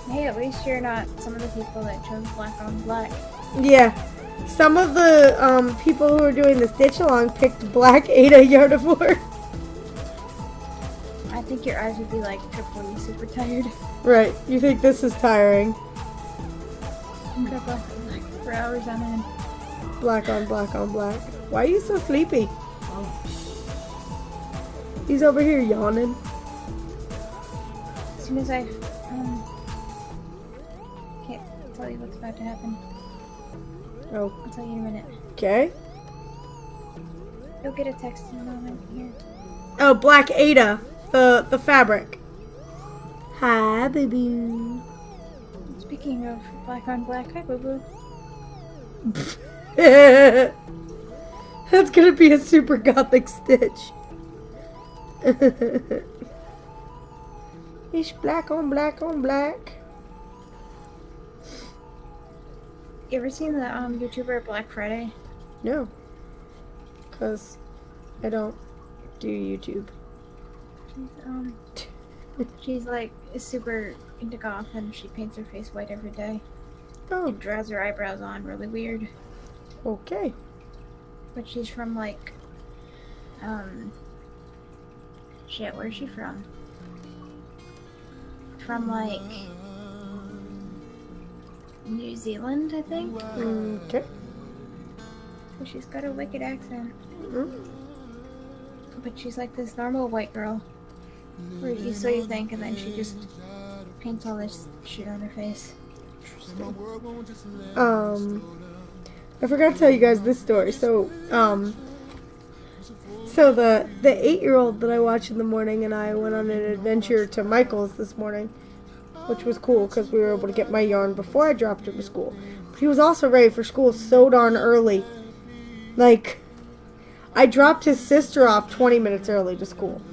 Hey, at least you're not some of the people that chose black on black. Yeah. Some of the people who are doing the stitch along picked black Ada Yarnivore. I think your eyes would be like triply super tired. Right. You think this is tiring. I'm gonna black on black for hours on end. Black on black on black. Why are you so sleepy? Oh, He's over here yawning. As soon as I can't tell you what's about to happen. Oh, I'll tell you in a minute. okay. You'll get a text in a moment here. Oh, black Ada. The fabric. Hi, baby. Speaking of black on black, hi boo boo. That's gonna be a super gothic stitch. It's black on black on black. You ever seen the YouTuber Black Friday? No. Because I don't do YouTube. She's like super into goth and she paints her face white every day. Oh, And draws her eyebrows on really weird. okay. But she's from like shit, where's she from? From like New Zealand, I think. Okay. So she's got a wicked accent. Mm. But she's like this normal white girl. Where you so you think, and then she just paints all this shit on her face. I forgot to tell you guys this story. So the 8-year-old that I watch in the morning and I went on an adventure to Michael's this morning, which was cool because we were able to get my yarn before I dropped him to school. But he was also ready for school so darn early. Like, I dropped his sister off 20 minutes early to school.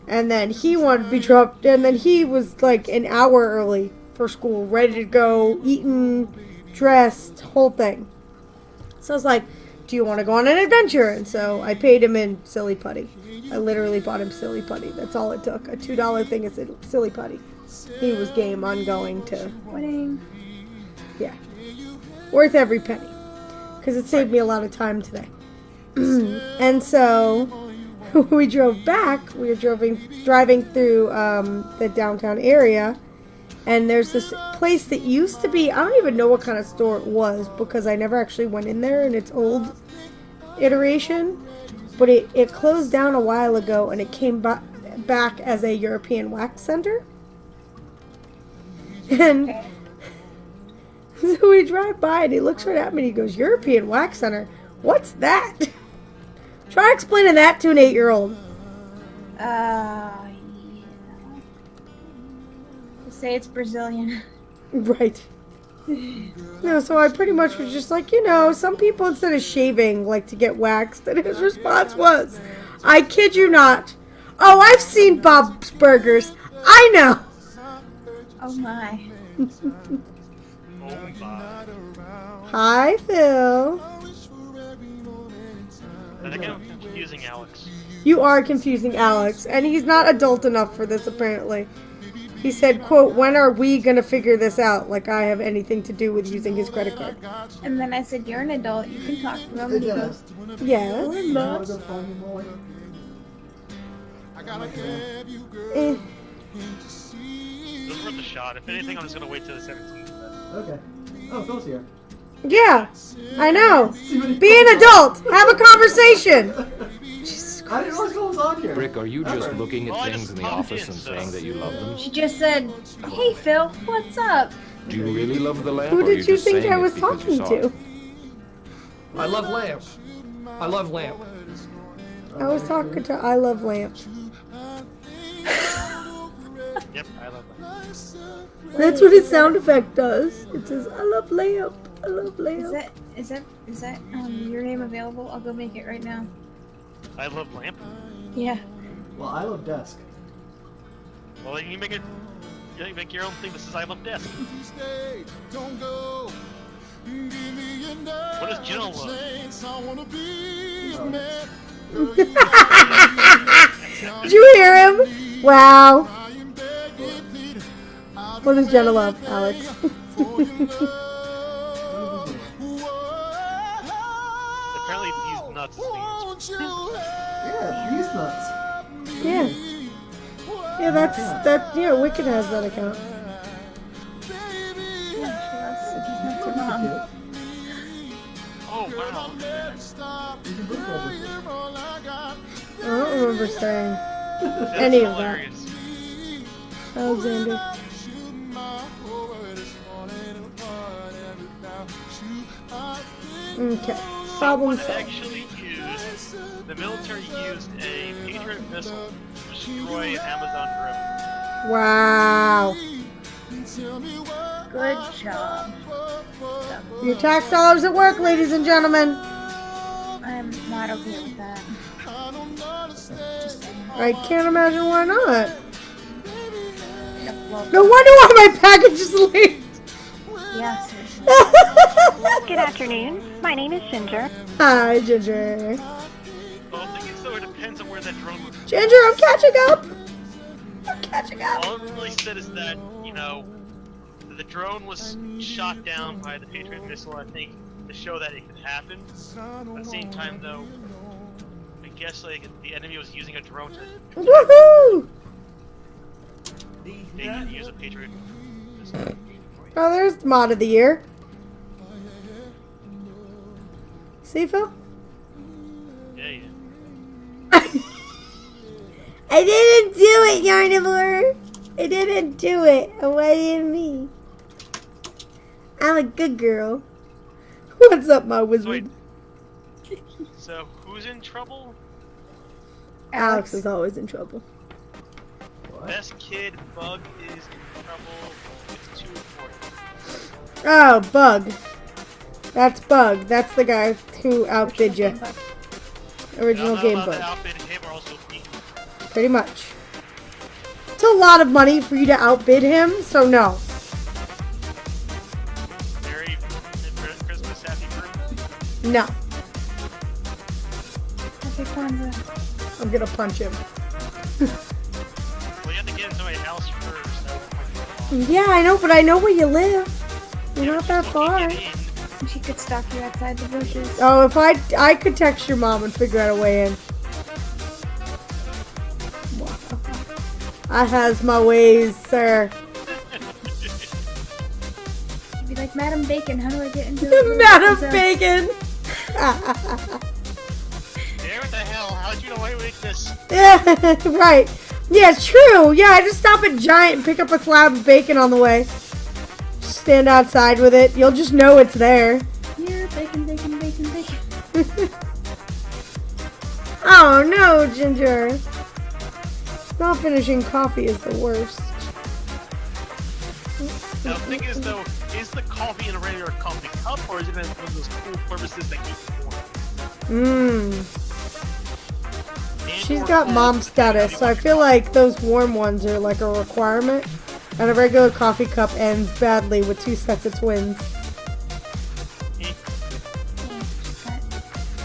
And then he wanted to be dropped, and then he was like an hour early for school, ready to go, eaten, dressed, whole thing. So I was like, do you want to go on an adventure? And so I paid him in silly putty. I literally bought him silly putty. That's all it took. A $2 thing is silly putty. He was game on going to. Winning. Yeah. Worth every penny. Because it saved me a lot of time today. And so when we drove back, we were driving through the downtown area. And there's this place that used to be, I don't even know what kind of store it was because I never actually went in there in its old iteration. But it closed down a while ago and it came back as a European wax center. And so we drive by and he looks right at me and he goes, European wax center? What's that? Try explaining that to an 8-year-old. Yeah. Say it's Brazilian. Right. No, so I pretty much was just like, some people instead of shaving like to get waxed. And his response was, I kid you not. Oh, I've seen Bob's Burgers. I know. Oh my. Hi, Phil. I think I'm confusing Alex. You are confusing Alex, and he's not adult enough for this, apparently. He said, quote, when are we going to figure this out? Like I have anything to do with using his credit card. And then I said, you're an adult. You can talk to him. And he goes, yes. It was worth a shot. If anything, I'm just going to wait till the 17th. Okay. Oh, Phil's here. Yeah, I know. Be an adult. Have a conversation. I didn't realize Phil was on here. Rick, are you just looking Well, I at things just in the popped office in, and so- saying that you love them? she just said, hey Phil, what's up? Do you really love the lamp? Who or are did you just think saying I it was because you talking saw to? it? I love lamp. I love lamp. I was talking to I Love Lamp. Yep, I love that. That's what his sound effect does. It says, I love Lamp. I love Lamp. Is that your name available? I'll go make it right now. I love lamp. Yeah. Well, I love desk. Well, then you make it. You make your own thing. This is I love desk. What does Jill love? Did you hear him? Wow. What does Jenna love, Alex? Apparently, these nuts is the answer. Yeah, these nuts. Yeah. Yeah, Wicked has that account. Oh, wow. You can move over. I don't remember saying That's any of that. hilarious. Alexander. Okay. Problem Someone solved. actually used. The military used a Patriot missile to destroy an Amazon drone. Wow. Good job. Your tax dollars at work, ladies and gentlemen. I'm not okay with that. Just saying. I can't imagine why not. Yep, well, No wonder why my package is late. yeah, seriously. Good afternoon. My name is Ginger. Hi, Ginger. Well, the thing is, though, it depends on where that drone was. Ginger, I'm catching up. I'm catching up. All it really said is that, the drone was shot down by the Patriot missile, I think, to show that it could happen. At the same time, though, I guess the enemy was using a drone to Woohoo! they didn't use a Patriot missile. Oh, there's mod of the year. See, Phil? Yeah. I didn't do it, Yarnivore. I didn't do it. Why didn't me? I'm a good girl. What's up, my wizard? Wait. So, who's in trouble? Alex is always in trouble. Best kid, Bug is in trouble. It's 240. Oh, Bug. That's Bug. That's the guy who outbid you. Original Game Boy. Boy. Outbid him or also me. Pretty much. It's a lot of money for you to outbid him, so no. Merry Christmas, happy birthday. No. Happy Kwanzaa. I'm gonna punch him. Well, you have to get into my house first. Yeah, I know, but I know where you live. You're not that far. She could stalk you outside the bushes. Oh, if I could text your mom and figure out a way in. Wow. I has my ways, sir. She'd be like, Madam Bacon, how do I get into the Madam Bacon! Yeah, what the hell? How'd you know I would make this? Yeah, right. Yeah, it's true. Yeah, I just stop at Giant and pick up a slab of bacon on the way. Stand outside with it. You'll just know it's there. Here, bacon, bacon, bacon, bacon. Oh no, Ginger. Not finishing coffee is the worst. Now, the thing is, though, is the coffee in a regular coffee cup, or is it in one of those cool purposes that keep it warm? She's got mom status, so I feel like those warm ones are like a requirement. And a regular coffee cup ends badly with 2 sets of twins.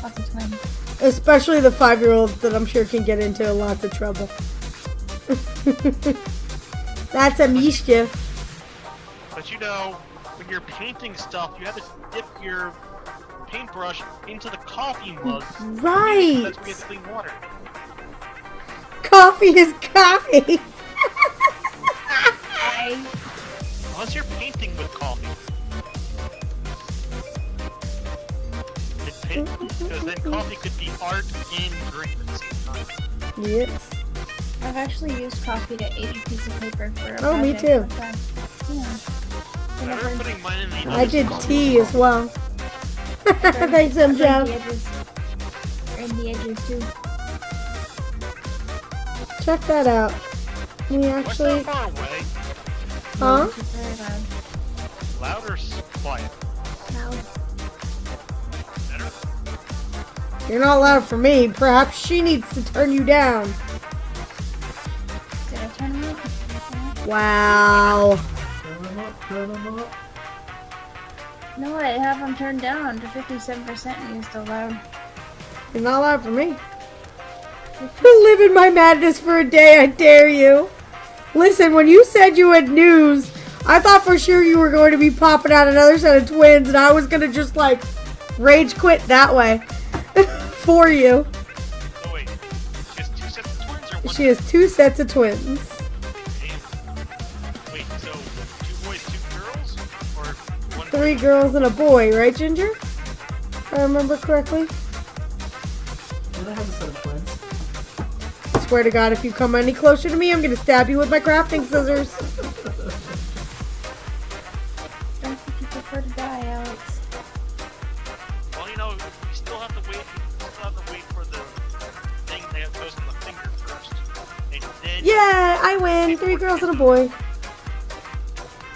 Lots of twins. Especially the 5-year-olds that I'm sure can get into lots of trouble. That's a mischief. But you know, when you're painting stuff, you have to dip your paintbrush into the coffee mug. Right. That's where you have to clean water. Coffee is coffee. Unless you're painting with coffee. Because then coffee could be art and drink at the same time. Yes. I've actually used coffee to age a piece of paper for a Oh, me project too. one time. Yeah. Whenever I'm putting mine in the I did tea as well. Thanks, In MJ. the edges. Or in the edges too. Check that out. We What's actually... that far away? Huh? Very loud. Loud or quiet? Loud. Better? You're not loud for me. Perhaps she needs to turn you down. Did I turn them up? Wow. Turn them up, turn them up. No, I have them turned down to 57% and you're still loud. You're not loud for me. Live in my madness for a day, I dare you. Listen, when you said you had news, I thought for sure you were going to be popping out another set of twins, and I was going to just, like, rage quit that way. For you. Oh wait, she has 2 sets of twins or one? She has 2 sets of twins. Wait, so 2 boys, 2 girls? Or 1 3 girls and a boy, right, Ginger? If I remember correctly. And I have a set of twins. I swear to God, if you come any closer to me, I'm going to stab you with my crafting scissors. Don't think you prefer to die, Alex. Well, you know, we still have to wait. For the thing that goes in the finger first. And then Yeah, I win. 3 girls and a boy.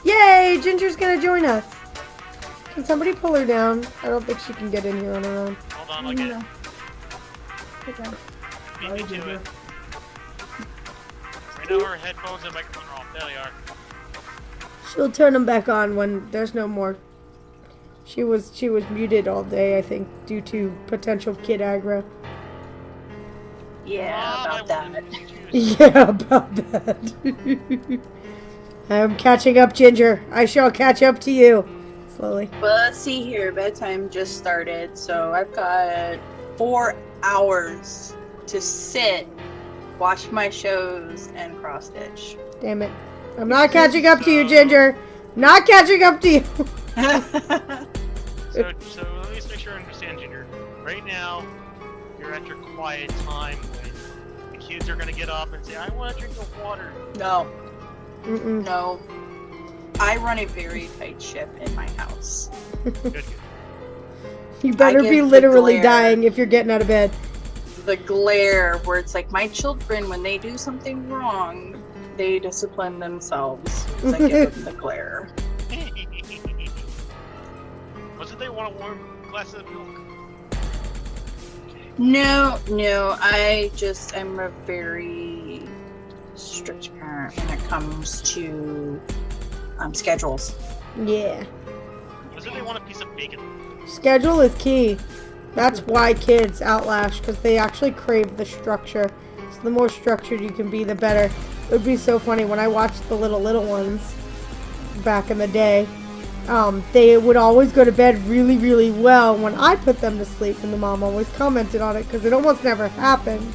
Yay, Ginger's going to join us. Can somebody pull her down? I don't think she can get in here on her own. hold on, I'll get it. Good job. Beat me to it. I know her headphones and microphone are off. There they are. She'll turn them back on when there's no more. She was muted all day, I think, due to potential kid aggro. Yeah, about that. Yeah, about that. I'm catching up, Ginger. I shall catch up to you. Slowly. Well, let's see here. Bedtime just started, so I've got 4 hours to sit, watch my shows, and cross stitch. Damn it. I'm not catching up to you, Ginger. Not catching up to you. So let me just make sure I understand, Ginger. Right now, you're at your quiet time when the kids are gonna get up and say, "I want to drink the water." No. Mm-mm. No. I run a very tight ship in my house. Good. You better I be get the literally glare. dying if you're getting out of bed. The glare, where it's like my children, when they do something wrong, they discipline themselves. I give them the glare. Wasn't they want a warm glass of milk? No, I'm a very strict parent when it comes to schedules. Yeah. Wasn't they want a piece of bacon? Schedule is key. That's why kids outlash, because they actually crave the structure. So the more structured you can be, the better. It would be so funny when I watched the little ones back in the day. They would always go to bed really, really well when I put them to sleep, and the mom always commented on it because it almost never happened.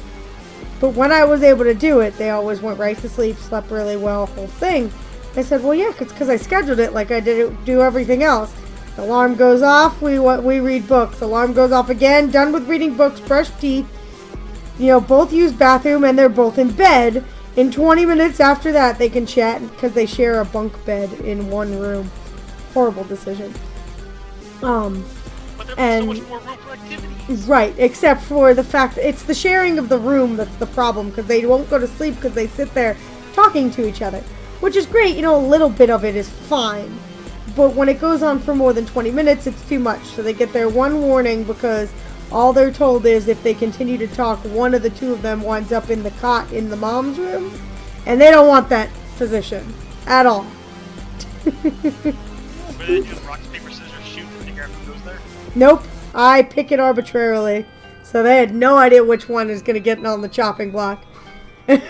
But when I was able to do it, they always went right to sleep, slept really well, whole thing. I said, well, yeah, it's because I scheduled it like I do everything else. The alarm goes off, we read books. Alarm goes off again, done with reading books, brush teeth. You know, both use bathroom, and they're both in bed. In 20 minutes after that, they can chat because they share a bunk bed in one room. Horrible decision. But there's so much more room for activities. Right, except for the fact that it's the sharing of the room that's the problem, because they won't go to sleep because they sit there talking to each other, which is great. You know, a little bit of it is fine, but when it goes on for more than 20 minutes, it's too much. So they get their one warning because all they're told is if they continue to talk, one of the two of them winds up in the cot in the mom's room, and they don't want that position at all. Were they doing rock, paper, scissors, shoot to figure out who goes there? Nope, I pick it arbitrarily, so they had no idea which one is going to get on the chopping block. It's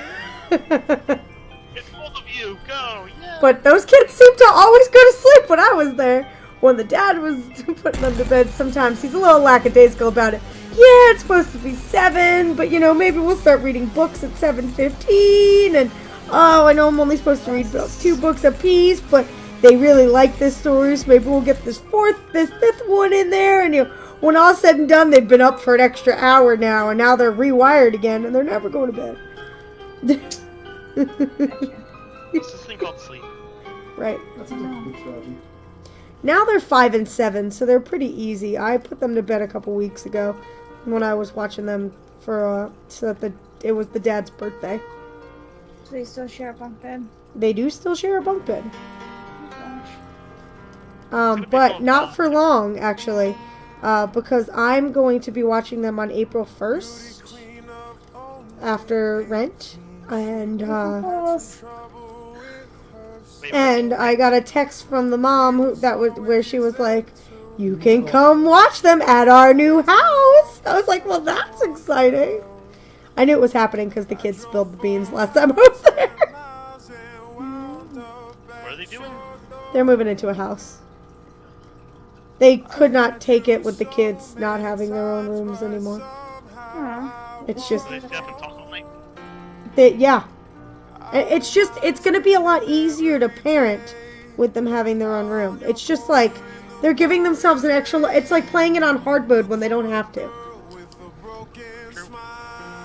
both of you, go, yeah! But those kids seemed to always go to sleep when I was there. When the dad was putting them to bed, sometimes he's a little lackadaisical about it. Yeah, it's supposed to be 7, but you know, maybe we'll start reading books at 7:15, and oh, I know I'm only supposed to read 2 books a piece, but they really like this story, so maybe we'll get this 5th one in there, and you know, when all's said and done, they've been up for an extra hour now, and now they're rewired again, and they're never going to bed. What's this thing called sleep? Right. That's a good strategy. Now they're 5 and 7, so they're pretty easy. I put them to bed a couple weeks ago when I was watching them for so that it was the dad's birthday. So they still share a bunk bed? They do still share a bunk bed. Oh gosh. But not for long, actually, because I'm going to be watching them on April 1st after Rent, and I got a text from the mom where she was like, "You can come watch them at our new house." I was like, "Well, that's exciting." I knew it was happening because the kids spilled the beans last time I was there. What are they doing? They're moving into a house. They could not take it with the kids not having their own rooms anymore. It's just, Do they stay up and talk all night? yeah. It's going to be a lot easier to parent with them having their own room. It's just like they're giving themselves an extra. It's like playing it on hard mode when they don't have to.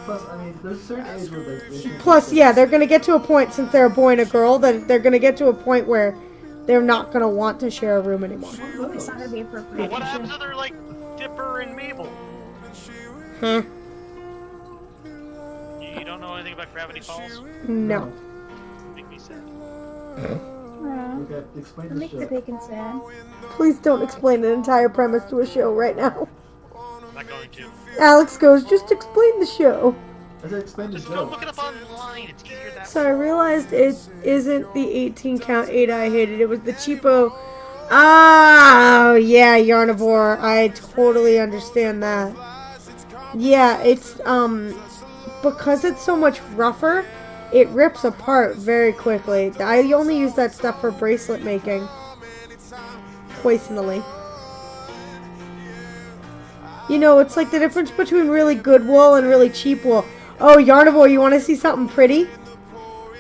Plus, I mean, there's a certain age where they should. Plus, yeah, they're going to get to a point, since they're a boy and a girl, that they're going to get to a point where they're not going to want to share a room anymore. It's not gonna be appropriate. What happens to their, like, Dipper and Mabel? Huh? You don't know anything about Gravity Falls? No. Make me sad. Okay, explain the Make the show. bacon sad. Please don't explain an entire premise to a show right now. I'm not going to. Alex goes, just explain the show. I said explain the Just go show. look it up online. It's easier that So I realized it isn't the 18 count 8 I hated. It was the cheapo. Oh, yeah, Yarnivore. I totally understand that. Yeah, it's, because it's so much rougher, it rips apart very quickly. I only use that stuff for bracelet making. Poisonally. You know, it's like the difference between really good wool and really cheap wool. Oh, Yarnivore, you want to see something pretty?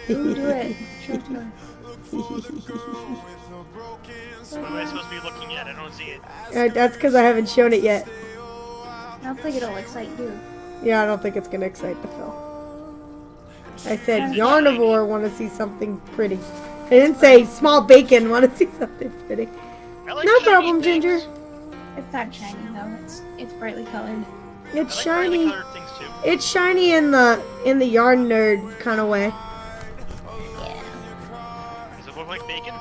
Ooh, do it. Show it to me. What am I supposed to be looking at? I don't see it. That's because I haven't shown it yet. I don't think it'll excite you. Yeah, I don't think it's going to excite the Phil. I said Yarnivore want to see something pretty. I didn't say small bacon want to see something pretty. I like No shiny problem, things. Ginger. It's not shiny though. It's brightly colored. It's I like brightly shiny. colored things too. It's shiny in the yarn nerd kind of way. Yeah. Does it look like bacon?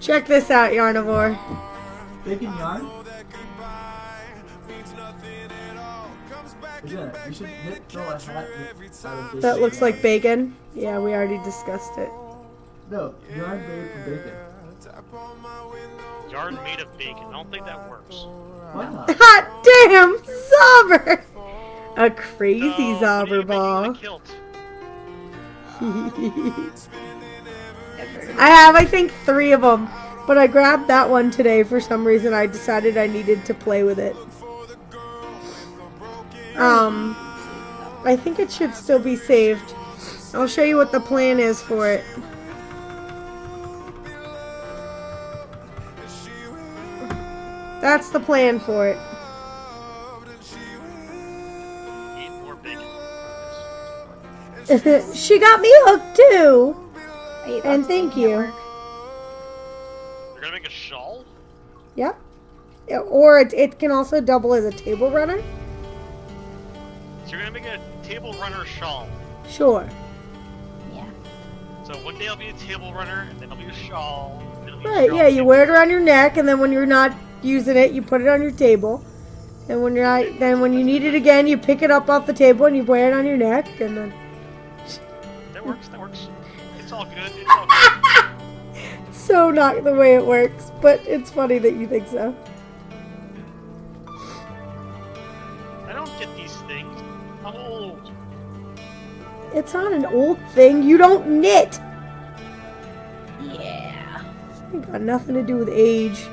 Check this out, Yarnivore. Bacon yarn? Yeah, you should throw a hat out of bacon. That looks like bacon. Yeah, we already discussed it. No, yarn made from bacon. Yarn made of bacon. I don't think that works. Why not? Hot damn, Zobber! A crazy So, what are you Zobber making ball. in a kilt? I have, I think, 3 of them. But I grabbed that one today for some reason. I decided I needed to play with it. I think it should still be saved. I'll show you what the plan is for it. That's the plan for it. Eat more bacon. She got me hooked too. I eat And lots of thank bacon at you. work. You're gonna make a shawl? Yep. Yeah, or it can also double as a table runner. So you're gonna make a table runner shawl. Sure. Yeah. So one day I'll be a table runner, and then I'll be a shawl. And then I'll be a Right, shawl yeah, you too. wear it around your neck, and then when you're not using it, you put it on your table. And when you're not, then when you need it again, you pick it up off the table and you wear it on your neck, and then... That works, that works. It's all good, it's all good. So not the way it works, but it's funny that you think so. I don't get these things. I'm old. It's not an old thing. You don't knit. Yeah. It got nothing to do with age.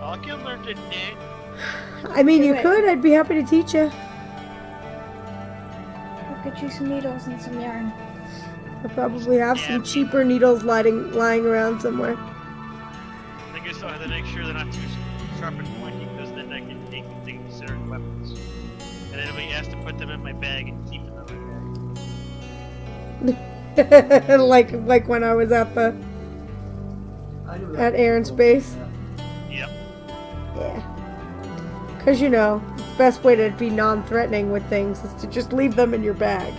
I can learn to knit. I mean, Do you it. could. I'd be happy to teach you. I'll get you some needles and some yarn. I probably have some cheaper needles lying around somewhere. I guess I have to make sure they're not too sharp and pointy, because then I can take them to considered weapons. And then we asked to put them in my bag and keep them in my bag. like when I was at I do at that. Aaron's base. Yep. Yeah. Because, you know, the best way to be non-threatening with things is to just leave them in your bag.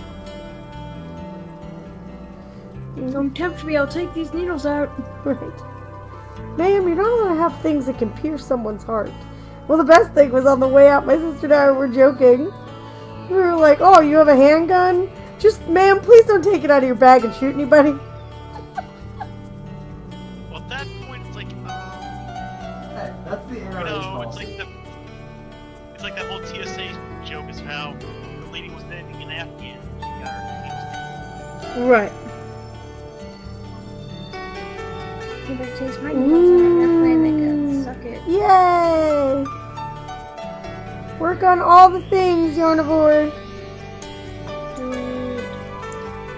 Don't tempt me, I'll take these needles out. Right. Ma'am, you're not allowed to have things that can pierce someone's heart. Well, the best thing was on the way out, my sister and I were joking. We were like, oh, you have a handgun? Just, ma'am, please don't take it out of your bag and shoot anybody. Well, at that point, it's like, Hey, that's the NRA it's policy. like that whole TSA joke is how the lady was landing in Afghan. She got her Right. You better taste my needles on an airplane, they can suck it. Yay! Work on all the things, Yarnivore.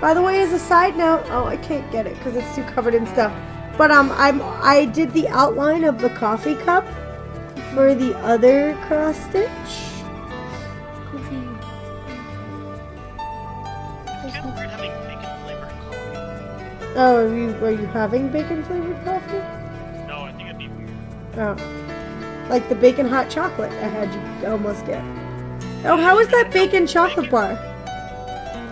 By the way, as a side note, oh, I can't get it because it's too covered in stuff. But I did the outline of the coffee cup for the other cross stitch. Coffee. It's kind of weird having bacon flavored coffee. Oh, are you having bacon flavored coffee? No, I think it'd be weird. Oh, like the bacon hot chocolate I had you almost get. Oh, how was that bacon chocolate bar? It's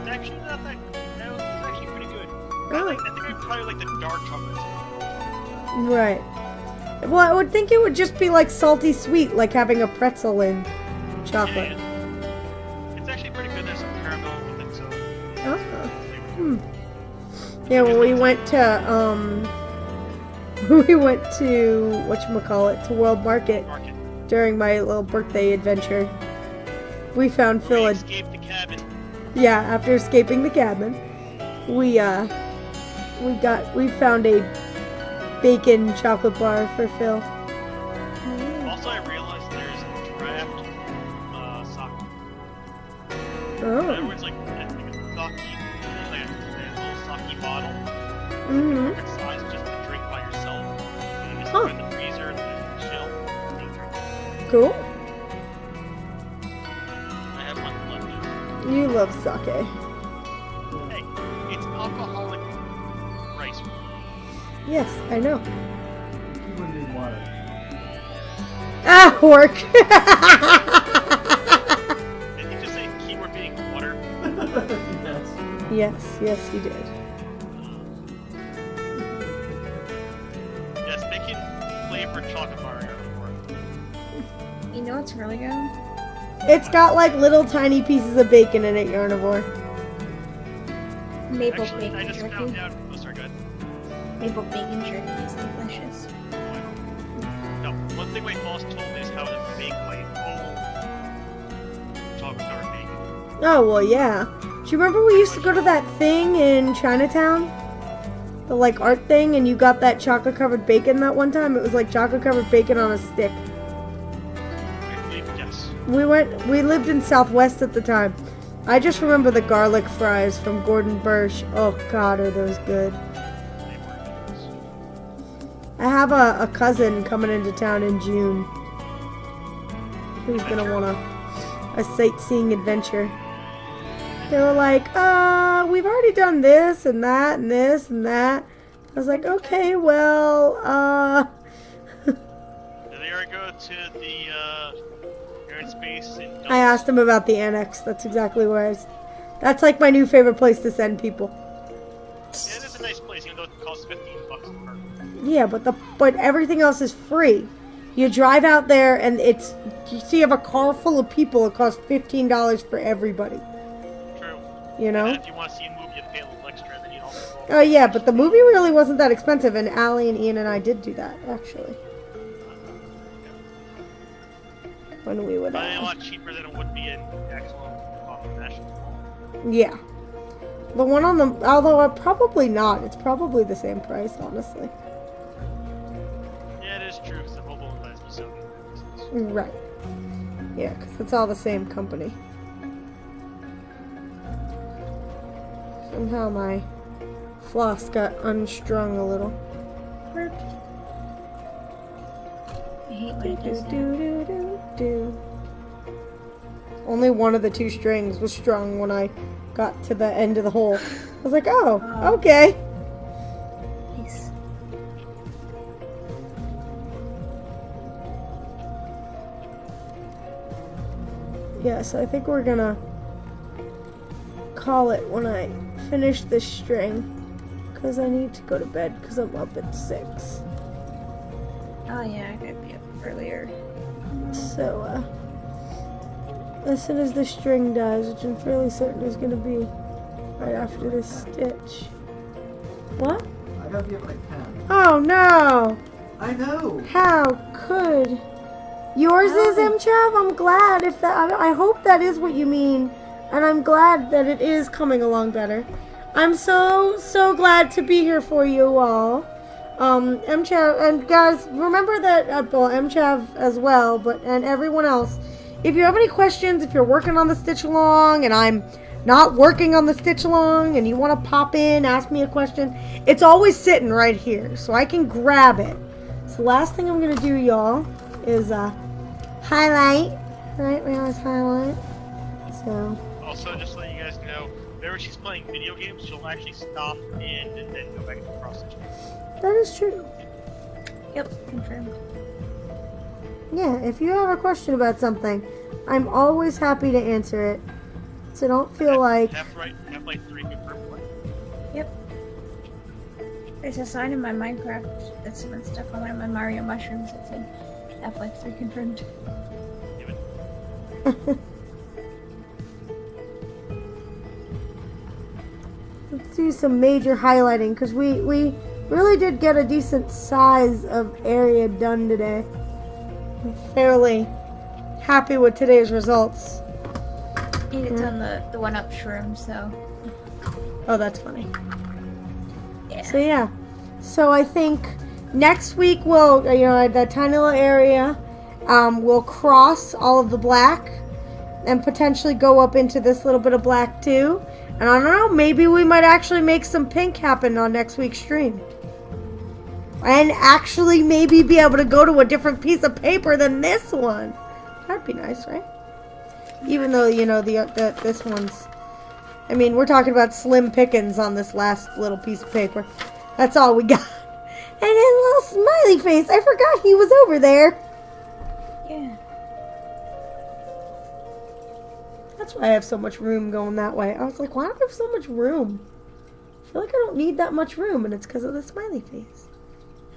actually not that. No, it's actually pretty good. I think I probably like the dark chocolate. Right. Well, I would think it would just be like salty sweet, like having a pretzel in chocolate. Yeah. It's actually pretty good. There's some caramel with it, so. Oh. Yeah, when we went to whatchamacallit, to World Market during my little birthday adventure. We found Phil We had, escaped the cabin. yeah, after escaping the cabin, we found a bacon chocolate bar for Phil. Also, I realized there's draft sake. In other Oh. words, like, I think it's sake, like a little sake bottle. Mm-hmm. Perfect size just to drink by yourself. You just Huh. put it in the freezer and then chill and drink. Cool. I have one left. You love sake. Hey, it's alcoholic rice. Yes, I know. People need water. Ah, work. Did you just say keyword being water? Yes. Yes, you did. Yes, bacon flavored chocolate bar. You know what's really good? It's got like little tiny pieces of bacon in it, Yarnivore. Maple Actually, I bacon just jerky. found out. Oh, sorry, go ahead. Maple bacon jerky is delicious. No, one thing my boss told me is how to make my own chocolate covered bacon. Oh, well, yeah. Do you remember we used to go to that thing in Chinatown? The, like, art thing, and you got that chocolate-covered bacon that one time? It was like chocolate-covered bacon on a stick. I believe yes. We lived in Southwest at the time. I just remember the garlic fries from Gordon Birch. Oh, God, are those good. I have a cousin coming into town in June who's going to want a sightseeing adventure. They were like, we've already done this and that and this and that. I was like, okay, well, Did they ever go to the Air and Space? I asked him about the annex. That's exactly where that's like my new favorite place to send people. Yeah, it is a nice place, even though it costs $15 a per. Yeah, but everything else is free. You drive out there and you have a car full of people, it costs $15 for everybody. True. You know? And if you want to see a movie, you pay a little extra, and then you also go. Oh yeah, but the movie really wasn't that expensive, and Allie and Ian and I did do that, actually. When we would But a lot cheaper than it would be in actual National Mall. Yeah. The one on the... Although, probably not. It's probably the same price, honestly. Yeah, it is true, because the mobile device was so good. Right. Yeah, because it's all the same company. Somehow my floss got unstrung a little. I hate when it does that. Do. Only one of the two strings was strung when I got to the end of the hole. I was like, oh, okay. Nice. Yeah, so I think we're gonna call it when I finish this string. Because I need to go to bed because I'm up at 6. Oh yeah, I gotta be up earlier. So, as soon as the string dies, which I'm fairly certain is going to be right after this stitch. What? I gotta get my pen. Oh no! I know! How could? Yours is MChav? I'm glad if that, I hope that is what you mean. And I'm glad that it is coming along better. I'm so glad to be here for you all. MChav, and guys, remember that, well, MChav as well, and everyone else, if you have any questions, if you're working on the stitch along, and I'm not working on the stitch along, and you want to pop in, ask me a question, it's always sitting right here, so I can grab it. So the last thing I'm going to do, y'all, is, highlight, right, we always highlight, so. Also, just to let you guys know, whenever she's playing video games, she'll actually stop and then go back to the cross stitching. That is true. Yep, confirmed. Yeah, if you have a question about something, I'm always happy to answer it. So don't feel like... Half-Life 3 confirmed what? Yep. There's a sign in my Minecraft that's been stuck on one of my Mario mushrooms that said Half-Life 3 confirmed. Let's do some major highlighting, because we really did get a decent size of area done today. I'm fairly happy with today's results. And it's on the 1-up shroom, so... Oh, that's funny. Yeah. So yeah. So I think next week we'll, that tiny little area, we'll cross all of the black and potentially go up into this little bit of black too. And I don't know, maybe we might actually make some pink happen on next week's stream. And actually maybe be able to go to a different piece of paper than this one. That'd be nice, right? Even though, this one's... I mean, we're talking about slim pickings on this last little piece of paper. That's all we got. And his little smiley face. I forgot he was over there. Yeah. That's why I have so much room going that way. I was like, why do I have so much room? I feel like I don't need that much room, and it's because of the smiley face.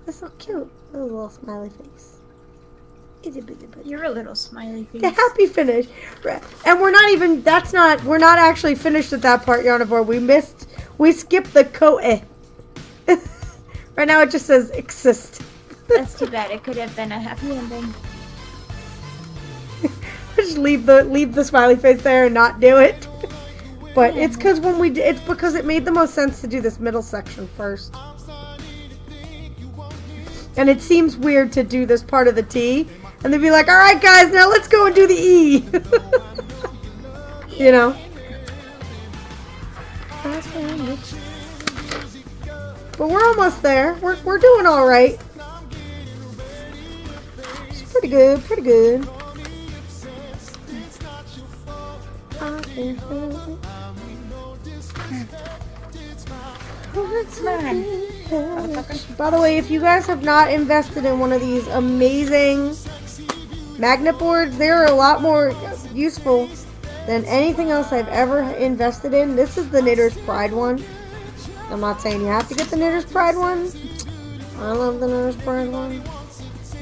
That's so cute. A little smiley face. You're a little smiley face. The happy finish. And we're not actually finished at that part, Yarnivore. We skipped the coe. Right, Right now it just says exist. That's too bad. It could have been a happy ending. Just leave the smiley face there and not do it. But it's because it's because it made the most sense to do this middle section first. And it seems weird to do this part of the T, and they'd be like, "All right, guys, now let's go and do the E." You know. But we're almost there. We're doing all right. It's pretty good. Pretty good. By the way, if you guys have not invested in one of these amazing magnet boards, they're a lot more useful than anything else I've ever invested in. This is the Knitter's Pride one. I'm not saying you have to get the Knitter's Pride one. I love the Knitter's Pride one.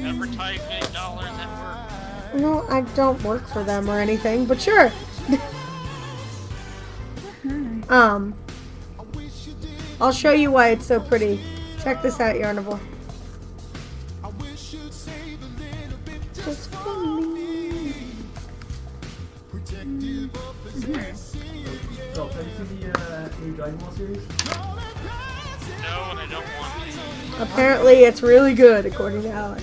Advertisement dollars at work. No, I don't work for them or anything, but sure. I'll show you why it's so pretty. Check this out, Yarnable. Just for me. So, have you seen the new Dragon Ball series? No, and I don't want to. Apparently, it's really good, according to Alex.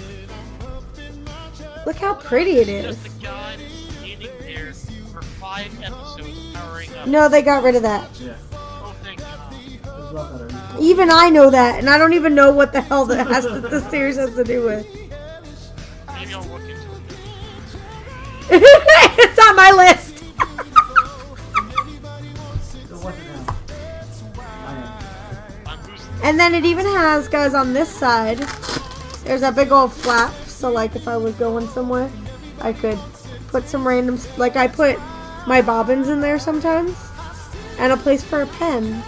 Look how pretty it is. Just a guy standing there for 5 episodes powering up. No, they got rid of that. Yeah. Oh, thank God. It's a lot better. Even I know that, and I don't even know what the hell the series has to do with. Maybe I'll look into it. It's on my list. So watch it now. I'm boosting. And then it even has, guys, on this side, there's a big old flap. So, like, if I was going somewhere, I could put some random, like, I put my bobbins in there sometimes, and a place for a pen.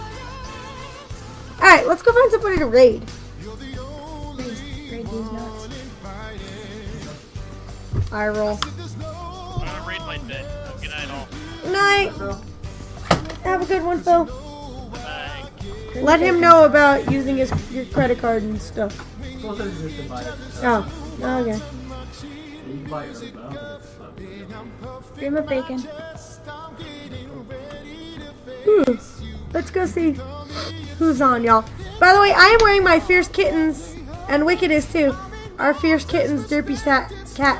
Alright, let's go find somebody to raid. Raid these nuts. I roll. I'm gonna raid my bed. Good night, all. Good night. Have a good one, Phil. Bye. Let him know about using your credit card and stuff. Well, there's just to buy it. Oh, okay. You can buy it early, but I don't think it's Dream of bacon. Let's go see who's on, y'all. By the way, I am wearing my Fierce Kittens, and Wicked is too. Our Fierce Kittens Derpy Sat cat.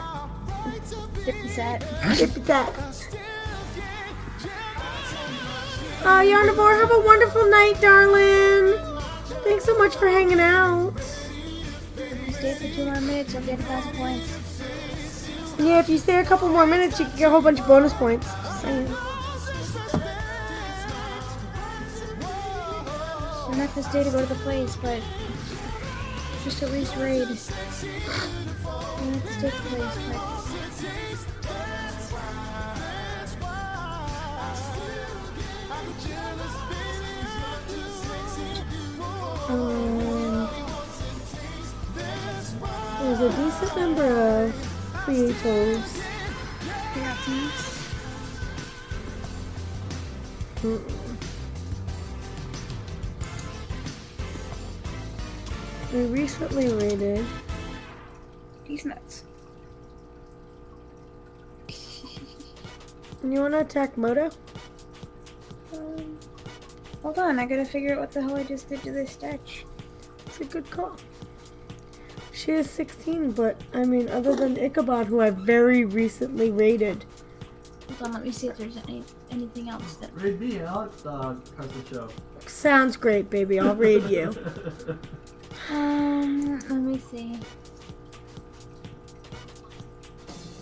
Dippy set. Derpy Sat. Oh, Yarnivore, have a wonderful night, darling. Thanks so much for hanging out. Stay for 2 more minutes, you'll get 1,000 points. Yeah, if you stay a couple more minutes, you can get a whole bunch of bonus points. Just saying. I'm not this day to go to the place, but just at least raid. I'm not this day to the place, but there's a decent number of creators. We recently raided these nuts. You wanna attack Moto? Hold on, I gotta figure out what the hell I just did to this statue. It's a good call. She is 16, but I mean, other than Ichabod, who I very recently raided. Hold on, let me see if there's anything else that. Raid me and Alex cuts the show. Sounds great, baby. I'll raid you. Let me see.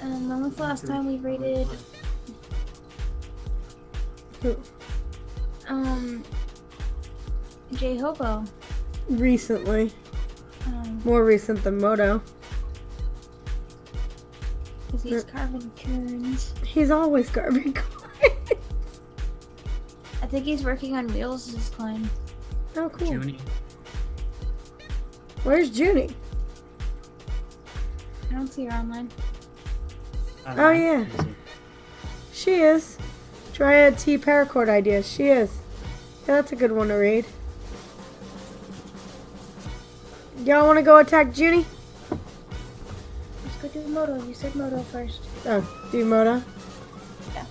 When was the last time we raided? Who? J Hobo. Recently. More recent than Moto. Because he's carving coons. He's always carving coons. I think he's working on Wheels' this climb. Oh, cool. Junie. Where's Junie? I don't see her online. Oh, yeah. She is. Dryad T paracord ideas. She is. Yeah, that's a good one to read. Y'all want to go attack Junie? Let's go do the moto. You said moto first. Oh, do Moto? Yeah.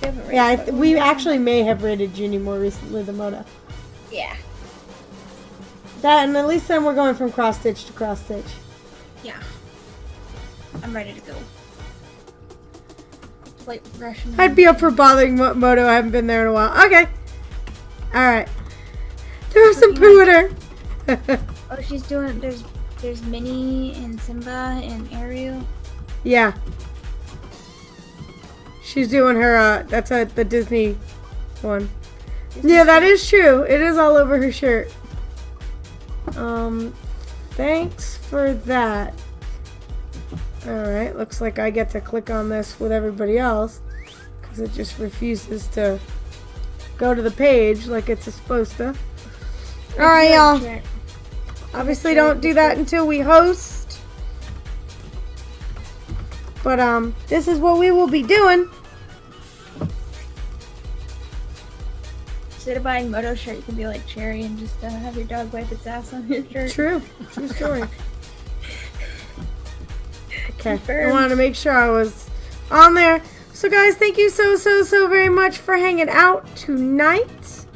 We haven't rated Yeah, Moto we yet. actually may have rated Junie more recently than Moto. Yeah. That, and at least then we're going from cross stitch to cross stitch. Yeah. I'm ready to go. Light progression. I'd be up for bothering Moto. I haven't been there in a while. Okay. Alright. Throw some poo at her. Oh, she's doing. There's Minnie and Simba and Ariel. Yeah. She's doing her, that's the Disney one. Yeah, that is true. It is all over her shirt. Thanks for that. Alright, looks like I get to click on this with everybody else. Because it just refuses to go to the page like it's supposed to. Alright, y'all. Obviously don't do that until we host. But, this is what we will be doing. Instead of buying Moto shirt, you can be like Cherry and just have your dog wipe its ass on your shirt. True. True story. Okay. Confirmed. I wanted to make sure I was on there. So, guys, thank you so very much for hanging out tonight.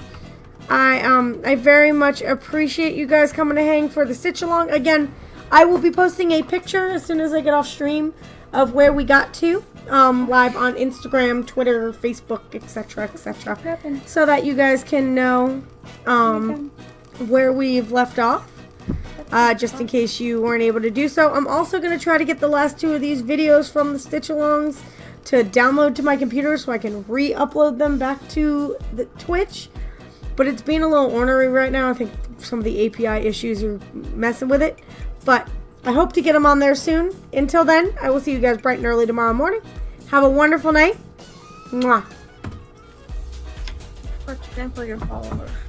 I very much appreciate you guys coming to hang for the Stitch Along. Again, I will be posting a picture as soon as I get off stream of where we got to. Live on Instagram, Twitter, Facebook, etc., so that you guys can know where we've left off, just in case you weren't able to do so. I'm also going to try to get the last 2 of these videos from the Stitch-alongs to download to my computer so I can re-upload them back to the Twitch, but it's being a little ornery right now. I think some of the API issues are messing with it, but I hope to get them on there soon. Until then, I will see you guys bright and early tomorrow morning. Have a wonderful night. Mwah. For example, your follower.